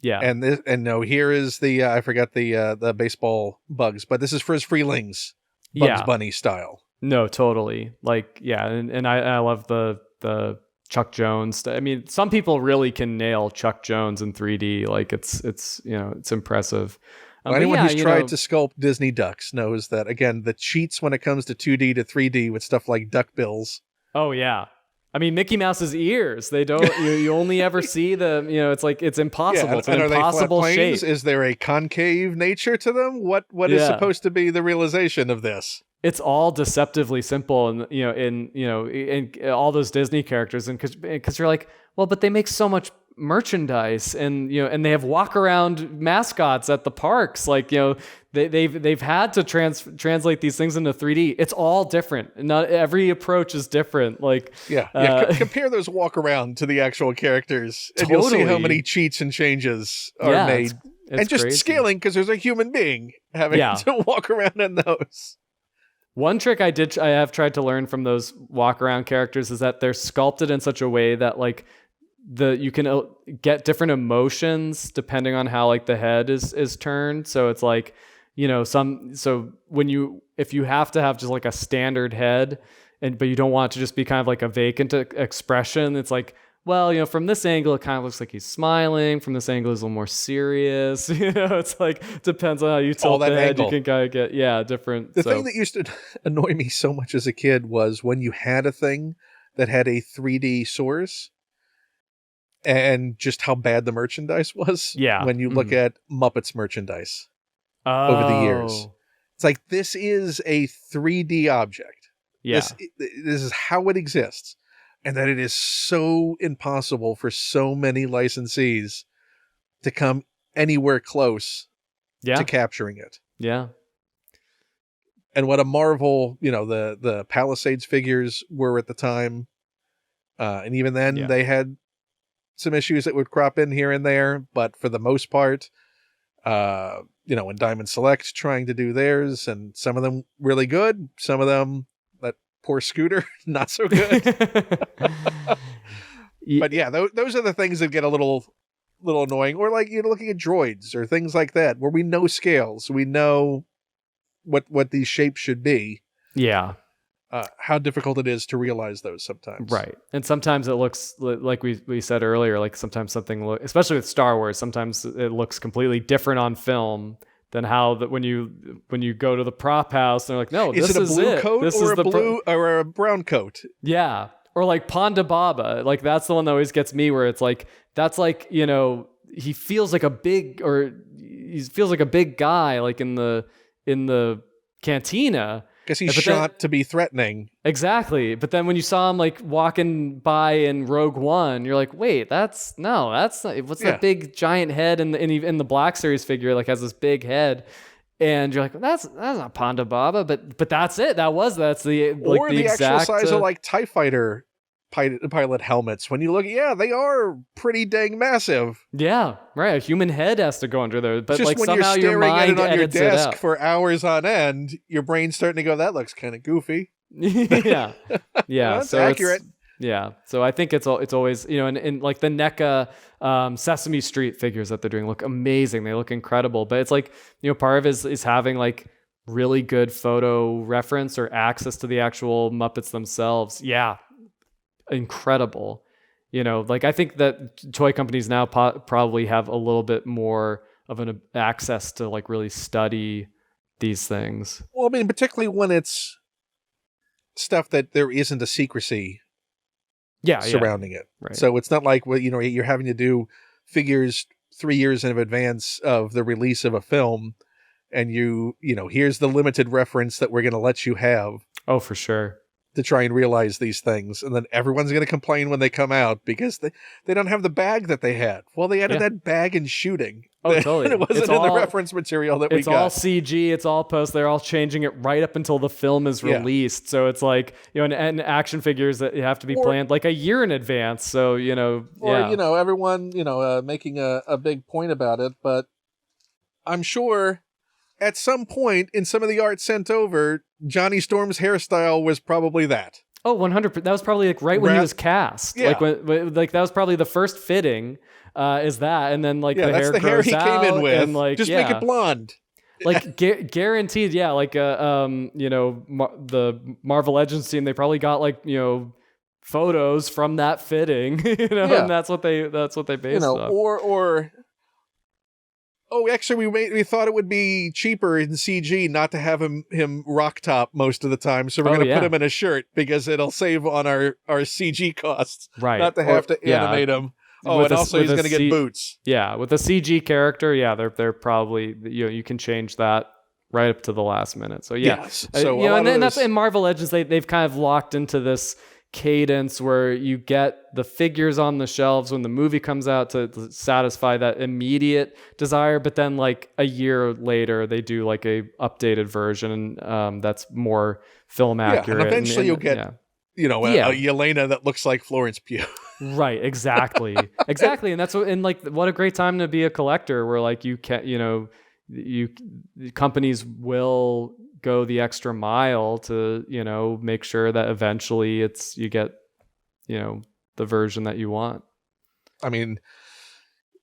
B: Yeah.
A: And no, here is the I forgot the baseball Bugs, but this is for his Freelings Bugs Bunny style.
B: No, totally. Like, yeah, and I love the Chuck Jones. I mean, some people really can nail Chuck Jones in 3D. Like, it's impressive.
A: Anyone who's tried to sculpt Disney ducks knows that, again, the cheats when it comes to 2D to 3D with stuff like duck bills.
B: Oh yeah. I mean, Mickey Mouse's ears, they don't, you only ever see the, it's like, it's impossible.
A: Yeah,
B: it's an impossible shape.
A: Is there a concave nature to them? What is supposed to be the realization of this?
B: It's all deceptively simple, and in all those Disney characters, and because you're like, well, but they make so much merchandise, and and they have walk around mascots at the parks, like they've had to translate these things into 3D. It's all different. Not every approach is different. Like
A: compare those walk around to the actual characters, and you'll see how many cheats and changes are made, and just crazy. Scaling because there's a human being having to walk around in those.
B: One trick I have tried to learn from those walk around characters is that they're sculpted in such a way that like you can get different emotions depending on how like the head is turned. So it's like, if you have to have just like a standard head but you don't want it to just be kind of like a vacant expression, it's like, well, from this angle, it kind of looks like he's smiling. From this angle, he's a little more serious. It's like, depends on how you tilt the head. You can kind of get, different.
A: The thing that used to annoy me so much as a kid was when you had a thing that had a 3D source and just how bad the merchandise was. Yeah. When you look at Muppets merchandise over the years. It's like, this is a 3D object. Yeah. This is how it exists. And that it is so impossible for so many licensees to come anywhere close to capturing it. Yeah. And what a marvel, the Palisades figures were at the time. And even then they had some issues that would crop in here and there. But for the most part, when Diamond Select trying to do theirs, and some of them really good, some of them, poor Scooter, not so good. But yeah, those are the things that get a little annoying. Or like looking at droids or things like that, where we know scales, we know what these shapes should be. Yeah. How difficult it is to realize those sometimes. Right.
B: And sometimes it looks like we said earlier, like sometimes something, especially with Star Wars, sometimes it looks completely different on film than how that when you go to the prop house, they're like, no, this is
A: blue coat
B: this
A: or
B: is
A: a blue or a brown coat.
B: Yeah. Or like Ponda Baba, like that's the one that always gets me, where it's like, that's like, he feels like a big guy, like in the cantina.
A: Because he's shot to be threatening.
B: Exactly. But then when you saw him like walking by in Rogue One, you're like, wait, that's not, what's that big giant head in the Black Series figure, like has this big head. And you're like, that's not Ponda Baba, but that's it. That's the
A: or the
B: exact
A: actual size of like TIE Fighter pilot helmets. When you look, yeah, they are pretty dang massive.
B: Yeah, right. A human head has to go under there, but
A: Just
B: like
A: when
B: somehow
A: you're
B: your
A: staring at
B: mind
A: it on your
B: edits it
A: desk
B: out.
A: for hours on end, your brain's starting to go, that looks kind of goofy.
B: Yeah, yeah.
A: That's
B: So
A: accurate.
B: Yeah, so I think it's always, you know, and like the NECA Sesame Street figures that they're doing look amazing. They look incredible, but it's like, you know, part of it is having like really good photo reference or access to the actual Muppets themselves. Yeah, incredible. You know, like I think that toy companies now probably have a little bit more of an access to like really study these things.
A: Well, I mean, particularly when it's stuff that there isn't a secrecy surrounding it.
B: Right.
A: So it's not like, well, you know, you're having to do figures 3 years in advance of the release of a film, and you know, here's the limited reference that we're going to let you have.
B: Oh, for sure.
A: To try and realize these things, and then everyone's going to complain when they come out because they don't have the bag that they had. Well, they added that bag in shooting.
B: Oh, totally.
A: It wasn't in the reference material that we got.
B: It's all CG. It's all post. They're all changing it right up until the film is released. Yeah. So it's like, you know, and action figures that have to be planned like a year in advance. So, you know,
A: you know, everyone, you know, making a big point about it, but I'm sure at some point in some of the art sent over, Johnny Storm's hairstyle was probably that.
B: Oh, 100%. That was probably like right when he was cast.
A: Yeah.
B: Like when like that was probably the first fitting. Is that, and then like the
A: that's
B: hair
A: the hair
B: grows
A: he
B: out,
A: came in with.
B: And like
A: just make it blonde.
B: Like guaranteed, yeah. Like you know, the Marvel Legends team, they probably got like, you know, photos from that fitting, you know, and that's what they based, you know, off.
A: or oh, actually, we thought it would be cheaper in CG not to have him rock top most of the time, so we're going to put him in a shirt because it'll save on our CG costs,
B: right?
A: Not to have to animate him. Oh, and also he's going to get boots.
B: Yeah, with a CG character, they're probably, you know, you can change that right up to the last minute. So
A: yes. So
B: you know, and that's in Marvel Legends, they've kind of locked into this cadence where you get the figures on the shelves when the movie comes out to satisfy that immediate desire, but then like a year later they do like a updated version that's more film accurate.
A: And eventually you'll get you know, a Yelena that looks like Florence Pugh.
B: Right, exactly. Exactly. And that's what, and like what a great time to be a collector where like you can, you know, companies will go the extra mile to, you know, make sure that eventually you get, you know, the version that you want.
A: I mean,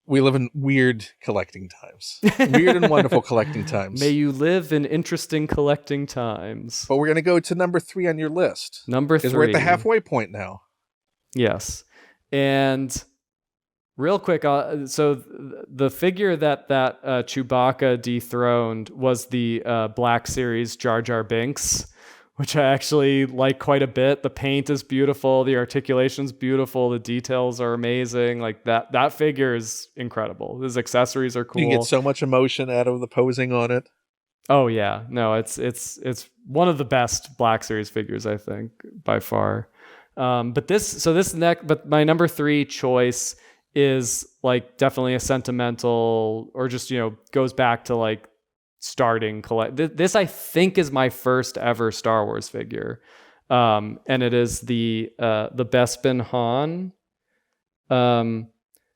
A: we live in weird collecting times. Weird and wonderful collecting times.
B: May you live in interesting collecting times.
A: But we're going to go to number 3 on your list.
B: Number 3.
A: Because we're at the halfway point now.
B: Yes. And real quick, so the figure that Chewbacca dethroned was the Black Series Jar Jar Binks, which I actually like quite a bit. The paint is beautiful, the articulation's beautiful, the details are amazing. Like that figure is incredible. His accessories are cool.
A: You get so much emotion out of the posing on it.
B: Oh yeah, no, it's one of the best Black Series figures, I think, by far. But my number 3 choice is like definitely a sentimental, or just, you know, goes back to like starting this I think is my first ever Star Wars figure, and it is the Bespin Han.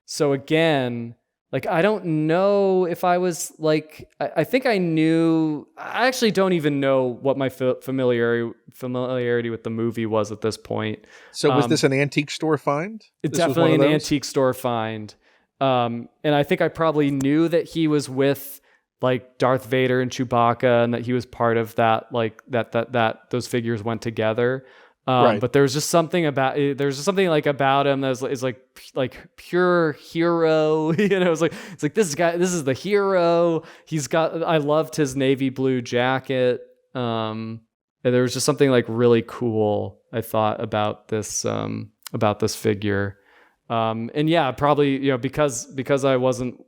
B: So again, like I don't know if I was like I think I knew. I actually don't even know what my familiarity with the movie was at this point.
A: So was this an antique store find?
B: It's definitely an antique store find. And I think I probably knew that he was with like Darth Vader and Chewbacca, and that he was part of that, like that those figures went together. Right. But there's just something about him that is like pure hero. You know, it's like this is the hero. I loved his navy blue jacket. And there was just something like really cool, I thought, about this figure. And yeah, probably, you know, because I wasn't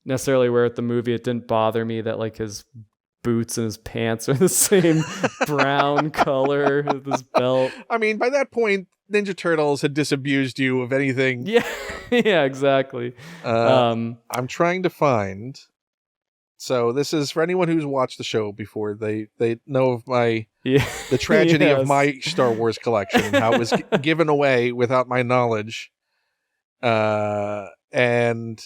B: necessarily aware at the movie, it didn't bother me that like his boots and his pants are the same brown color with his belt.
A: I mean, by that point, Ninja Turtles had disabused you of anything.
B: Yeah, yeah, exactly.
A: I'm trying to find. So this is for anyone who's watched the show before. They know of my
B: Yeah.
A: The tragedy of
B: Yes.
A: my Star Wars collection and how it was given away without my knowledge, and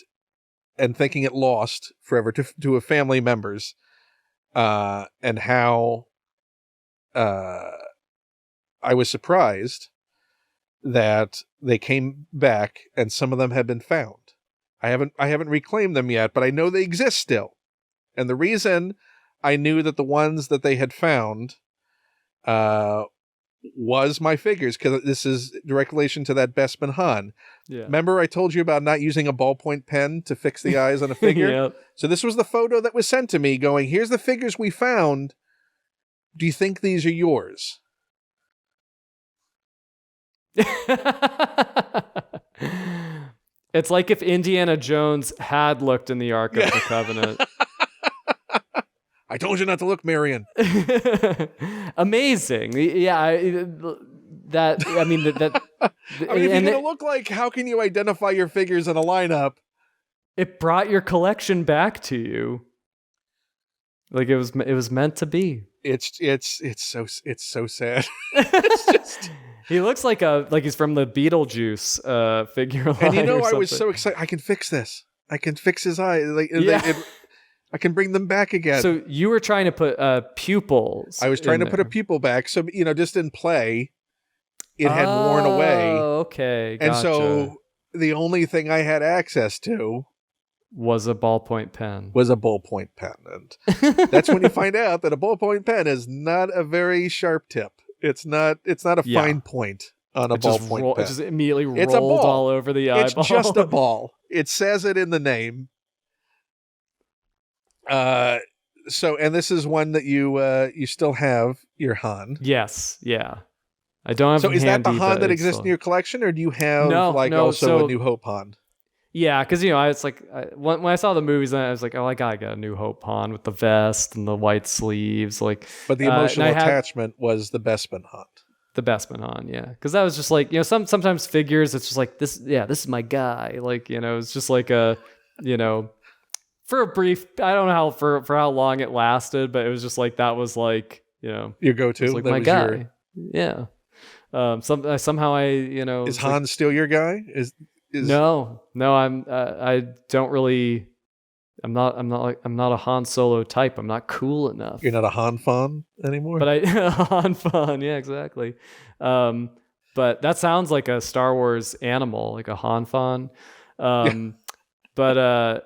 A: thinking it lost forever to a family members, and how I was surprised that they came back and some of them have been found. I haven't reclaimed them yet, but I know they exist still. And the reason I knew that the ones that they had found was my figures, because this is direct relation to that Bespin Han.
B: Yeah.
A: Remember I told you about not using a ballpoint pen to fix the eyes on a figure?
B: Yep.
A: So this was the photo that was sent to me going, here's the figures we found. Do you think these are yours?
B: It's like if Indiana Jones had looked in the Ark of the Covenant.
A: I told you not to look, Marion.
B: Amazing. Yeah. I mean, that.
A: I mean, if you're going to look like, how can you identify your figures in a lineup?
B: It brought your collection back to you. Like it was meant to be.
A: It's so sad. It's just...
B: He looks like he's from the Beetlejuice figure line.
A: And you know,
B: or
A: I was
B: something.
A: so excited. I can fix this. I can fix his eye. Like, I can bring them back again.
B: So you were trying to put pupils.
A: I was trying to put a pupil back. So, just in play, it had worn away.
B: Oh, okay. Gotcha.
A: And so the only thing I had access to
B: was a ballpoint pen.
A: And that's when you find out that a ballpoint pen is not a very sharp tip. It's not a fine point on a ballpoint pen.
B: It just immediately
A: It's a
B: rolled
A: ball.
B: all over the eyeball.
A: It's just a ball. It says it in the name. So, and this is one that you still have, your Han.
B: Yes, yeah. I don't have.
A: So, is that the
B: handy,
A: Han
B: but
A: that
B: it's
A: exists
B: still...
A: in your collection, or do you have
B: so,
A: a New Hope Han?
B: Yeah, because it's like when I saw the movies, I was like, oh, I gotta get a New Hope Han with the vest and the white sleeves, like.
A: But the emotional attachment was the Bespin Han.
B: The Bespin Han, yeah, because that was just like sometimes figures, it's just like this. Yeah, this is my guy. Like it's just like a for a brief. I don't know how for how long it lasted, but it was just like that was like
A: your go-to.
B: Like my guy. Yeah. Somehow I
A: is Han still your guy? Is
B: No, I don't really. I'm not a Han Solo type. I'm not cool enough.
A: You're not a Han fan anymore.
B: But Han fan, yeah, exactly. But that sounds like a Star Wars animal, like a Han fan. But I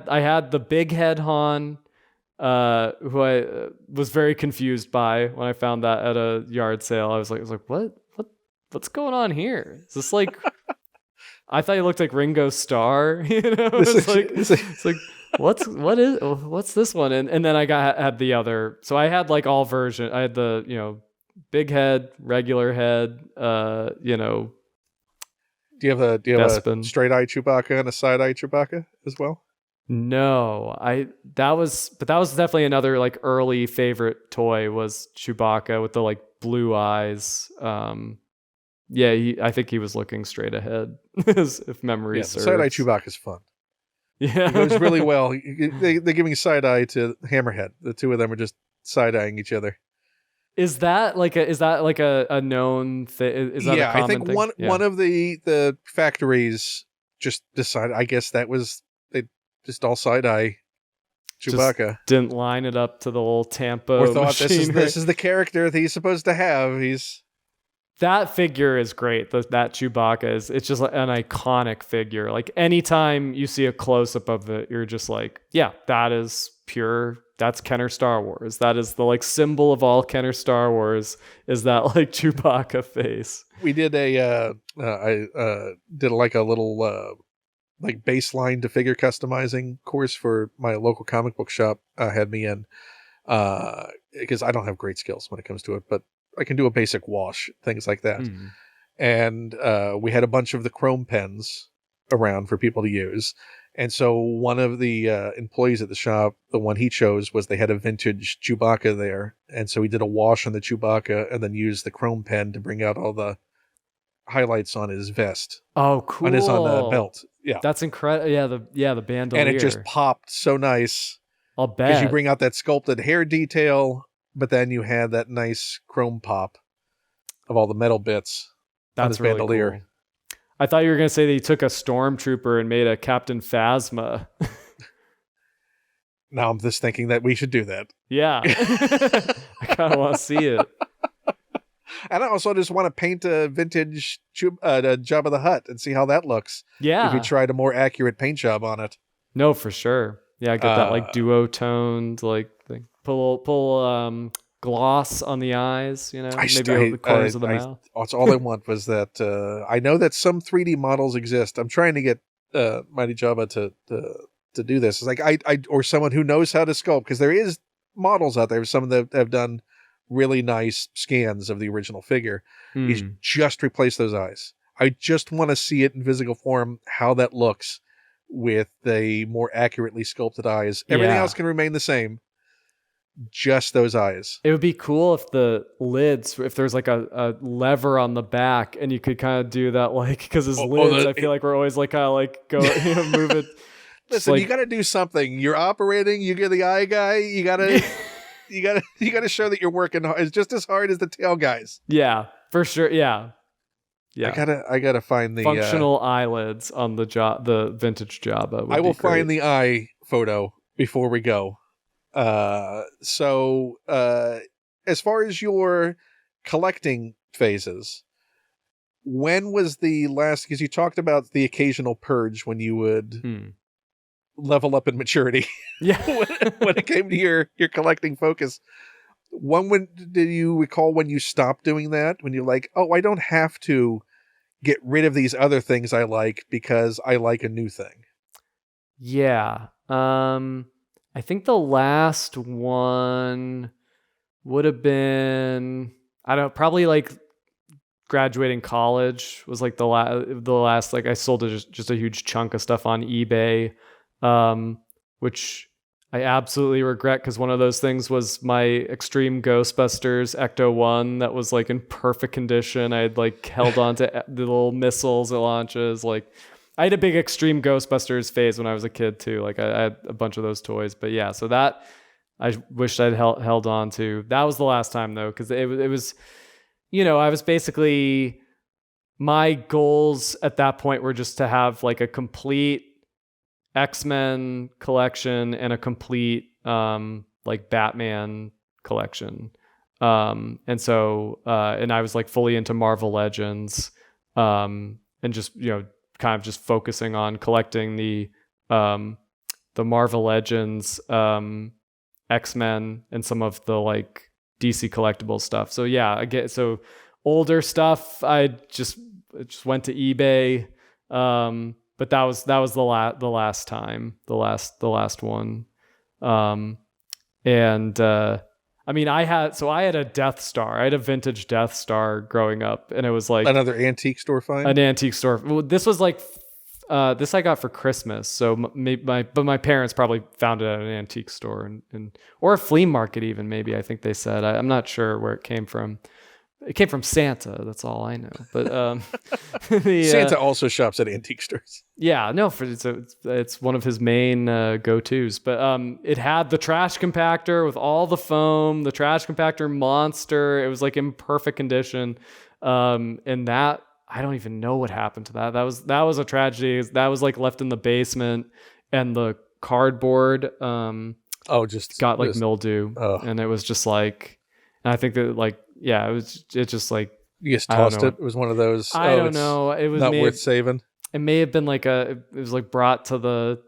B: had the big head Han, who I was very confused by when I found that at a yard sale. I was like, what's going on here? Is this like? I thought he looked like Ringo Starr. It's like what's this one? And then I had the other. So I had like all version. I had the big head, regular head. Do
A: you have a straight eye Chewbacca and a side eye Chewbacca as well?
B: No, that was definitely another like early favorite toy was Chewbacca with the like blue eyes. Yeah, I think he was looking straight ahead, if memory serves.
A: Side eye Chewbacca's fun.
B: Yeah,
A: it goes really well. They're giving side eye to Hammerhead. The two of them are just side eyeing each other.
B: Is that like a known thing? Is that a common
A: I think
B: thing?
A: One of the factories just decided. I guess they just all side eye Chewbacca.
B: Just didn't line it up to the little Tampa.
A: Or thought this is the character that he's supposed to have.
B: That figure is great. That Chewbacca it's just like an iconic figure. Like anytime you see a close up of it, you're just like, yeah, that is pure. That's Kenner Star Wars. That is the like symbol of all Kenner Star Wars. Is that like Chewbacca face?
A: We did I did like a little like baseline to figure customizing course for my local comic book shop. Had me in because I don't have great skills when it comes to it, but I can do a basic wash, things like that. And we had a bunch of the chrome pens around for people to use. And so one of the employees at the shop, the one he chose was they had a vintage Chewbacca there. And so he did a wash on the Chewbacca and then used the chrome pen to bring out all the highlights on his vest.
B: Oh, cool.
A: On the belt. Yeah.
B: That's incredible. Yeah, the bandolier.
A: And it just popped so nice.
B: I'll bet.
A: Because you bring out that sculpted hair detail. but then you had that nice chrome pop of all the metal bits on his
B: That's really
A: bandolier.
B: cool. I thought you were going to say that he took a stormtrooper and made a Captain Phasma.
A: Now I'm just thinking that we should do that.
B: Yeah. I kind of want to see it.
A: And I also just want to paint a vintage Jabba the Hutt and see how that looks.
B: Yeah.
A: If we tried a more accurate paint job on it.
B: No, for sure. Yeah, get that like duotoned, like thing. Pull gloss on the eyes, maybe the corners of the mouth.
A: That's all I want was that. I know that some 3D models exist. I'm trying to get Mighty Jabba to do this. It's like I or someone who knows how to sculpt, because there is models out there. Some that have done really nice scans of the original figure. He's just replaced those eyes. I just want to see it in physical form, how that looks with the more accurately sculpted eyes. Everything else can remain the same. Just those eyes.
B: It would be cool if the lids, if there's like a lever on the back and you could kind of do that, like, because his lids, I feel like we're always like kind of like go move it.
A: Listen, you got to do something. You're operating. You get the eye guy. You got to you got to show that you're working hard. It's just as hard as the tail guys.
B: Yeah, for sure. Yeah.
A: I gotta find the
B: functional eyelids on the vintage Jabba.
A: I will find the eye photo before we go. So as far as your collecting phases, when was the last? Because you talked about the occasional purge when you would level up in maturity.
B: Yeah,
A: when it came to your collecting focus. When did you recall when you stopped doing that? When you're like, oh, I don't have to get rid of these other things I like because I like a new thing.
B: Yeah. I think the last one would have been, I don't know, probably like graduating college was like the last, like I sold just a huge chunk of stuff on eBay, which I absolutely regret, because one of those things was my Extreme Ghostbusters Ecto-1 that was like in perfect condition. I had like held on to the little missiles it launches. Like I had a big Extreme Ghostbusters phase when I was a kid too. Like I had a bunch of those toys. But yeah, so that I wished I'd held on to. That was the last time though, because it was, I was basically, my goals at that point were just to have like a complete X-Men collection and a complete like Batman collection, and so and I was like fully into Marvel Legends, and just kind of just focusing on collecting the Marvel Legends, X-Men, and some of the like DC collectible stuff. So yeah, I get older stuff. I just went to eBay. But that was the last time, the last one. I mean, I had a Death Star. I had a vintage Death Star growing up, and it was like
A: another antique store find.
B: An antique store. Well, this was like this I got for Christmas. So my parents probably found it at an antique store and or a flea market even, maybe. I think they said. I'm not sure where it came from. It came from Santa. That's all I know. But
A: Santa also shops at antique stores.
B: Yeah, no, it's one of his main go-tos. But it had the trash compactor with all the foam, the trash compactor monster. It was like in perfect condition. And that, I don't even know what happened to that. That was a tragedy. That was like left in the basement, and the cardboard just got like mildew, and it was just like, and I think that like. Yeah, it just like
A: you just tossed it. It was one of those.
B: I don't know. It was
A: not worth saving.
B: It may have been like it was like brought to the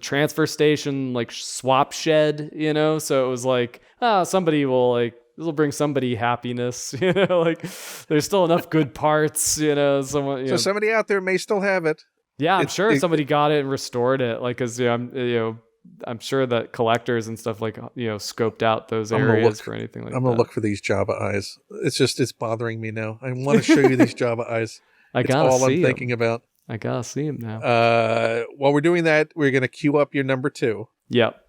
B: transfer station, like swap shed, So it was like, somebody will like, this will bring somebody happiness, Like there's still enough good parts, Someone.
A: So somebody out there may still have it.
B: Yeah, I'm sure somebody got it and restored it, like, because I'm sure that collectors and stuff like scoped out those areas for anything like that.
A: I'm gonna look for these Jabba eyes. It's bothering me now. I want to show you these Jabba eyes. That's all I'm thinking about.
B: I gotta see them now.
A: While we're doing that, we're gonna queue up your number 2.
B: Yep.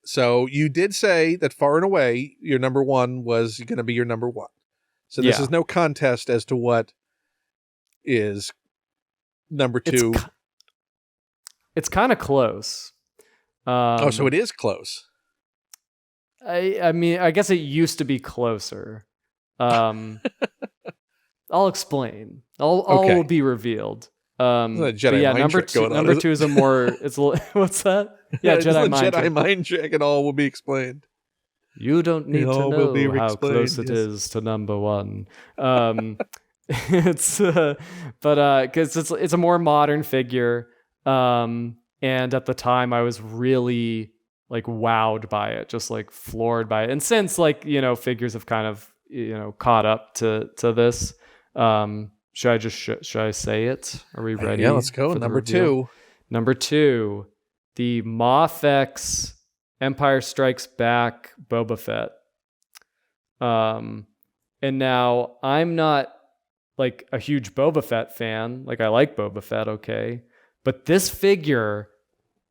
A: So you did say that far and away your number 1 was gonna be your number 1. So this is no contest as to what is number 2.
B: It's kind of close.
A: So it is close.
B: I mean, I guess it used to be closer. Um, I'll explain. All
A: Okay.
B: will be revealed.
A: There's a
B: But
A: Jedi
B: yeah,
A: mind trick going on.
B: number two is a more. What's that? Yeah,
A: It's
B: Jedi
A: the
B: mind
A: Jedi
B: trick.
A: mind trick, and all will be explained.
B: You don't
A: It
B: need to
A: all will be
B: know how close
A: explained.
B: it
A: Yes.
B: is to number one. It's because it's a more modern figure. And at the time I was really like wowed by it, just like floored by it. And since like, figures have kind of, caught up to this, should I say it? Are we ready?
A: Yeah, let's go.
B: For the
A: Number
B: reveal?
A: 2.
B: Number 2, the Moff X Empire Strikes Back Boba Fett. And now I'm not like a huge Boba Fett fan. Like I like Boba Fett, okay. But this figure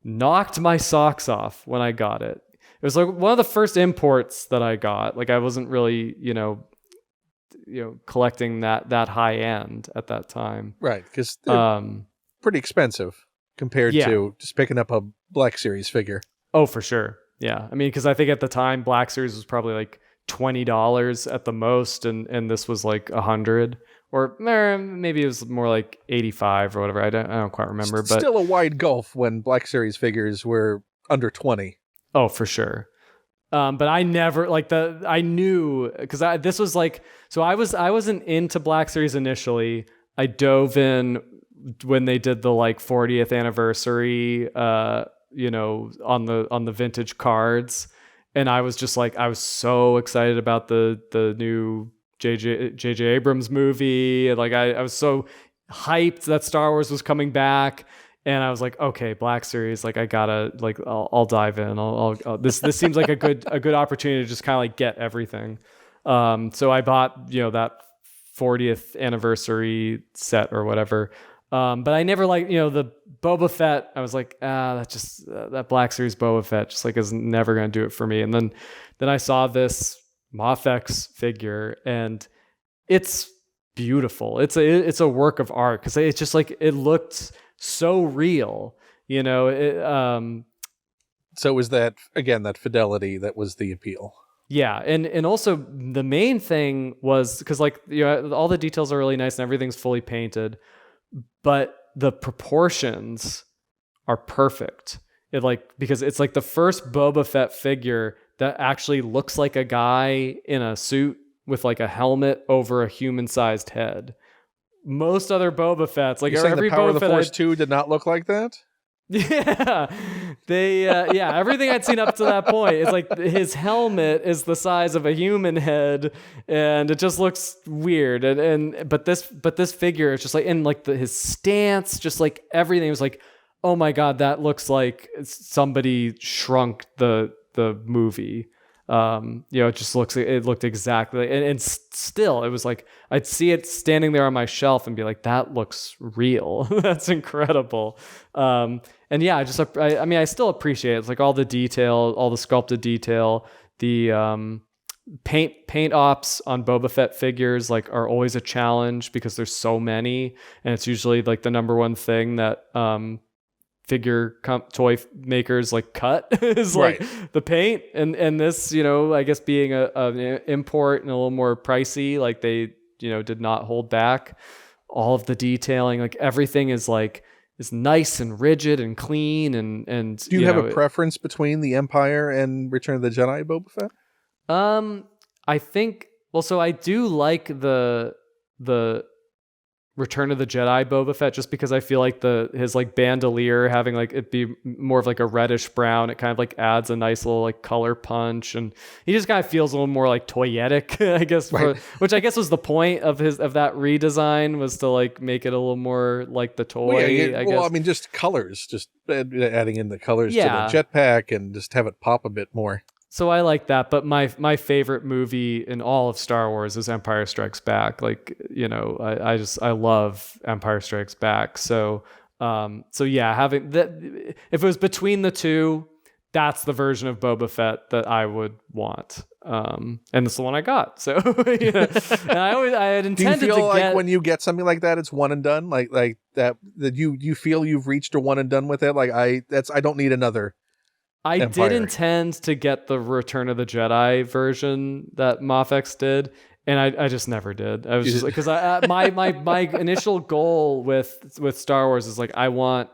B: knocked my socks off when I got it. It was like one of the first imports that I got. Like I wasn't really, collecting that high end at that time.
A: Right, because they're pretty expensive compared to just picking up a Black Series figure.
B: Oh, for sure. Yeah. I mean, because I think at the time Black Series was probably like $20 at the most, and this was like $100, or maybe it was more like 85 or whatever. I don't quite remember. But
A: still a wide gulf when Black Series figures were under 20.
B: Oh, for sure. But I never I knew because this was like, so I wasn't into Black Series initially. I dove in when they did the like 40th anniversary, on the vintage cards. And I was just like, I was so excited about the new J.J. Abrams movie. And like, I was so hyped that Star Wars was coming back. And I was like, okay, Black Series, like I gotta, like, I'll dive in. This seems like a good opportunity to just kind of like get everything. So I bought, that 40th anniversary set or whatever. But I never like, the Boba Fett. I was like, that just that Black Series Boba Fett just like is never gonna do it for me. And then I saw this Moff X figure, and it's beautiful. It's a work of art because it's just like it looked so real,
A: So was that again that fidelity that was the appeal?
B: Yeah, and also the main thing was because like all the details are really nice and everything's fully painted, but the proportions are perfect. Because it's like the first Boba Fett figure that actually looks like a guy in a suit with like a helmet over a human-sized head. Most other Boba Fett's like
A: You're saying
B: every
A: the Power
B: Boba
A: of the
B: Fett
A: Force 2 did not look like that?
B: Yeah, everything I'd seen up to that point is like his helmet is the size of a human head, and it just looks weird. But this figure is just like, and like his stance, just like everything was like, oh my god, that looks like somebody shrunk the movie. It just looked exactly, and still it was like I'd see it standing there on my shelf and be like, that looks real. That's incredible. And yeah, I still appreciate it. It's like all the detail, all the sculpted detail, the paint ops on Boba Fett figures like are always a challenge because there's so many, and it's usually like the number one thing that toy makers like cut is like the paint, and this, I guess being an import and a little more pricey, like they did not hold back. All of the detailing, like everything is nice and rigid and clean, and
A: do you have a preference between the Empire and Return of the Jedi Boba Fett?
B: I think, well, so I do like the Return of the Jedi Boba Fett, just because I feel like his like bandolier having like it be more of like a reddish brown, it kind of like adds a nice little like color punch, and he just kind of feels a little more like toyetic, I guess, which I guess was the point of that redesign, was to like make it a little more like the toy. I guess.
A: I mean, just colors, just adding in the colors to the jetpack and just have it pop a bit more.
B: So I like that, but my favorite movie in all of Star Wars is Empire Strikes Back. Like, I love Empire Strikes Back. So yeah, having that, if it was between the two, that's the version of Boba Fett that I would want. And it's the one I got. So and I had intended to get. Do you feel like
A: when you get something like that, it's one and done? Like that you feel you've reached a one and done with it? Like I don't need another
B: I
A: Empire.
B: did intend to get the Return of the Jedi version that Mafex did, and I just never did. I was just like, because my initial goal with Star Wars is like, I want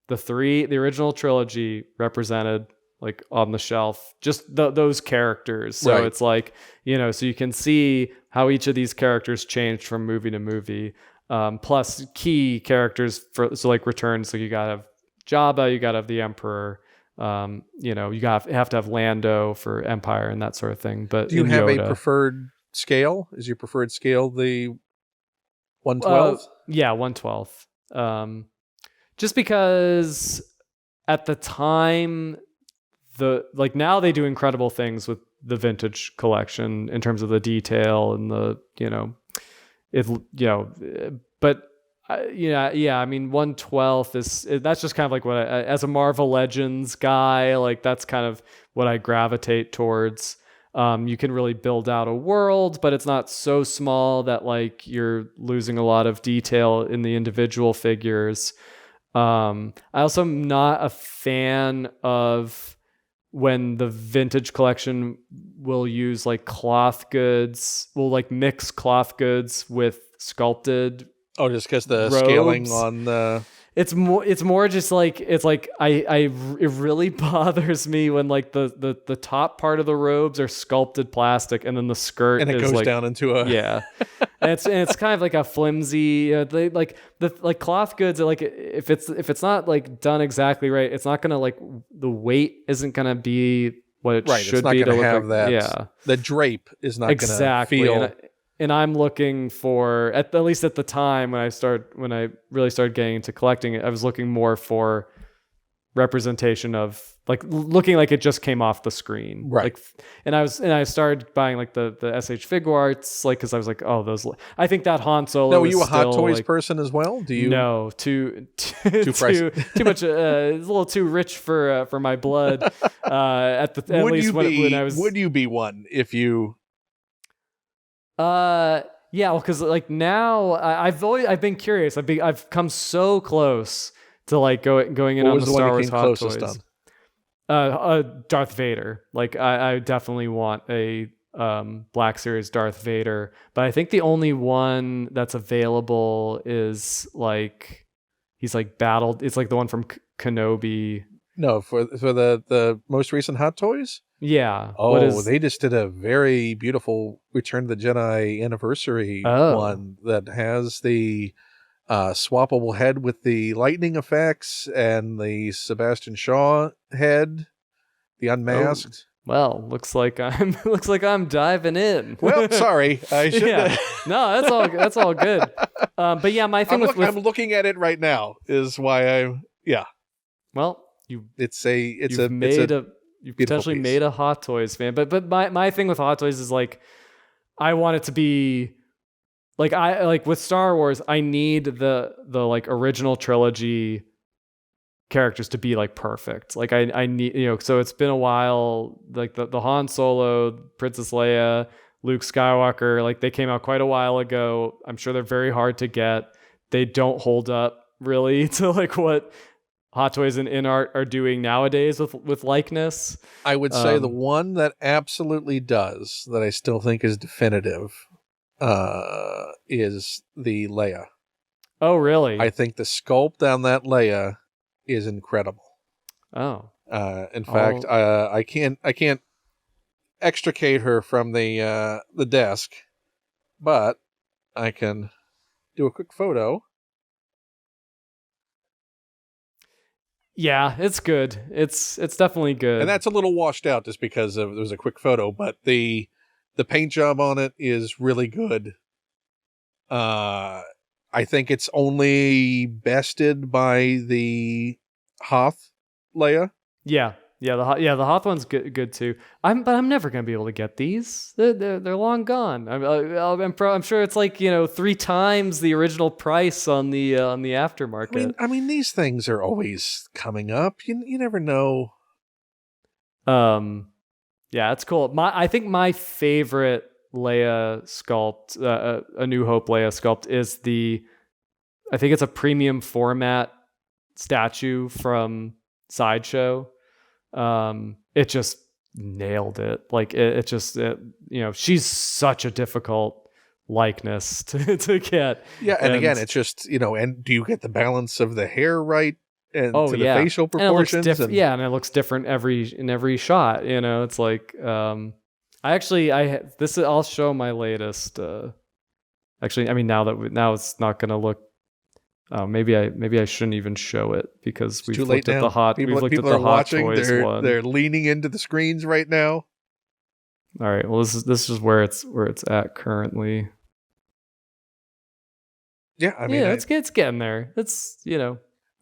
B: the original trilogy represented like on the shelf, just those characters. So
A: Right.
B: it's like, so you can see how each of these characters changed from movie to movie. Plus key characters so like returns. So you gotta have Jabba, you gotta have the Emperor. You have to have Lando for Empire and that sort of thing. But
A: do you have
B: Yoda.
A: a preferred scale? Is your preferred scale the 1/12?
B: Yeah, 1/12. Just because at the time, now they do incredible things with the vintage collection in terms of the detail and but. I mean, 1/12 that's just kind of like what as a Marvel Legends guy, like that's kind of what I gravitate towards. You can really build out a world, but it's not so small that like you're losing a lot of detail in the individual figures. I also am not a fan of when the vintage collection will use like cloth goods, will like mix cloth goods with sculpted.
A: Oh, just because the
B: robes.
A: scaling on the...
B: It's more just like, it's like it really bothers me when like the top part of the robes are sculpted plastic and then the skirt
A: and it
B: is
A: goes
B: like,
A: down into a...
B: yeah. And it's kind of like a flimsy, they like the like cloth goods are like, if it's not like done exactly right, it's not gonna like, the weight isn't gonna be what it
A: right,
B: should
A: it's not
B: be
A: gonna
B: to look
A: have
B: like,
A: that.
B: yeah.
A: The drape is not
B: exactly.
A: gonna feel...
B: And I'm looking for, at least at the time when I really started getting into collecting it, I was looking more for representation of like looking like it just came off the screen.
A: Right.
B: Like, and I started buying like the SH Figure Arts, like, cause I was like, oh, those, I think that Han Solo.
A: Now, were you a Hot
B: still,
A: Toys
B: like,
A: person as well? Do you?
B: No, too
A: pricey.
B: too much. It's a little too rich for my blood. At least when I was.
A: Would you be one if you?
B: Yeah, well, because like now I've been curious. I've come so close to like going in
A: What
B: on
A: was
B: the
A: the one
B: Star
A: you
B: Wars
A: came
B: Hot
A: closest
B: Toys.
A: on?
B: Darth Vader. Like I definitely want a Black Series Darth Vader, but I think the only one that's available is like he's like battled. It's like the one from Kenobi.
A: No, for the most recent Hot Toys.
B: Yeah.
A: Oh, they just did a very beautiful Return of the Jedi anniversary one that has the swappable head with the lightning effects and the Sebastian Shaw head, the unmasked.
B: Well, looks like I'm diving in.
A: Well, sorry, I should.
B: Yeah. No, that's all good. But yeah, my thing
A: I'm looking at it right now. Is why I'm
B: Well,
A: you've
B: potentially
A: piece.
B: made a Hot Toys fan, but my thing with Hot Toys is like, I want it to be like, I like with Star Wars, I need the like original trilogy characters to be like perfect. Like I need, so it's been a while, like the Han Solo, Princess Leia, Luke Skywalker, like they came out quite a while ago. I'm sure they're very hard to get. They don't hold up really to like what Hot Toys and InArt are doing nowadays with likeness.
A: I would say the one that absolutely does, that I still think is definitive, is the Leia.
B: Oh, really?
A: I think the sculpt on that Leia is incredible.
B: Oh.
A: In fact, I can't extricate her from the desk, but I can do a quick photo.
B: Yeah, it's good. It's definitely good.
A: And that's a little washed out just because there was a quick photo, but the paint job on it is really good. I think it's only bested by the Hoth Leia.
B: Yeah. The Hoth one's good too. But I'm never gonna be able to get these. They're long gone. I'm sure it's like 3 times the original price on the aftermarket.
A: I mean these things are always coming up. You never know.
B: Yeah, it's cool. I think my favorite Leia sculpt, A New Hope Leia sculpt, is I think it's a premium format statue from Sideshow. It just nailed it. Like she's such a difficult likeness to get.
A: Yeah, and again, it's just, and do you get the balance of the hair right and
B: Oh
A: to the
B: yeah,
A: facial proportions?
B: and it looks different in every shot. It's like I'll show my latest. Actually, I mean, now it's not going to look. Oh, maybe I shouldn't even show it because we've looked at the hot. We've looked at the hot toys one.
A: They're leaning into the screens right now.
B: All right. Well, this is where it's at currently.
A: Yeah, I mean,
B: it's getting there. It's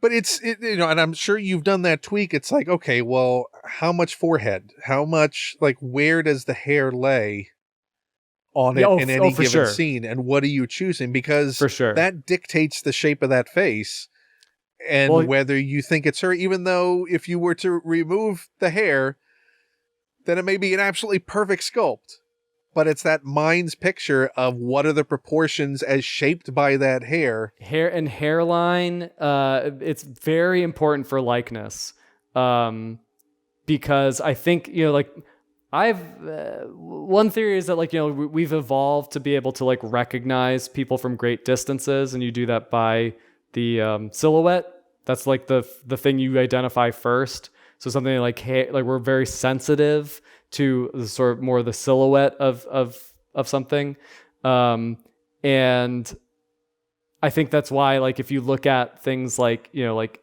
A: but and I'm sure you've done that tweak. It's like, okay, well, how much forehead? How much, like, where does the hair lay on it in any given scene? And what are you choosing? Because
B: for sure,
A: that dictates the shape of that face and whether you think it's her, even though if you were to remove the hair, then it may be an absolutely perfect sculpt. But it's that mind's picture of what are the proportions as shaped by that hair.
B: Hair and hairline, it's very important for likeness. Because I think, one theory is that, we've evolved to be able to, recognize people from great distances, and you do that by the silhouette. That's, the thing you identify first. So something like hair, we're very sensitive to the sort of more the silhouette of something. And I think that's why, if you look at things on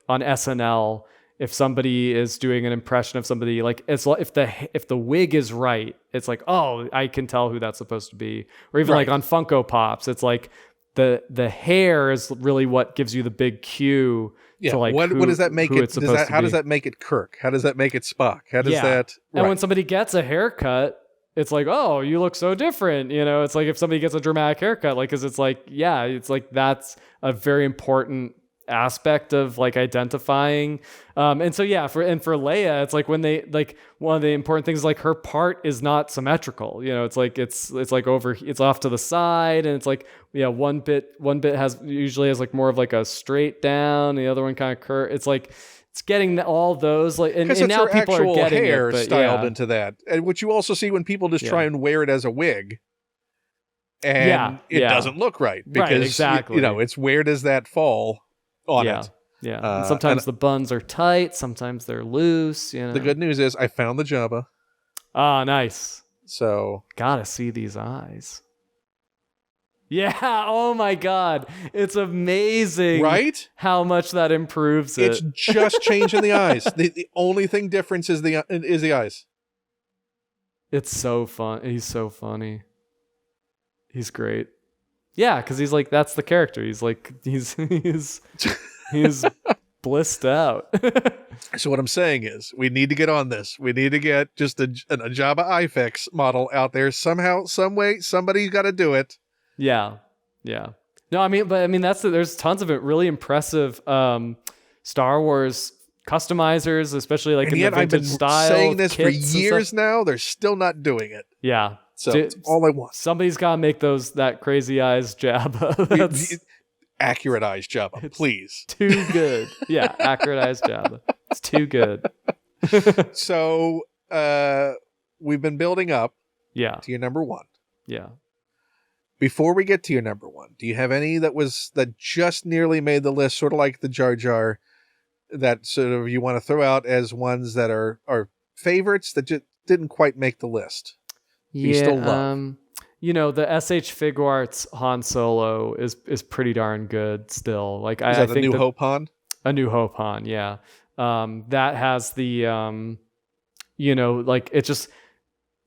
B: SNL, if somebody is doing an impression of somebody, if the wig is right, it's like, oh, I can tell who that's supposed to be. Or even on Funko Pops, it's like the hair is really what gives you the big cue.
A: Yeah. To what does that make it? How does that make it Kirk? How does that make it Spock? How does that? Right.
B: And when somebody gets a haircut, it's like, oh, you look so different. It's like if somebody gets a dramatic haircut, because it's like, yeah, it's like that's a very important aspect of identifying. And so yeah, for Leia, it's like when they one of the important things is her part is not symmetrical. It's like it's off to the side, and it's like, yeah, one bit usually has more of a straight down, the other one kind of curve. It's like it's getting all those and now people are getting
A: hair
B: it,
A: styled into that, and which you also see when people just try and wear it as a wig. And it doesn't look right because
B: exactly.
A: It's where does that fall on it?
B: Yeah. And sometimes the buns are tight, sometimes they're loose.
A: The good news is I found the Jabba.
B: Ah, nice.
A: So
B: gotta see these eyes. Yeah. Oh my God, it's amazing,
A: right?
B: How much that improves it.
A: It's just changing the eyes. The only thing difference is the eyes.
B: It's so fun. He's so funny. He's great. Yeah, because he's that's the character. He's he's blissed out.
A: So what I'm saying is we need to get on this. We need to get just a Jabba iFix model out there somehow, some way. Somebody's got to do it.
B: Yeah. No, there's tons of it. Really impressive Star Wars customizers, especially in the vintage style.
A: I've been saying this for years now. They're still not doing it.
B: Yeah.
A: So it's all I want.
B: Somebody's got to make that crazy eyes Jabba.
A: Accurate eyes Jabba, please.
B: Too good. Yeah, accurate eyes Jabba. It's too good.
A: So we've been building up to your number one.
B: Yeah.
A: Before we get to your number one, do you have any that just nearly made the list, sort of like the Jar Jar, that sort of you want to throw out as ones that are favorites that just didn't quite make the list?
B: Yeah, you still love? The SH Figuarts Han Solo is pretty darn good still. I think
A: New Hope Han?
B: A New Hope Han, yeah. That has the it just,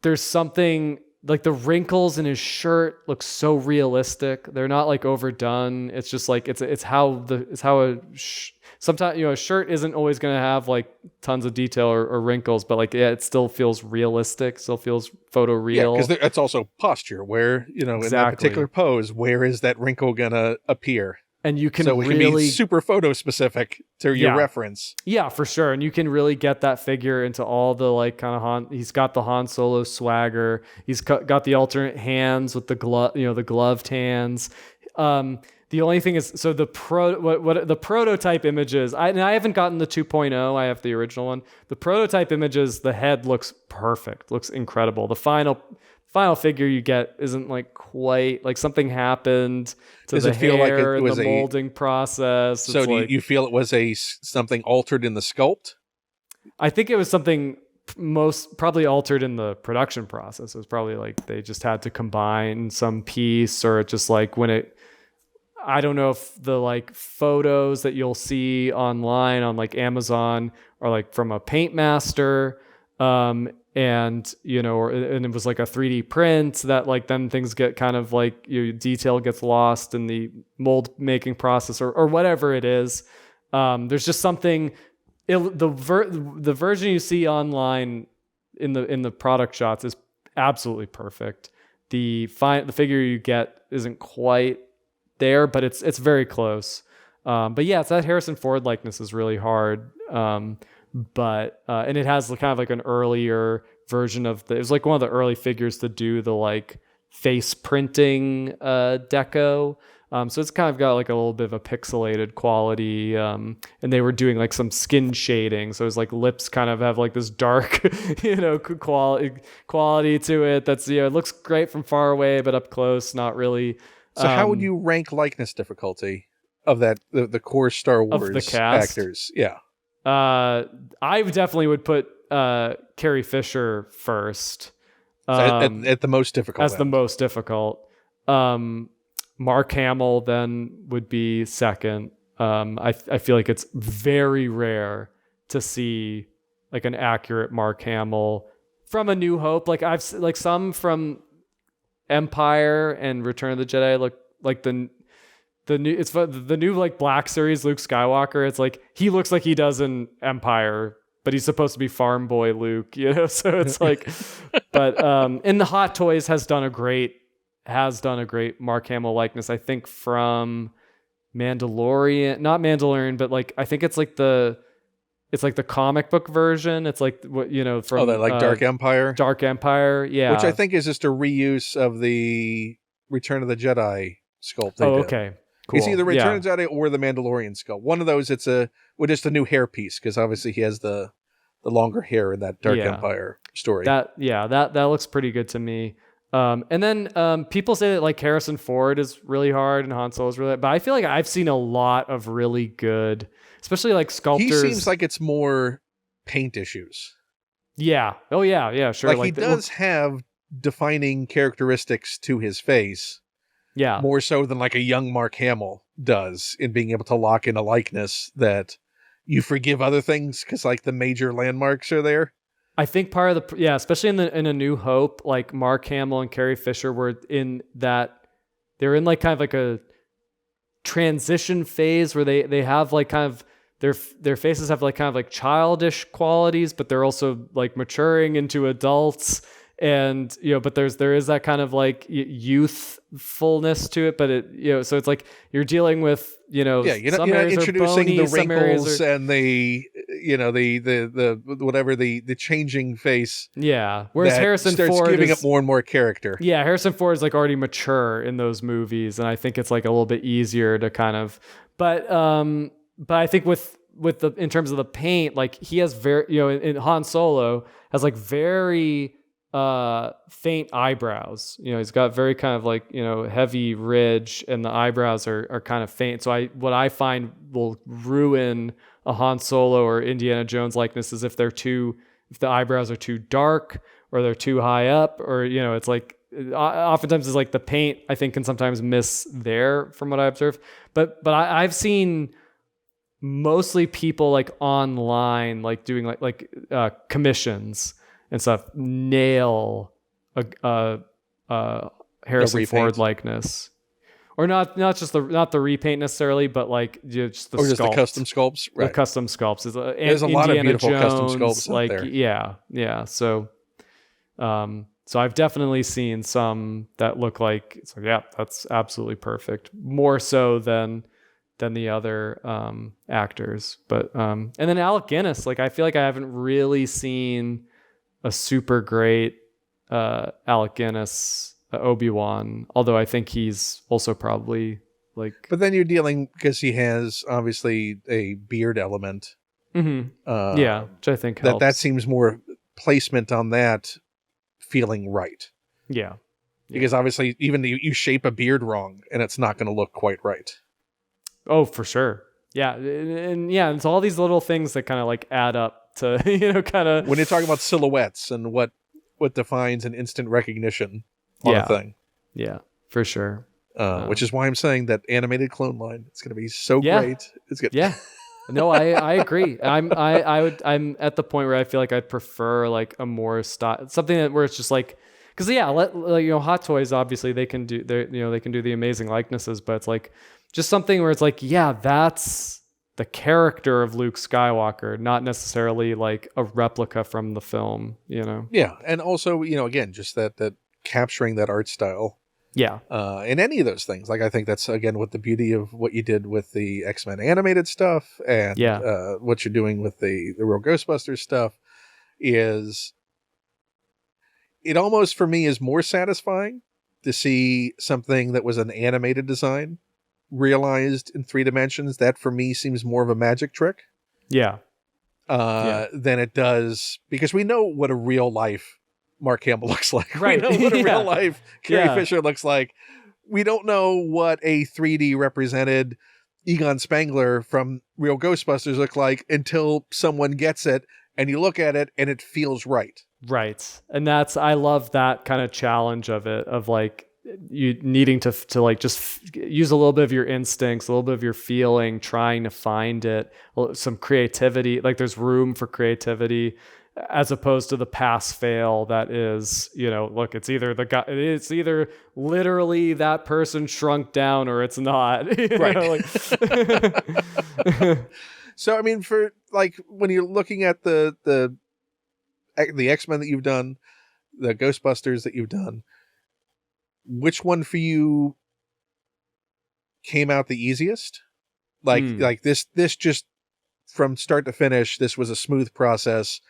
B: there's something the wrinkles in his shirt look so realistic. They're not overdone. It's just sometimes a shirt isn't always going to have tons of detail or wrinkles, but it still feels realistic, still feels photo real.
A: Yeah, because it's also posture where in that particular pose, where is that wrinkle going to appear?
B: And you can
A: it can be super photo specific to your reference.
B: Yeah, for sure. And you can really get that figure into all the kind of Han. He's got the Han Solo swagger. He's got the alternate hands with the glove, the gloved hands. The only thing is, so the what the prototype images, I haven't gotten the 2.0. I have the original one. The prototype images, the head looks perfect, looks incredible. The final figure you get isn't like quite, like something happened to
A: Does
B: the
A: it feel
B: hair
A: like it
B: and
A: was
B: the molding process.
A: So
B: It's
A: do
B: like,
A: you feel it was something altered in the sculpt?
B: I think it was something most probably altered in the production process. It was probably like they just had to combine some piece, or it just like when it, I don't know if the like photos that you'll see online on like Amazon are like from a paint master, and and it was like a 3D print that like then things get kind of like your detail gets lost in the mold making process, or whatever it is. There's just something. The version you see online in the product shots is absolutely perfect. The figure you get isn't quite there, but it's very close. But yeah, it's that Harrison Ford likeness is really hard. But and it has kind of like an earlier version of it was like one of the early figures to do the like face printing deco. So it's kind of got like a little bit of a pixelated quality, and they were doing like some skin shading, so it's like lips kind of have like this dark, quality to it. That's it looks great from far away, but up close, not really.
A: So how would you rank likeness difficulty of that the core Star Wars
B: of the cast?
A: actors? Yeah,
B: I definitely would put Carrie Fisher first,
A: at the most difficult.
B: As the most difficult. Mark Hamill then would be second. I feel like it's very rare to see like an accurate Mark Hamill from A New Hope. Like I've like some from Empire and Return of the Jedi look like the new, it's the new like Black Series Luke Skywalker. It's like he looks like he does in Empire, but he's supposed to be farm boy Luke, So it's like, but in the Hot Toys has done a great Mark Hamill likeness. I think from Mandalorian, not Mandalorian, but like I think it's like the comic book version. It's like what from
A: that like Dark Empire.
B: Dark Empire, yeah.
A: Which I think is just a reuse of the Return of the Jedi sculpt.
B: Okay. Cool.
A: It's either Return of the Jedi or the Mandalorian sculpt. One of those, it's just a new hairpiece, because obviously he has the longer hair in that Dark Empire story.
B: That looks pretty good to me. And then people say that like Harrison Ford is really hard and Han Solo is really hard, but I feel like I've seen a lot of really good, especially like sculptors.
A: He seems like it's more paint issues.
B: Yeah. Oh yeah, sure.
A: Like he does have defining characteristics to his face.
B: Yeah.
A: More so than like a young Mark Hamill does, in being able to lock in a likeness that you forgive other things because like the major landmarks are there.
B: I think part of the especially in A New Hope, like Mark Hamill and Carrie Fisher were in that, they're in like kind of like a transition phase where they have like kind of their faces have like kind of like childish qualities, but they're also like maturing into adults, and but there is that kind of like youthfulness to it, but it so it's like you're dealing with
A: you're not introducing the wrinkles and the whatever the changing face.
B: Yeah, whereas Harrison Ford
A: giving up more and more character.
B: Yeah, Harrison Ford is like already mature in those movies, and I think it's like a little bit easier to kind of. But I think with the in terms of the paint, like he has very in Han Solo has like very faint eyebrows. He's got very kind of like heavy ridge, and the eyebrows are kind of faint. So what I find will ruin a Han Solo or Indiana Jones likeness is if the eyebrows are too dark or they're too high up, or it's like oftentimes it's like the paint I think can sometimes miss there from what I observe. But I've seen mostly people like online like doing like commissions and stuff nail a Harrison Ford likeness, or not the repaint necessarily, but like just the
A: just the custom sculpts. Right.
B: The custom sculpts is
A: there's a lot of beautiful custom sculpts
B: like
A: out there.
B: Yeah. So I've definitely seen some that look like that's absolutely perfect, more so than the other actors. But and then Alec Guinness, like I feel like I haven't really seen a super great Alec Guinness Obi-Wan, although I think he's also probably like.
A: But then you're dealing, because he has obviously a beard element.
B: Yeah, which I think
A: that
B: helps.
A: seems more placement on that feeling right.
B: Yeah.
A: Because obviously, even you shape a beard wrong, and it's not going to look quite right.
B: Oh, for sure. Yeah, and yeah, it's all these little things that kind of like add up to kind of
A: when you're talking about silhouettes and what defines an instant recognition on a thing.
B: Yeah, for sure.
A: Which is why I'm saying that animated clone line, it's going to be so great. It's good.
B: Yeah. No, I agree. I'm at the point where I feel like I'd prefer like a more something where it's just like, because Hot Toys, obviously they can do they can do the amazing likenesses, but it's like just something where it's like, yeah, that's the character of Luke Skywalker, not necessarily like a replica from the film,
A: Yeah, and also again, just that capturing that art style.
B: Yeah.
A: In any of those things, like I think that's again what the beauty of what you did with the X-Men animated stuff, and what you're doing with the real Ghostbusters stuff is. It almost, for me, is more satisfying to see something that was an animated design realized in 3 dimensions. That, for me, seems more of a magic trick.
B: Yeah.
A: Than it does, because we know what a real life Mark Hamill looks like.
B: Right.
A: We know what a real life Carrie Fisher looks like. We don't know what a 3D represented Egon Spengler from Real Ghostbusters look like until someone gets it and you look at it and it feels right.
B: Right. And I love that kind of challenge of it, of like you needing to like just use a little bit of your instincts, a little bit of your feeling, trying to find it, some creativity. Like there's room for creativity as opposed to the pass fail that is, look, it's either literally that person shrunk down or it's not.
A: Right. So, I mean, for like when you're looking at the X-Men that you've done, the Ghostbusters that you've done, which one for you came out the easiest? Like this just from start to finish, this was a smooth process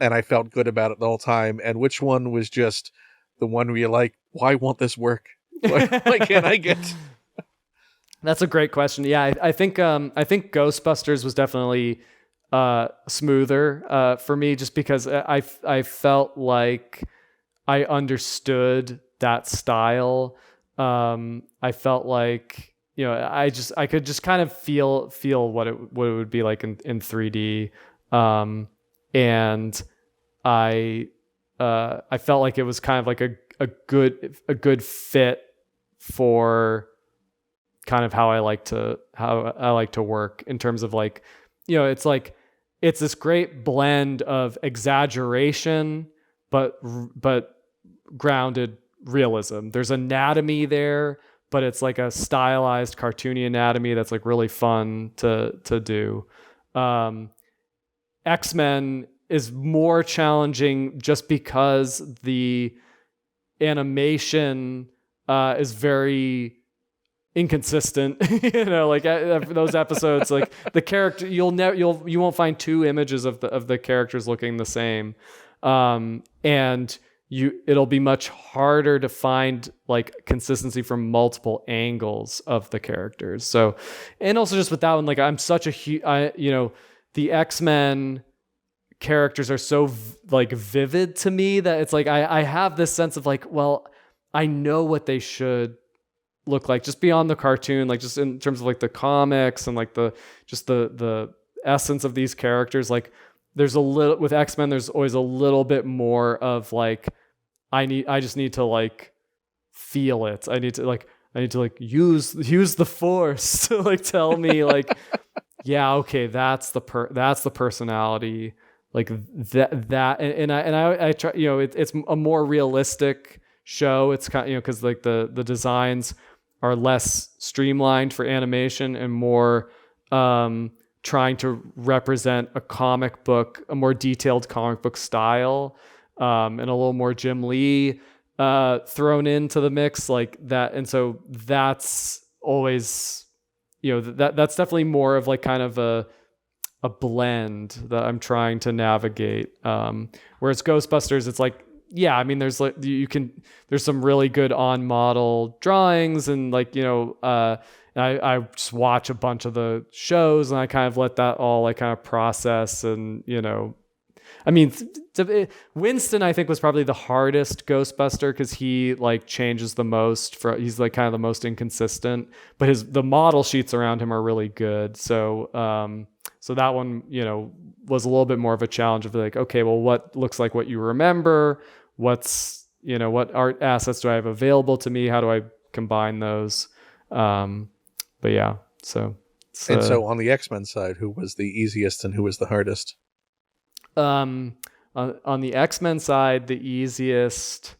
A: and I felt good about it the whole time. And which one was just the one where you're like, why won't this work? Why can't I get...
B: That's a great question. Yeah, I think Ghostbusters was definitely smoother for me, just because I felt like I understood that style. I felt like I could just kind of feel what it would be like in 3D, and I felt like it was kind of like a good fit for kind of how I like to work in terms of like, it's like, it's this great blend of exaggeration, but grounded realism. There's anatomy there, but it's like a stylized cartoony anatomy that's like really fun to do. X-Men is more challenging just because the animation is very inconsistent. Like those episodes, like the character, you won't find 2 images of the characters looking the same, and it'll be much harder to find like consistency from multiple angles of the characters. So, and also just with that one, like I'm such a the X-Men characters are so like vivid to me that it's like I have this sense of like, well, I know what they should look like just beyond the cartoon, like just in terms of like the comics and like the essence of these characters. Like there's a little with X-Men, there's always a little bit more of like I just need to like feel it. I need to like use the Force to like tell me like yeah, okay, that's the personality, like that and I try, it's a more realistic show. It's kind of, because like the designs are less streamlined for animation and more trying to represent a more detailed comic book style, and a little more Jim Lee thrown into the mix like that. And so that's always, that's definitely more of like kind of a blend that I'm trying to navigate. Whereas Ghostbusters, it's like, yeah, I mean, there's like there's some really good on model drawings and like I just watch a bunch of the shows and I kind of let that all like kind of process. And I mean, Winston, I think, was probably the hardest Ghostbuster because he like changes the most. He's like kind of the most inconsistent, but the model sheets around him are really good. So so that one, was a little bit more of a challenge of like, okay, well, what looks like what you remember? What art assets do I have available to me? How do I combine those? But yeah, so.
A: And so on the X-Men side, who was the easiest and who was the hardest?
B: On the X-Men side, the easiest.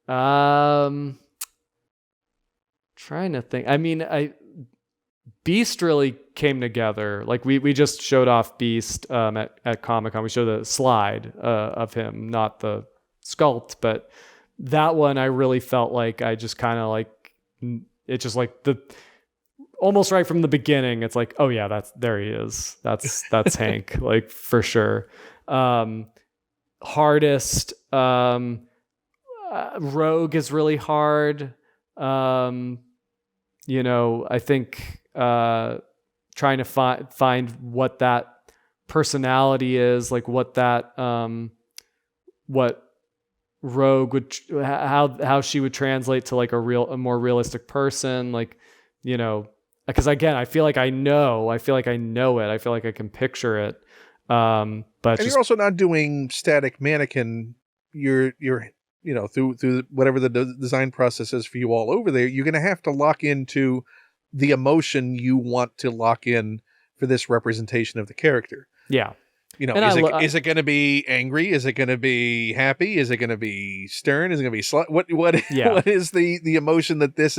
B: Trying to think. I mean, Beast really came together. Like we just showed off Beast at Comic-Con. We showed a slide of him, not the sculpt, but that one I really felt like I just kind of like it. Just like almost right from the beginning, it's like, oh yeah, there he is. That's Hank, like for sure. Hardest, Rogue is really hard. I think trying to find what that personality is, like what Rogue would, how she would translate to like a more realistic person, like, because again, I feel like I know it. I feel like I can picture it. But
A: you're also not doing static mannequin. You're through whatever the design process is for you all over there. You're going to have to lock into the emotion you want to lock in for this representation of the character.
B: Yeah.
A: Is it going to be angry? Is it going to be happy? Is it going to be stern? Is it going to be what is the emotion that this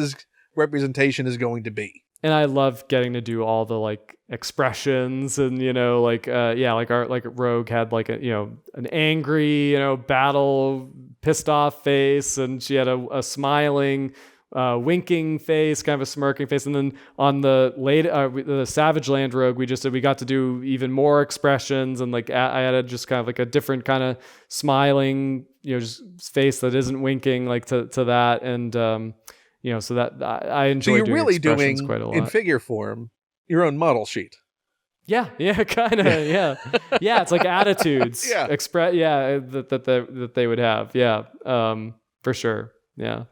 A: representation is going to be?
B: And I love getting to do all the like expressions and like Rogue had like an angry battle pissed off face, and she had a smiling winking face, kind of a smirking face. And then on the Savage Land Rogue, we got to do even more expressions, and like I added just kind of like a different kind of smiling just face that isn't winking, like to that. And so that I enjoy.
A: So you're
B: doing
A: really doing
B: quite a lot.
A: in figure form your own model sheet.
B: Yeah, kind of, yeah. It's like attitudes,
A: yeah,
B: that they would have, for sure, yeah.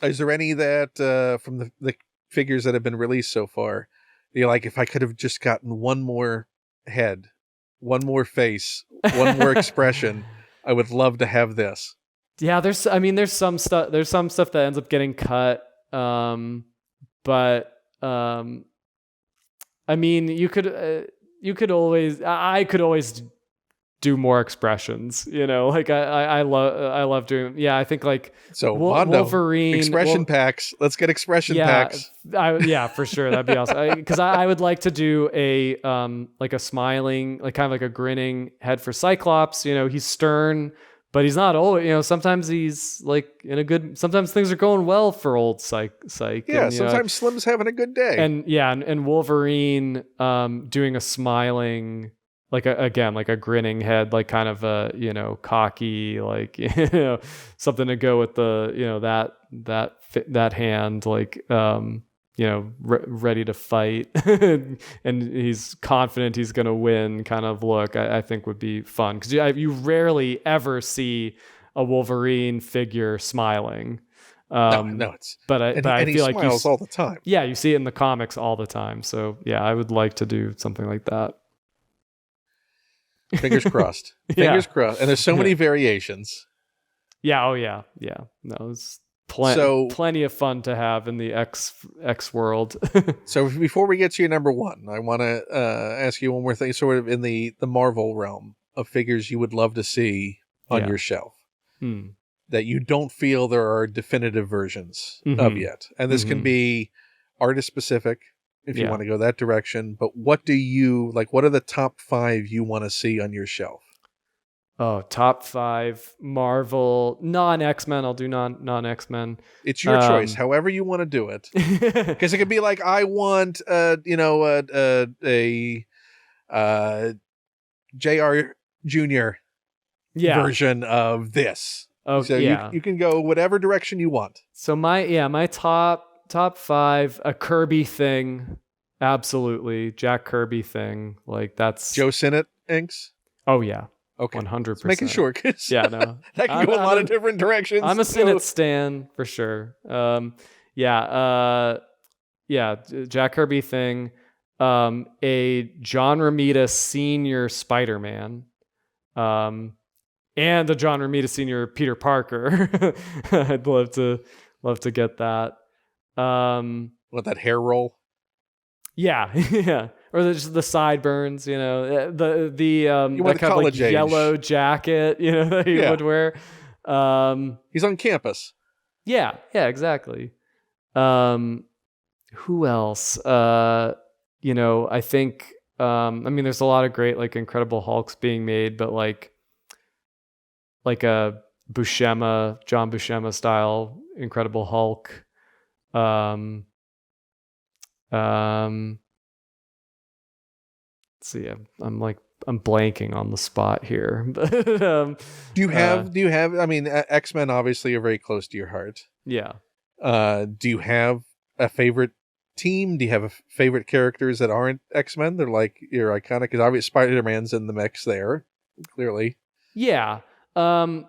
A: Is there any that from the figures that have been released so far, you're like, if I could have just gotten one more head, one more face, one more expression, I would love to have this.
B: Yeah, there's some stuff that ends up getting cut, but I mean, you could always do more expressions, like I love doing. Yeah, I think like
A: Mondo,
B: Wolverine
A: expression packs. Let's get expression packs.
B: For sure, that'd be awesome. Because I would like to do a like a smiling, like kind of like a grinning head for Cyclops. He's stern, but he's not always. Sometimes he's like sometimes things are going well for old Psych.
A: Yeah, and, sometimes Slim's having a good day.
B: And Wolverine doing a smiling, like a grinning head, like kind of a cocky, like something to go with the that hand, like ready to fight and he's confident he's gonna win kind of look. I think would be fun because you rarely ever see a Wolverine figure smiling.
A: No, but I feel like smiles all the time.
B: Yeah, you see it in the comics all the time. So yeah, I would like to do something like that.
A: Fingers crossed. Fingers crossed. And there's so many variations.
B: Yeah. Oh yeah. Yeah. No, it's plenty of fun to have in the X world.
A: So before we get to your number one, I want to ask you one more thing, sort of in the Marvel realm of figures you would love to see on your shelf that you don't feel there are definitive versions of yet. And this can be artist specific, if you want to go that direction. But what do you like? What are the top 5 you want to see on your shelf?
B: Oh, top 5 Marvel non-X-Men. I'll do non-X-Men.
A: It's your choice, however you want to do it. Because it could be like, I want a JR Jr. version of this. Oh, so you can go whatever direction you want.
B: So my top top 5, a Kirby thing. Absolutely. Jack Kirby thing. Like that's
A: Joe Sinnott inks.
B: Oh yeah.
A: Okay.
B: 100%.
A: Just making sure, because
B: yeah, no.
A: that can go a lot of different directions.
B: I'm a Sinnott stan for sure. Yeah, Jack Kirby thing. A John Romita Senior Spider-Man. And a John Romita Senior Peter Parker. I'd love to get that.
A: What, that hair roll?
B: Yeah, yeah. Or just the sideburns, you know, the
A: You want
B: that kind of like
A: age.
B: yellow jacket, you know, that he would wear.
A: He's on campus.
B: Yeah, exactly. Who else? You know, I think I mean there's a lot of great like Incredible Hulks being made, but like a John Buscema style Incredible Hulk. Let's see, I'm blanking on the spot here. But
A: do you have I mean, X-Men obviously are very close to your heart.
B: Yeah.
A: Do you have a favorite team? Do you have favorite characters that aren't X-Men? They're like your iconic, because obviously Spider-Man's in the mix there, clearly.
B: Yeah. In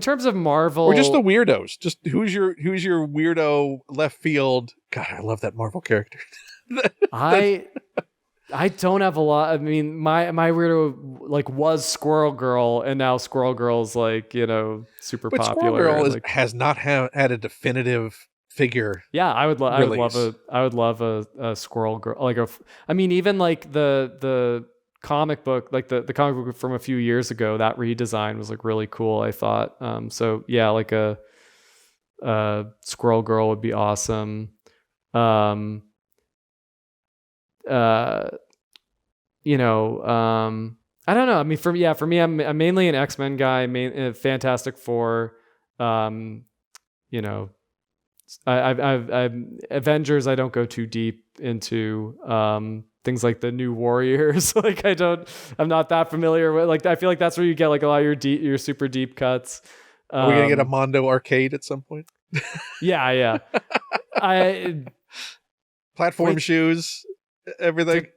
B: terms of Marvel,
A: or just the weirdos, just who's your weirdo left field? God, I love that Marvel character.
B: I don't have a lot. I mean, my weirdo like was Squirrel Girl, and now Squirrel Girl's like, you know, super popular.
A: Squirrel Girl
B: like,
A: has not had a definitive figure.
B: Yeah, I would love a Squirrel Girl. Like I mean, even like the comic book, like the comic book from a few years ago, that redesign was like really cool, I thought. So yeah, like a Squirrel Girl would be awesome. You know, I don't know. I mean, for me, I'm mainly an X-Men guy, Fantastic Four. You know, I've Avengers. I don't go too deep into. Things like the New Warriors. Like I'm not that familiar with. Like I feel like that's where you get like a lot of your super deep cuts.
A: Are we gonna get a Mondo arcade at some point?
B: Yeah.
A: Platform shoes. Everything.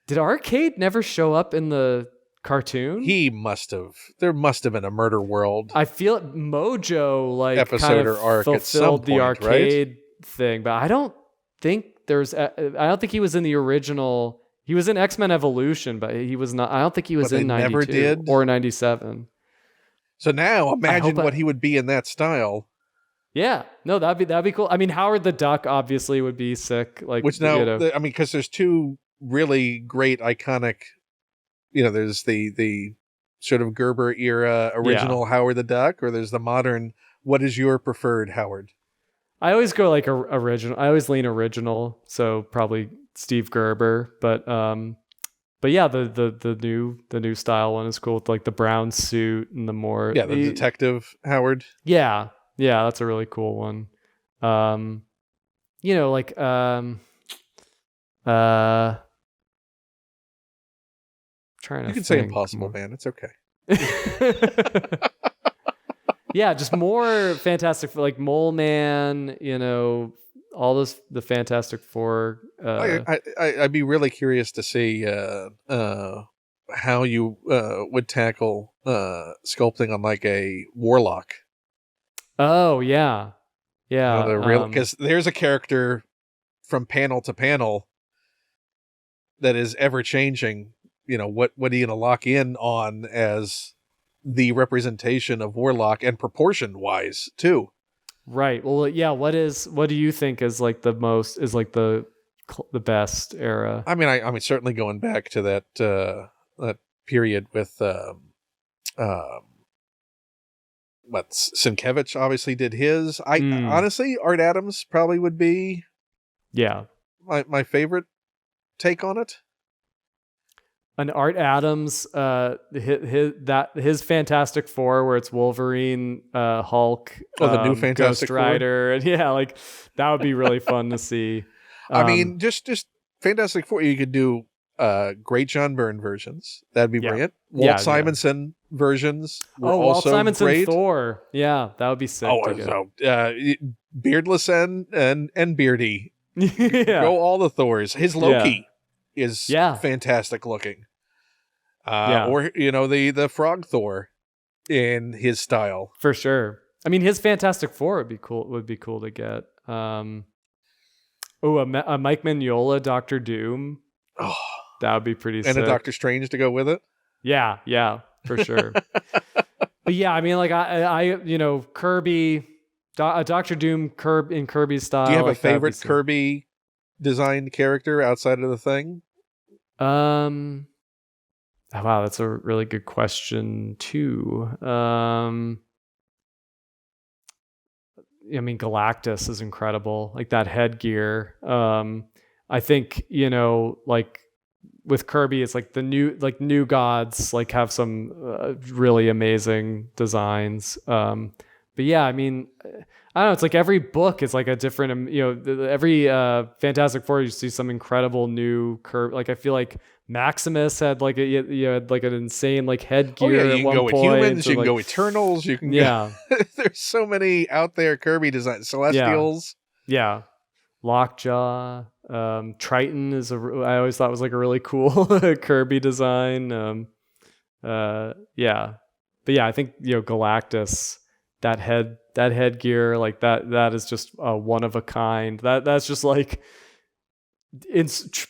B: Did Arcade never show up in the cartoon?
A: He must have. There must have been a Murder World.
B: I feel Mojo like
A: episode
B: kind of
A: or arc
B: fulfilled
A: at some
B: the
A: point,
B: arcade
A: right?
B: thing, but I don't think I don't think he was in the original. He was in X-Men Evolution, but he was not. I don't think he was in 92
A: never did?
B: Or 97.
A: So now imagine what he would be in that style.
B: Yeah, no, that'd be cool. I mean, Howard the Duck obviously would be sick. Like,
A: which now, I mean, because there's two really great iconic. You know, there's the sort of Gerber era original Howard the Duck, or there's the modern. What is your preferred Howard?
B: I always go like original. I always lean original, so probably Steve Gerber. But yeah, the new style one is cool with like the brown suit and the more
A: the detective Howard.
B: Yeah, that's a really cool one. You know, like trying to.
A: You can say Impossible Man. It's okay.
B: Yeah, just more Fantastic Four, like Mole Man, you know, all this, the Fantastic Four.
A: I'd be really curious to see how you would tackle sculpting on like a Warlock.
B: Oh, yeah. Yeah.
A: Because there's a character from panel to panel that is ever changing. You know, what are you going to lock in on as the representation of Warlock, and proportion wise too?
B: Right. Well, yeah. What do you think is like the best era?
A: I mean, certainly going back to that period with Sienkiewicz obviously did his. Honestly, Art Adams probably would be my favorite take on it.
B: An Art Adams, his Fantastic Four, where it's Wolverine, Hulk,
A: the new Fantastic
B: Ghost Rider, and like that would be really fun to see.
A: I mean, just Fantastic Four. You could do great John Byrne versions. That'd be
B: Yeah.
A: brilliant.
B: Yeah,
A: Walt Simonson versions were
B: Oh, Walt
A: also
B: Simonson
A: great.
B: Thor. Yeah, that would be sick to get.
A: Beardless and Beardy.
B: Yeah.
A: Go all the Thors. His
B: Yeah.
A: Loki is
B: Yeah.
A: fantastic looking.
B: Yeah.
A: Or the Frog Thor in his style.
B: For sure. I mean, his Fantastic Four would be cool. Would be cool to get. A Mike Mignola Doctor Doom.
A: Oh,
B: That would be pretty sick.
A: and a Doctor Strange to go with it.
B: Yeah, for sure. But yeah, I mean, like I Kirby, Doctor Doom, in Kirby's style.
A: Do you have
B: like,
A: a favorite Kirby designed character outside of the Thing?
B: Wow, that's a really good question too. I mean, Galactus is incredible. Like that headgear. I think, like with Kirby, it's like the new gods like have some really amazing designs. But yeah, I mean, I don't know. It's like every book is like a different, every Fantastic Four, you see some incredible new Kirby. Like I feel like Maximus had like had like an insane like headgear.
A: Oh yeah, you
B: at
A: can
B: one
A: go with
B: point.
A: humans,
B: So,
A: you can
B: like,
A: go Eternals, you can
B: yeah,
A: go. There's so many out there Kirby designs. Celestials.
B: yeah. Lockjaw, Triton I always thought was like a really cool Kirby design. Yeah, but yeah, I think Galactus, that headgear, like that is just one of a kind. That's just like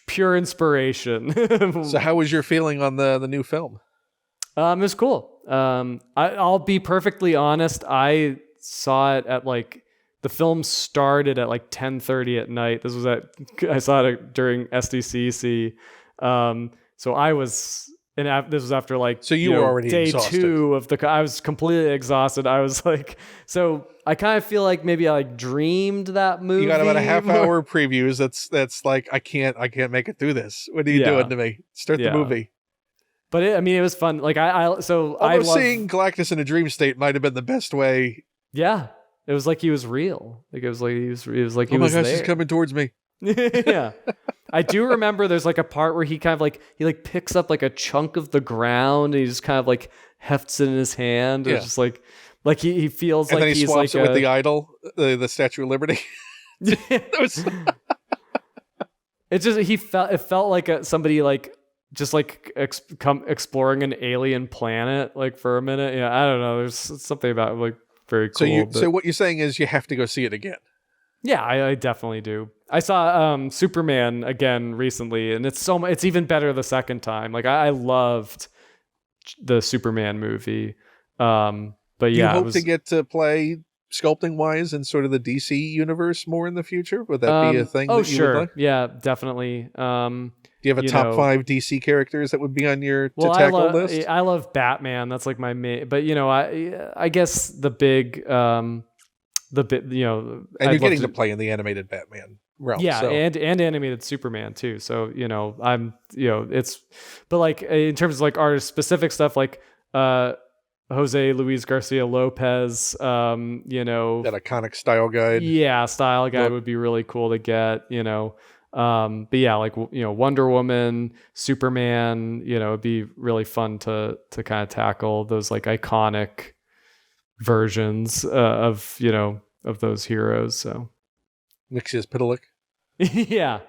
B: pure inspiration.
A: So how was your feeling on the new film?
B: It was cool. I'll be perfectly honest. I saw it at like, the film started at like 10:30 at night. I saw it during SDCC. So I was, and this was after like,
A: so you were already
B: day
A: exhausted.
B: 2 of I was completely exhausted. I was like, so I kind of feel like maybe I like dreamed that movie.
A: You got about a half hour previews. That's like, I can't make it through this. What are you doing to me? Start the movie.
B: But it was fun. Like
A: seeing Galactus in a dream state might have been the best way.
B: Yeah. It was like he was real. Like it was like he was like he
A: was. Oh my gosh,
B: there.
A: he's coming towards me.
B: Yeah. I do remember there's like a part where he kind of like picks up like a chunk of the ground and he just kind of like hefts it in his hand. It's just like he feels
A: and
B: like
A: then he
B: he's
A: swaps
B: like
A: it with the idol, the Statue of Liberty.
B: It felt like somebody like just like exploring an alien planet like for a minute. Yeah, I don't know. There's something about like very cool.
A: So what you're saying is you have to go see it again.
B: Yeah, I definitely do. I saw Superman again recently, and it's even better the second time. Like I loved the Superman movie. But yeah,
A: do you hope to get to play sculpting wise in sort of the DC universe more in the future? Would that be a thing?
B: Oh,
A: that you
B: sure.
A: would like?
B: Yeah, definitely.
A: Do you have a top 5 DC characters that would be on your to tackle list?
B: I love Batman. That's like my main. But I guess the big and
A: you're getting to play in the animated Batman realm.
B: Yeah,
A: so.
B: and animated Superman too. So I'm it's, but like in terms of like artist specific stuff, like Jose Luis Garcia Lopez,
A: that iconic style guide.
B: Yeah, style guide would be really cool to get. But yeah, like Wonder Woman, Superman, it'd be really fun to kind of tackle those like iconic versions of those heroes. So
A: Nixius Pitalik.
B: Yeah,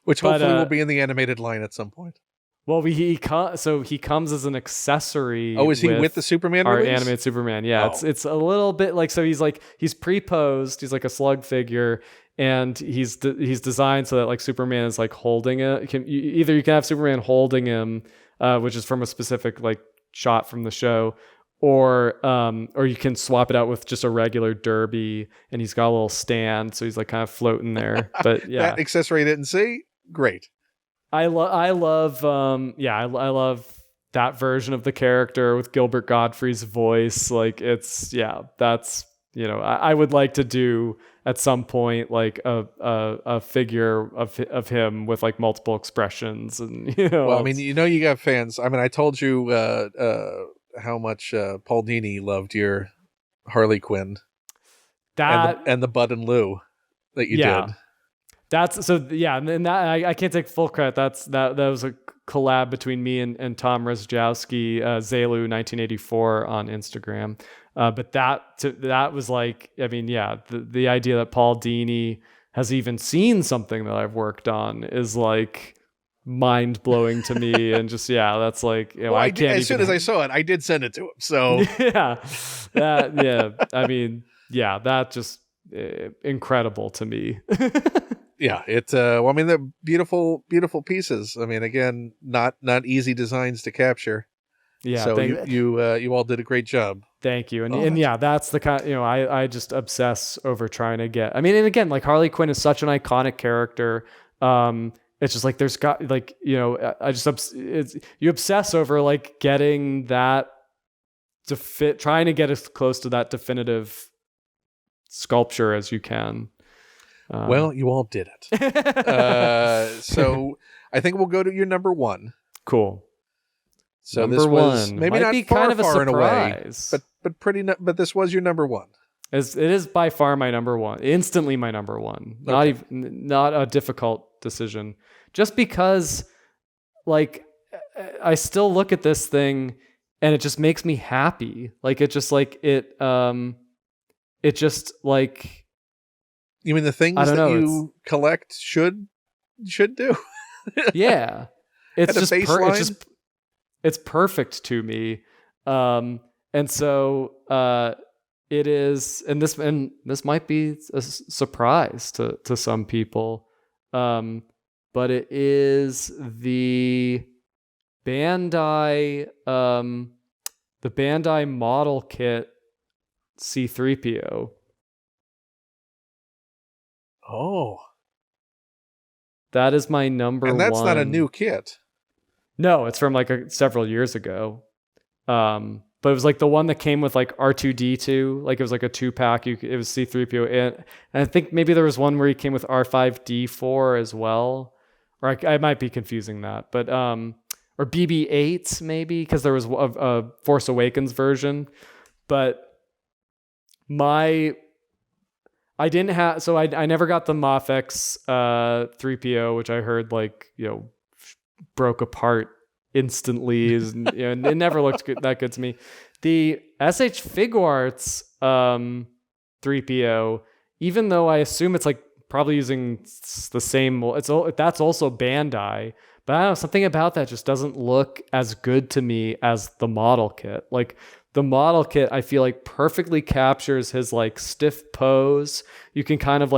A: which hopefully will be in the animated line at some point.
B: Well, he comes as an accessory.
A: Oh, is he with the Superman
B: our
A: release?
B: Animated Superman? Yeah, it's a little bit like, so he's pre-posed. He's like a slug figure, and he's designed so that like Superman is like holding it. You can have Superman holding him, which is from a specific like shot from the show, or you can swap it out with just a regular derby, and he's got a little stand, so he's like kind of floating there. But yeah,
A: that accessory I didn't see. Great.
B: I love that version of the character with Gilbert Gottfried's voice. Like that's I would like to do at some point like a figure of him with like multiple expressions, and
A: Well, I mean, you got fans. I mean, I told you how much Paul Dini loved your Harley Quinn, and the Bud and Lou that you did.
B: That's so yeah, and that I can't take full credit. That was a collab between me and Tom Rezjowski, Zelu 1984 on Instagram. But that was like, I mean, yeah, the idea that Paul Dini has even seen something that I've worked on is like mind blowing to me. And just, yeah, that's like,
A: well, I can't. As soon as I saw it, I did send it to him. So
B: yeah, I mean, yeah, that just incredible to me.
A: Yeah, it's well, I mean, they're beautiful pieces. I mean, again, not easy designs to capture.
B: Yeah,
A: so you all did a great job.
B: Thank you. And yeah, that's the kind, I just obsess over trying to get, I mean, and again, like Harley Quinn is such an iconic character. It's just like, there's got like, I just, you obsess over like getting that to fit, trying to get as close to that definitive sculpture as you can.
A: Well, you all did it. So I think we'll go to your number one.
B: Cool.
A: So
B: number
A: this was
B: one
A: maybe
B: might
A: not
B: be
A: far,
B: kind of a
A: far and away,
B: surprise.
A: but this was your number one.
B: It is by far my number one, instantly my number one.
A: Okay.
B: Not a difficult decision, just because like I still look at this thing and it just makes me happy. Like it just like it just like,
A: you mean the things that you collect should do?
B: Yeah, it's just
A: baseline?
B: it's perfect to me, and so it is. And this might be a surprise to some people, but it is the Bandai model kit C-3PO.
A: Oh,
B: that is my number one.
A: And that's not a new kit.
B: No, it's from like several years ago. But it was like the one that came with like R2-D2. Like it was like a 2-pack. It was C-3PO. And I think maybe there was one where he came with R5-D4 as well. Or I might be confusing that. But or BB-8 maybe, because there was a Force Awakens version. But I didn't have, so I never got the Mafex 3PO, which I heard like, broke apart instantly. And it never looked that good to me. The SH Figuarts 3PO, even though I assume it's like probably using the same, that's also Bandai, but I don't know, something about that just doesn't look as good to me as the model kit. Like the model kit, I feel like perfectly captures his like stiff pose. You can kind of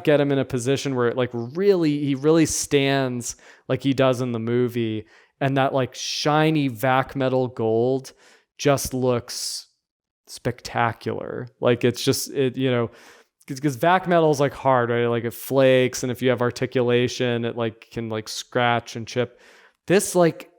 B: get him in a position where like he really stands like he does in the movie. And that like shiny vac metal gold just looks spectacular. Like it's just, because vac metal is like hard, right? Like it flakes. And if you have articulation, it like can like scratch and chip. This like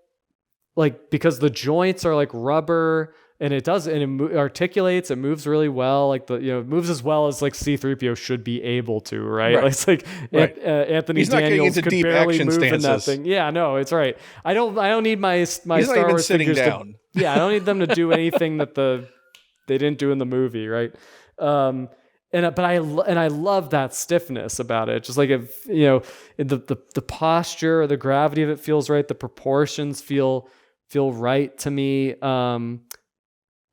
B: because the joints are like rubber and it articulates, it moves really well. Like it moves as well as like C-3PO should be able to, right? Like it's like
A: right.
B: Anthony
A: He's not
B: Daniels
A: into
B: could
A: deep
B: barely
A: action
B: move
A: stances.
B: in that thing. Yeah, no, it's right. I don't need my
A: He's
B: Star
A: not even
B: Wars
A: sitting
B: figures
A: down.
B: I don't need them to do anything that they didn't do in the movie, right? But I love that stiffness about it. Just like the posture, the gravity of it feels right. The proportions feel right to me.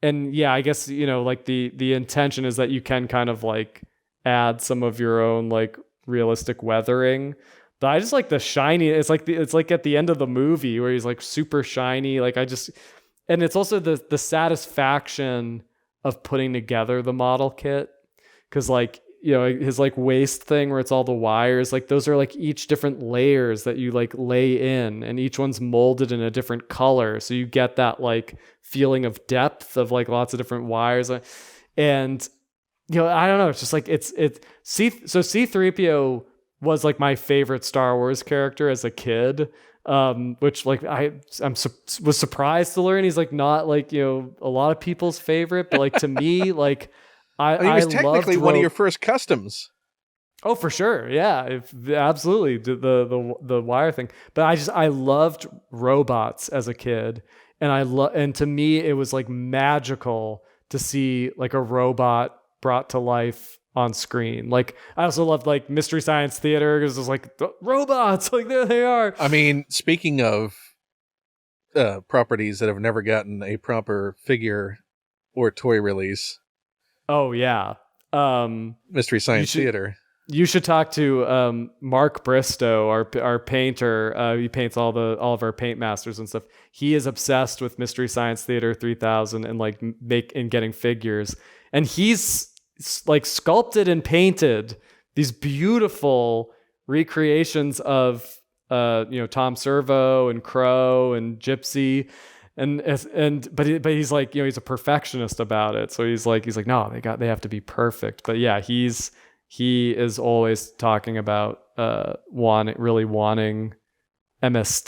B: And yeah, I guess like the intention is that you can kind of like add some of your own like realistic weathering. But I just like the shiny. It's like at the end of the movie where he's like super shiny. Like and it's also the satisfaction of putting together the model kit. Cause like, his like waist thing where it's all the wires, like those are like each different layers that you like lay in and each one's molded in a different color. So you get that like feeling of depth of like lots of different wires. And, I don't know. It's just like, so C-3PO was like my favorite Star Wars character as a kid. Which like was surprised to learn he's like not like, a lot of people's favorite, but like to me, like,
A: he was technically one of your first customs.
B: Oh, for sure. Yeah, absolutely. The wire thing. But I loved robots as a kid. And to me, it was like magical to see like a robot brought to life on screen. Like I also loved like Mystery Science Theater because it's like the robots, like there they are.
A: I mean, speaking of properties that have never gotten a proper figure or toy release,
B: Oh yeah.
A: Mystery Science Theater.
B: You should talk to Mark Bristow, our painter. He paints all of our paint masters and stuff. He is obsessed with Mystery Science Theater 3000 and like getting figures. And he's like sculpted and painted these beautiful recreations of Tom Servo and Crow and Gypsy. But he's like, he's a perfectionist about it. So he's like no, they have to be perfect. But yeah, he is always talking about wanting MS.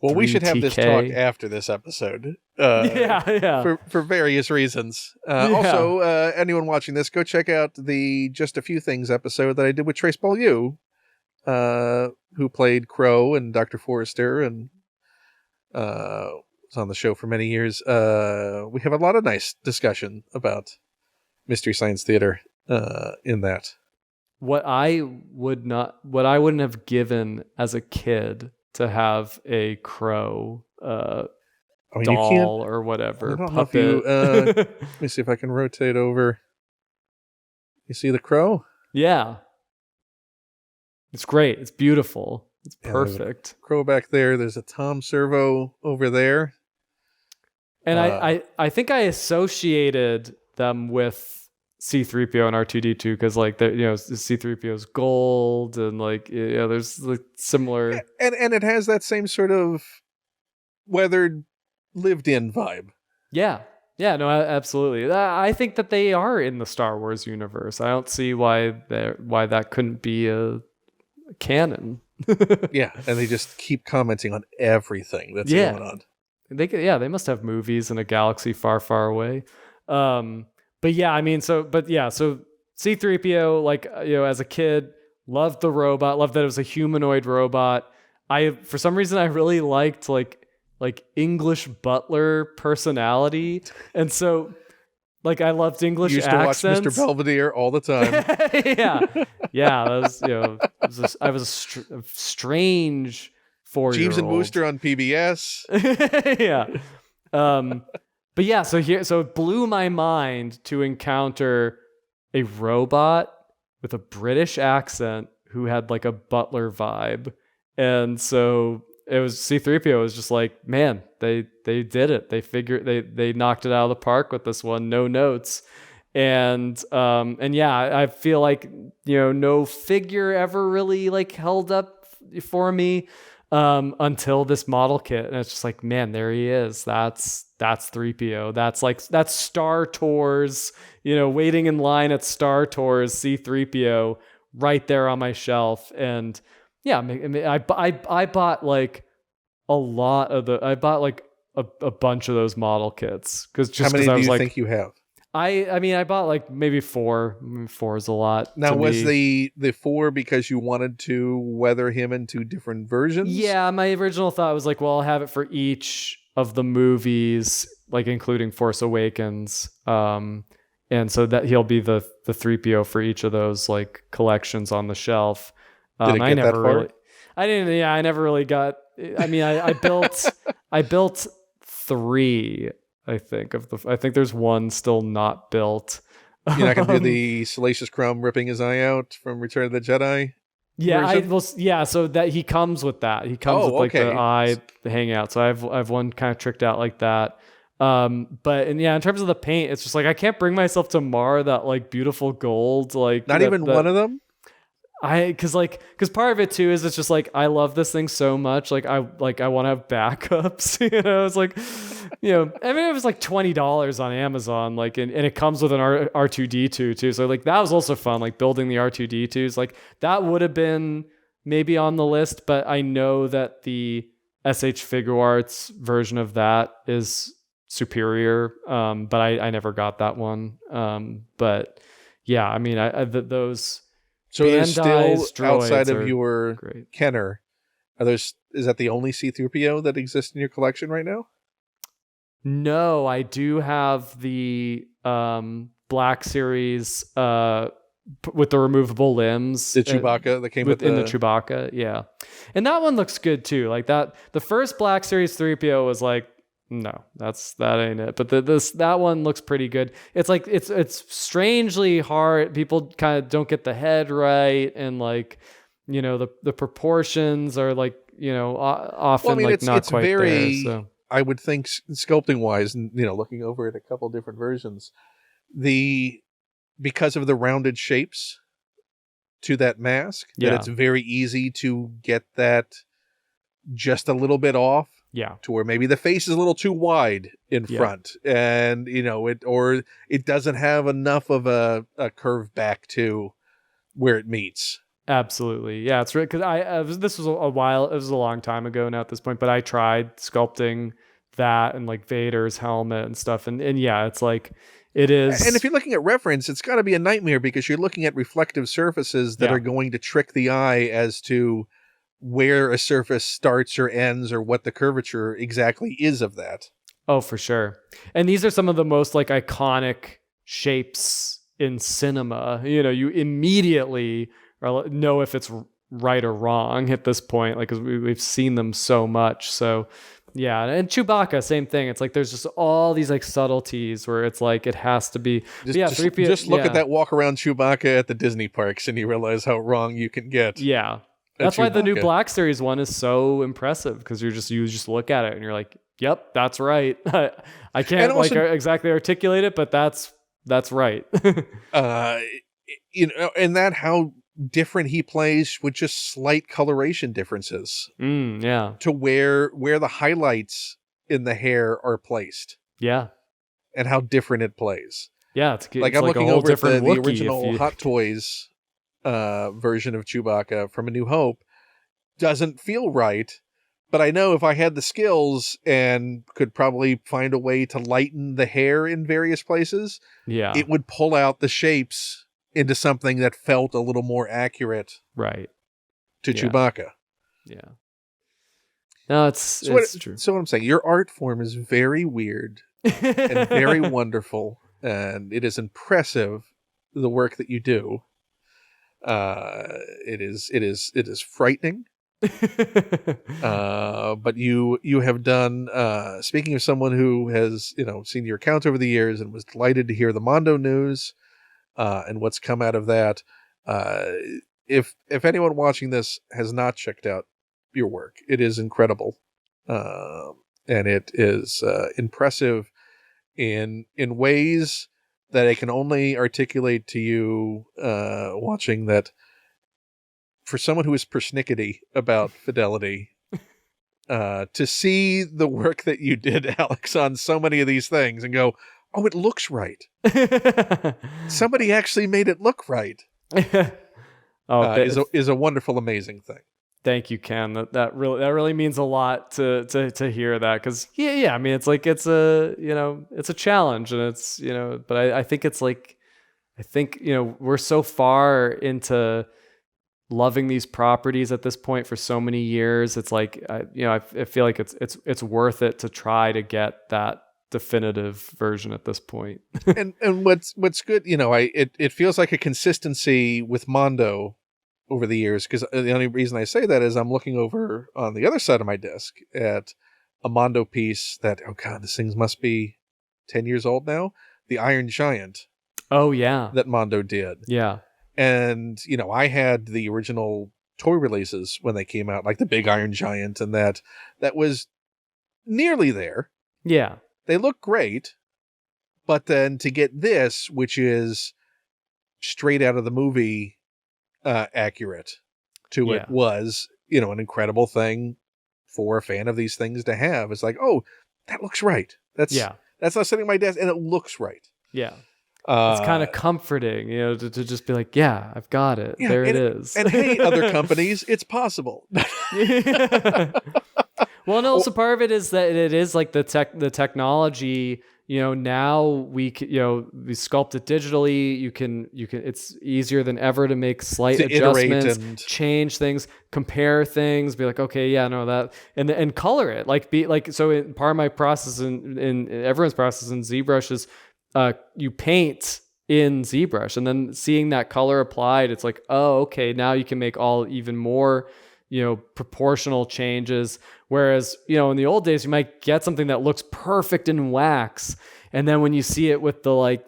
A: Well, we should have this talk after this episode.
B: Yeah.
A: For various reasons. Also, anyone watching this, go check out the Just a Few Things episode that I did with Trace Beaulieu, who played Crow and Dr. Forrester and was on the show for many years. We have a lot of nice discussion about Mystery Science Theater in that.
B: What I wouldn't have given as a kid to have a Crow doll or whatever puppet.
A: Let me see if I can rotate over. You see the Crow?
B: Yeah. It's great. It's beautiful. It's perfect.
A: Crow back there. There's a Tom Servo over there.
B: And I think I associated them with C-3PO and R2-D2 because like C-3PO's gold and like there's like similar
A: and it has that same sort of weathered, lived-in vibe.
B: Yeah, no, absolutely. I think that they are in the Star Wars universe. I don't see why that couldn't be a canon.
A: Yeah, and they just keep commenting on everything that's going on.
B: They must have movies in a galaxy far, far away. But yeah, I mean, so C-3PO, like, as a kid, loved the robot, loved that it was a humanoid robot. For some reason, I really liked like English butler personality. And so like I loved English accents.
A: You used to watch Mr. Belvedere all the time.
B: Yeah. I was a strange 4-year-old.
A: Jeeves and Wooster on PBS.
B: Yeah. But yeah, so it blew my mind to encounter a robot with a British accent who had like a butler vibe. And so it was C-3PO was just like, man, they did it. They knocked it out of the park with this one, no notes. And yeah, I feel like, no figure ever really like held up for me until this model kit. And it's just like, man, there he is. That's 3PO. That's Star Tours, waiting in line at Star Tours, C-3PO right there on my shelf. And yeah, I bought like a lot of I bought like a bunch of those model kits
A: how many do you think you have?
B: I mean, I bought like maybe 4. 4 is a lot.
A: Now, was the 4 because you wanted to weather him into different versions?
B: Yeah, my original thought was like, well, I'll have it for each of the movies, like including Force Awakens. And so that he'll be the 3PO for each of those like collections on the shelf.
A: Did it get that far?
B: I never really got. I mean, I built 3. I think there's one still not built.
A: You're not gonna do the Salacious Crumb ripping his eye out from Return of the Jedi?
B: Yeah, so that he comes with that. He comes with like the eye hanging out. So I've one kind of tricked out like that. But in terms of the paint, it's just like I can't bring myself to mar that like beautiful gold. Like
A: not even one of them.
B: Because part of it too is it's just like I love this thing so much. Like I want to have backups. It's like, I mean, it was like $20 on Amazon. Like, and it comes with an R2D2 too. So like that was also fun. Like building the R2D2s. Like that would have been maybe on the list, but I know that the SH Figuarts version of that is superior. But I never got that one. But yeah, I mean, those.
A: So there's still, outside of your
B: great.
A: Kenner, is that the only C-3PO that exists in your collection right now?
B: No, I do have the Black Series with the removable limbs.
A: The Chewbacca that came with
B: in the Chewbacca, yeah. And that one looks good too. Like that, the first Black Series 3PO was like, no, that ain't it. But that one looks pretty good. It's like it's strangely hard. People kind of don't get the head right, and like, you know, the proportions are like, you know, often not quite
A: very,
B: there. So
A: I would think sculpting wise, and you know, looking over at a couple different versions, because of the rounded shapes to that mask, that it's very easy to get that just a little bit off.
B: Yeah.
A: To where maybe the face is a little too wide in front, and you know, it doesn't have enough of a curve back to where it meets.
B: Absolutely. Yeah, it's right. Because this was it was a long time ago now at this point, but I tried sculpting that and like Vader's helmet and stuff. And yeah, it's like, it is.
A: And if you're looking at reference, it's got to be a nightmare because you're looking at reflective surfaces that are going to trick the eye as to where a surface starts or ends or what the curvature exactly is of that.
B: Oh, for sure. And these are some of the most like iconic shapes in cinema. You know, you immediately know if it's right or wrong at this point, like, because we've seen them so much. So yeah. And Chewbacca, same thing. It's like there's just all these like subtleties where it's like it has to be.
A: Just look at that walk around Chewbacca at the Disney parks and you realize how wrong you can get.
B: Yeah. That's why the new Black Series one is so impressive, because you just look at it and you're like, yep, that's right. I can't also, exactly articulate it, but that's right.
A: You know, and that how different he plays with just slight coloration differences.
B: Yeah.
A: To where the highlights in the hair are placed.
B: Yeah.
A: And how different it plays.
B: Yeah,
A: I'm looking over at the original Hot Toys version of Chewbacca from A New Hope. Doesn't feel right, but I know if I had the skills and could probably find a way to lighten the hair in various places, it would pull out the shapes into something that felt a little more accurate,
B: right,
A: to Chewbacca.
B: Yeah. No, it's true.
A: So what I'm saying, your art form is very weird and very wonderful, and it is impressive, the work that you do. It is frightening. But you have done, speaking of someone who has, you know, seen your account over the years and was delighted to hear the Mondo news, and what's come out of that. If anyone watching this has not checked out your work, it is incredible. And it is, impressive in ways that I can only articulate to you, watching that. For someone who is persnickety about fidelity, to see the work that you did, Alex, on so many of these things and go, oh, it looks right. Somebody actually made it look right. Is a wonderful, amazing thing.
B: Thank you, Ken. That really means a lot to hear that, because I mean, it's like it's a challenge, and it's, you know, but I think it's like, you know, we're so far into loving these properties at this point for so many years. It's like, I feel like it's worth it to try to get that definitive version at this point.
A: and what's good, you know, it feels like a consistency with Mondo over the years, because the only reason I say that is I'm looking over on the other side of my desk at a Mondo piece that, oh God, this thing must be 10 years old now. The Iron Giant.
B: Oh yeah.
A: That Mondo did.
B: Yeah.
A: And, you know, I had the original toy releases when they came out, like the Big Iron Giant, and that was nearly there.
B: Yeah.
A: They look great, but then to get this, which is straight out of the movie, accurate to it, was, you know, an incredible thing for a fan of these things to have. It's like, oh, that looks right. That's not sitting on my desk, and it looks right.
B: Yeah. It's kind of comforting, you know, to just be like, yeah, I've got it. Yeah, there it is.
A: And hey, other companies, it's possible.
B: Well, no, also part of it is that it is like the technology, you know, now we sculpt it digitally. You can, it's easier than ever to make slight adjustments, and change things, compare things, be like, okay, yeah, no, that, and color it, so part of my process in everyone's process in ZBrush is, you paint in ZBrush, and then seeing that color applied, it's like, oh, okay, now you can make all even more, proportional changes. Whereas, in the old days, you might get something that looks perfect in wax, and then when you see it with the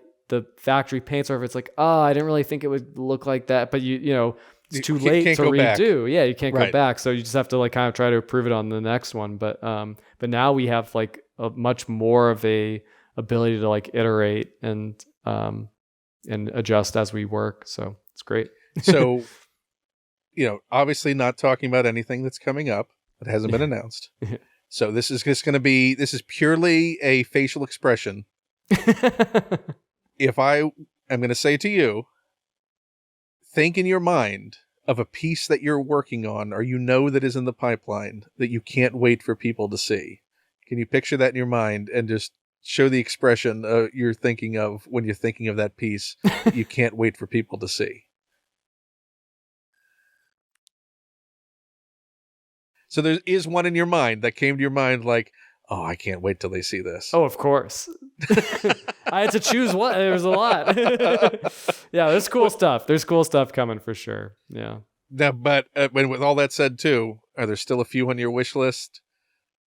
B: factory paint surface, it's like, oh, I didn't really think it would look like that. But it's too late to redo.
A: Back.
B: Yeah, you can't
A: Right.
B: go back. So you just have to kind of try to improve it on the next one. But now we have a much more of a ability to iterate and adjust as we work. So it's great.
A: So, obviously not talking about anything that's coming up that hasn't been announced. So this is purely a facial expression. If I am going to say to you, think in your mind of a piece that you're working on or that is in the pipeline that you can't wait for people to see. Can you picture that in your mind and just show the expression you're thinking of when you're thinking of that piece that you can't wait for people to see? So there is one in your mind that came to your mind like, oh, I can't wait till they see this.
B: Oh, of course. I had to choose one. There was a lot. Yeah, there's cool stuff. There's cool stuff coming for sure. Yeah.
A: Now, but with all that said, too, are there still a few on your wish list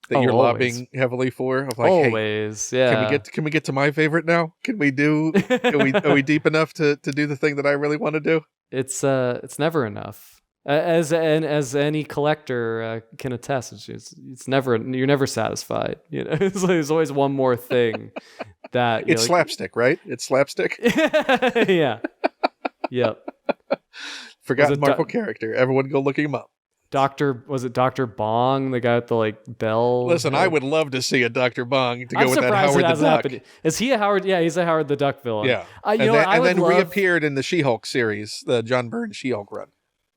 A: that you're
B: always.
A: lobbying heavily for? Of like,
B: always,
A: hey,
B: yeah.
A: Can we get to my favorite now? Are we deep enough to do the thing that I really want to do?
B: It's never enough. As any collector can attest, it's never, you're never satisfied. There's always one more thing that
A: it's slapstick, right? It's slapstick.
B: Yeah. Yep.
A: Forgotten Marvel character. Everyone go look him up.
B: Was it Dr. Bong, the guy with the bell?
A: Listen, I would love to see a Dr. Bong to go with that Howard the Duck.
B: Happened. Is he a Howard? Yeah, he's a Howard the Duck villain.
A: Yeah. And then reappeared in the She-Hulk series, the John Byrne She-Hulk run.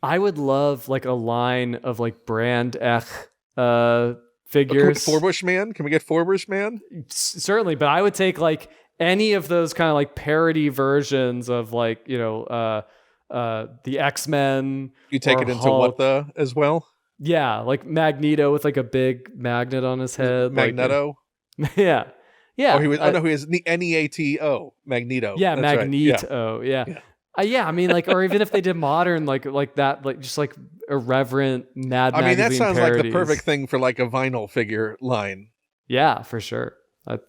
B: I would love a line of Brand Ech figures.
A: Forbush Man? Can we get Forbush Man?
B: Certainly, but I would take any of those kind of parody versions of the X-Men.
A: You take it into
B: Hulk.
A: as well?
B: Yeah, Magneto with a big magnet on his head.
A: Magneto?
B: Yeah. Yeah.
A: Oh, he has the Neato, Magneto.
B: Yeah,
A: that's
B: Magneto. Right. Yeah. Yeah, I mean, or even if they did modern, like that, just irreverent Mad Magazine
A: that sounds
B: parodies.
A: like the perfect thing for a vinyl figure line.
B: Yeah, for sure.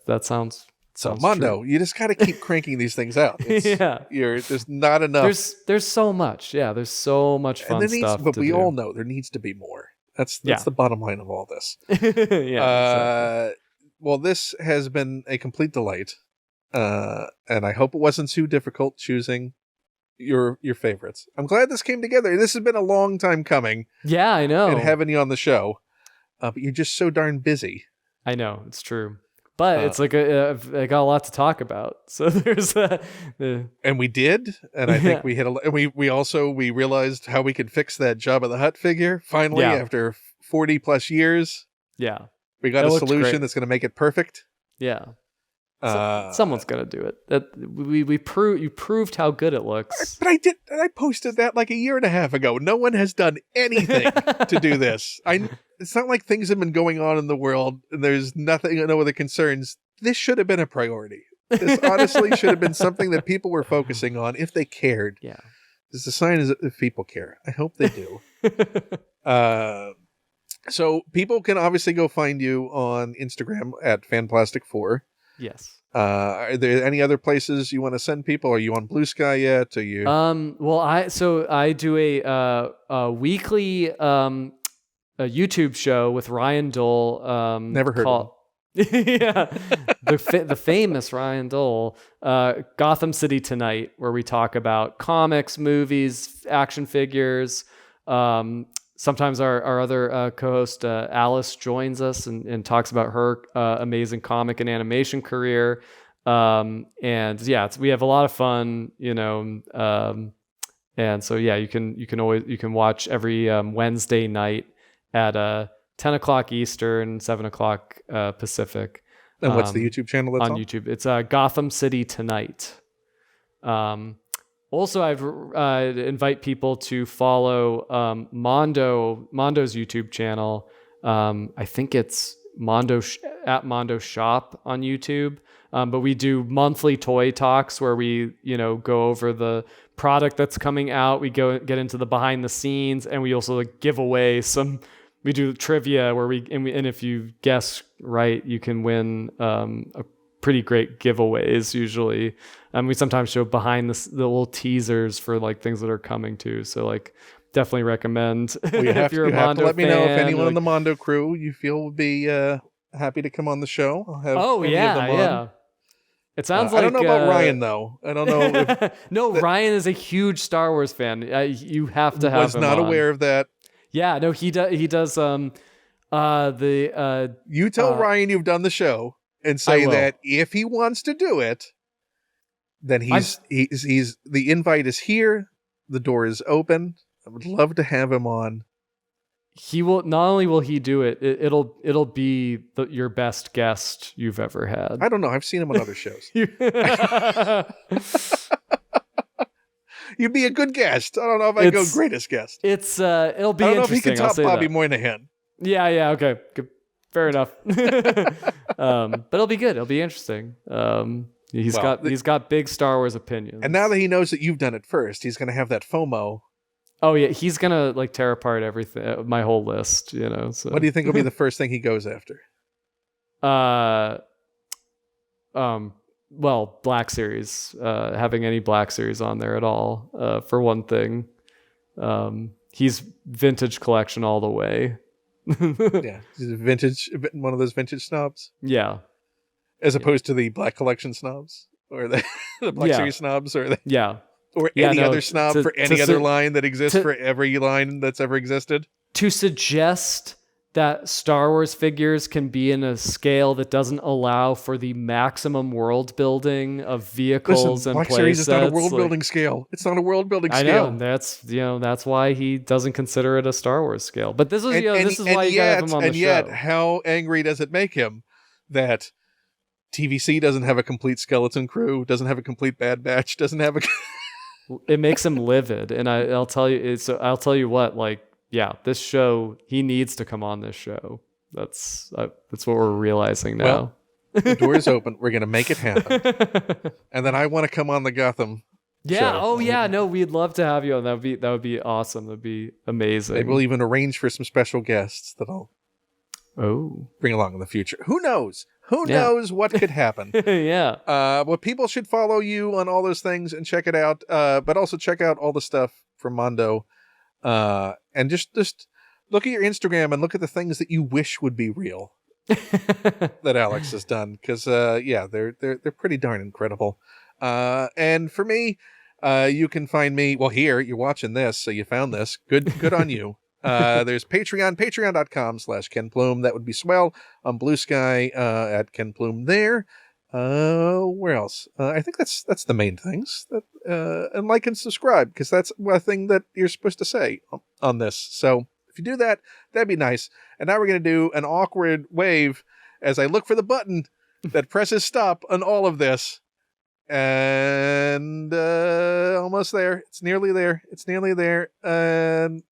B: That sounds
A: Mondo,
B: true.
A: You just got to keep cranking these things out. There's not enough.
B: There's so much. Yeah, there's so much fun stuff.
A: But we all know there needs to be more. That's the bottom line of all this.
B: Exactly.
A: Well, this has been a complete delight, and I hope it wasn't too difficult choosing your favorites. I'm glad this came together. This has been a long time coming.
B: Yeah, I know.
A: And having you on the show, but you're just so darn busy.
B: I know, it's true. But it's I got a lot to talk about. So there's
A: and we did, and I think we hit we realized how we could fix that Jabba the Hutt figure finally after 40 plus years.
B: Yeah,
A: we got a solution that's going to make it perfect.
B: Yeah. Someone's gonna do it. You proved how good it looks.
A: But I posted that a year and a half ago. No one has done anything to do this. It's not like things have been going on in the world and there's no other concerns. This should have been a priority. This honestly should have been something that people were focusing on if they cared.
B: Yeah.
A: This is a sign if people care. I hope they do. So people can obviously go find you on Instagram at FanPlastic4.
B: Yes.
A: Are there any other places you want to send people? Are you on Blue Sky yet? Are you?
B: Well, I do a weekly a YouTube show with Ryan Dole.
A: Never heard of him.
B: Yeah, the famous Ryan Dole, Gotham City Tonight, where we talk about comics, movies, action figures. Sometimes our other co-host Alice joins us and talks about her amazing comic and animation career. And yeah, we have a lot of fun, and so yeah, you can watch every Wednesday night at 10 o'clock Eastern, 7 o'clock Pacific.
A: And what's the YouTube channel that's on?
B: YouTube? It's Gotham City Tonight. Also, I'd invite people to follow Mondo's YouTube channel. I think it's Mondo at Mondo Shop on YouTube. But we do monthly toy talks where we, go over the product that's coming out. We get into the behind the scenes, and we also give away some. We do trivia where and if you guess right, you can win a pretty great giveaways usually. We sometimes show behind the little teasers for like things that are coming too. So like definitely recommend if you're a Mondo
A: to let me know if
B: fan,
A: anyone in the Mondo crew you feel would be happy to come on the show. I'll have any of them on.
B: Yeah. It sounds like
A: I don't know about Ryan though. I don't know. If
B: no, Ryan is a huge Star Wars fan. You have to have.
A: Was not aware of that.
B: Yeah, no, he does. He does. You
A: tell Ryan you've done the show and say that if he wants to do it, then he's the invite is here. The door is open. I would love to have him on.
B: He will not only will he do it. It'll be your best guest you've ever had.
A: I don't know. I've seen him on other shows. You'd be a good guest. I don't know if I go greatest guest.
B: It'll be interesting.
A: I don't know if he can top Bobby Moynihan.
B: Yeah. Okay. Good. Fair enough. But it'll be good. It'll be interesting. He's got big Star Wars opinions.
A: And now that he knows that you've done it first, he's going to have that FOMO.
B: Oh yeah, he's gonna like tear apart everything, my whole list. So.
A: What do you think will be the first thing he goes after?
B: Well, Black Series, having any Black Series on there at all, for one thing. He's vintage collection all the way.
A: Yeah, he's one of those vintage snobs.
B: Yeah.
A: As opposed to the Black Collection snobs, or the Black Series snobs, or any other snob for any other line that exists for every line that's ever existed.
B: To suggest that Star Wars figures can be in a scale that doesn't allow for the maximum world building of vehicles and
A: Black
B: play
A: Series
B: sets.
A: is not a world building scale. It's not a world building scale.
B: I know. That's why he doesn't consider it a Star Wars scale. But this is this is why you got him on the show.
A: And yet, how angry does it make him that TVC doesn't have a complete skeleton crew, doesn't have a complete Bad Batch, doesn't have a...
B: It makes him livid, and I'll tell you. I'll tell you what. Like, yeah, this show. He needs to come on this show. That's what we're realizing now.
A: Well, the door is open. We're gonna make it happen. And then I want to come on the Gotham.
B: Yeah.
A: show.
B: Oh yeah. No, we'd love to have you on. That would be awesome. That'd be amazing.
A: Maybe we'll even arrange for some special guests that I'll bring along in the future. Who knows? Who knows what could happen?
B: Yeah.
A: Well, people should follow you on all those things and check it out. But also check out all the stuff from Mondo. And just look at your Instagram and look at the things that you wish would be real that Alex has done. Because they're pretty darn incredible. And for me, you can find me. Well, here you're watching this, so you found this. Good on you. There's patreon.com/Ken Plume. That would be swell. On Blue Sky at Ken Plume there. Where else? I think that's the main things. And like and subscribe, because that's one thing that you're supposed to say on this. So if you do that, that'd be nice. And now we're going to do an awkward wave as I look for the button that presses stop on all of this. And almost there. It's nearly there. And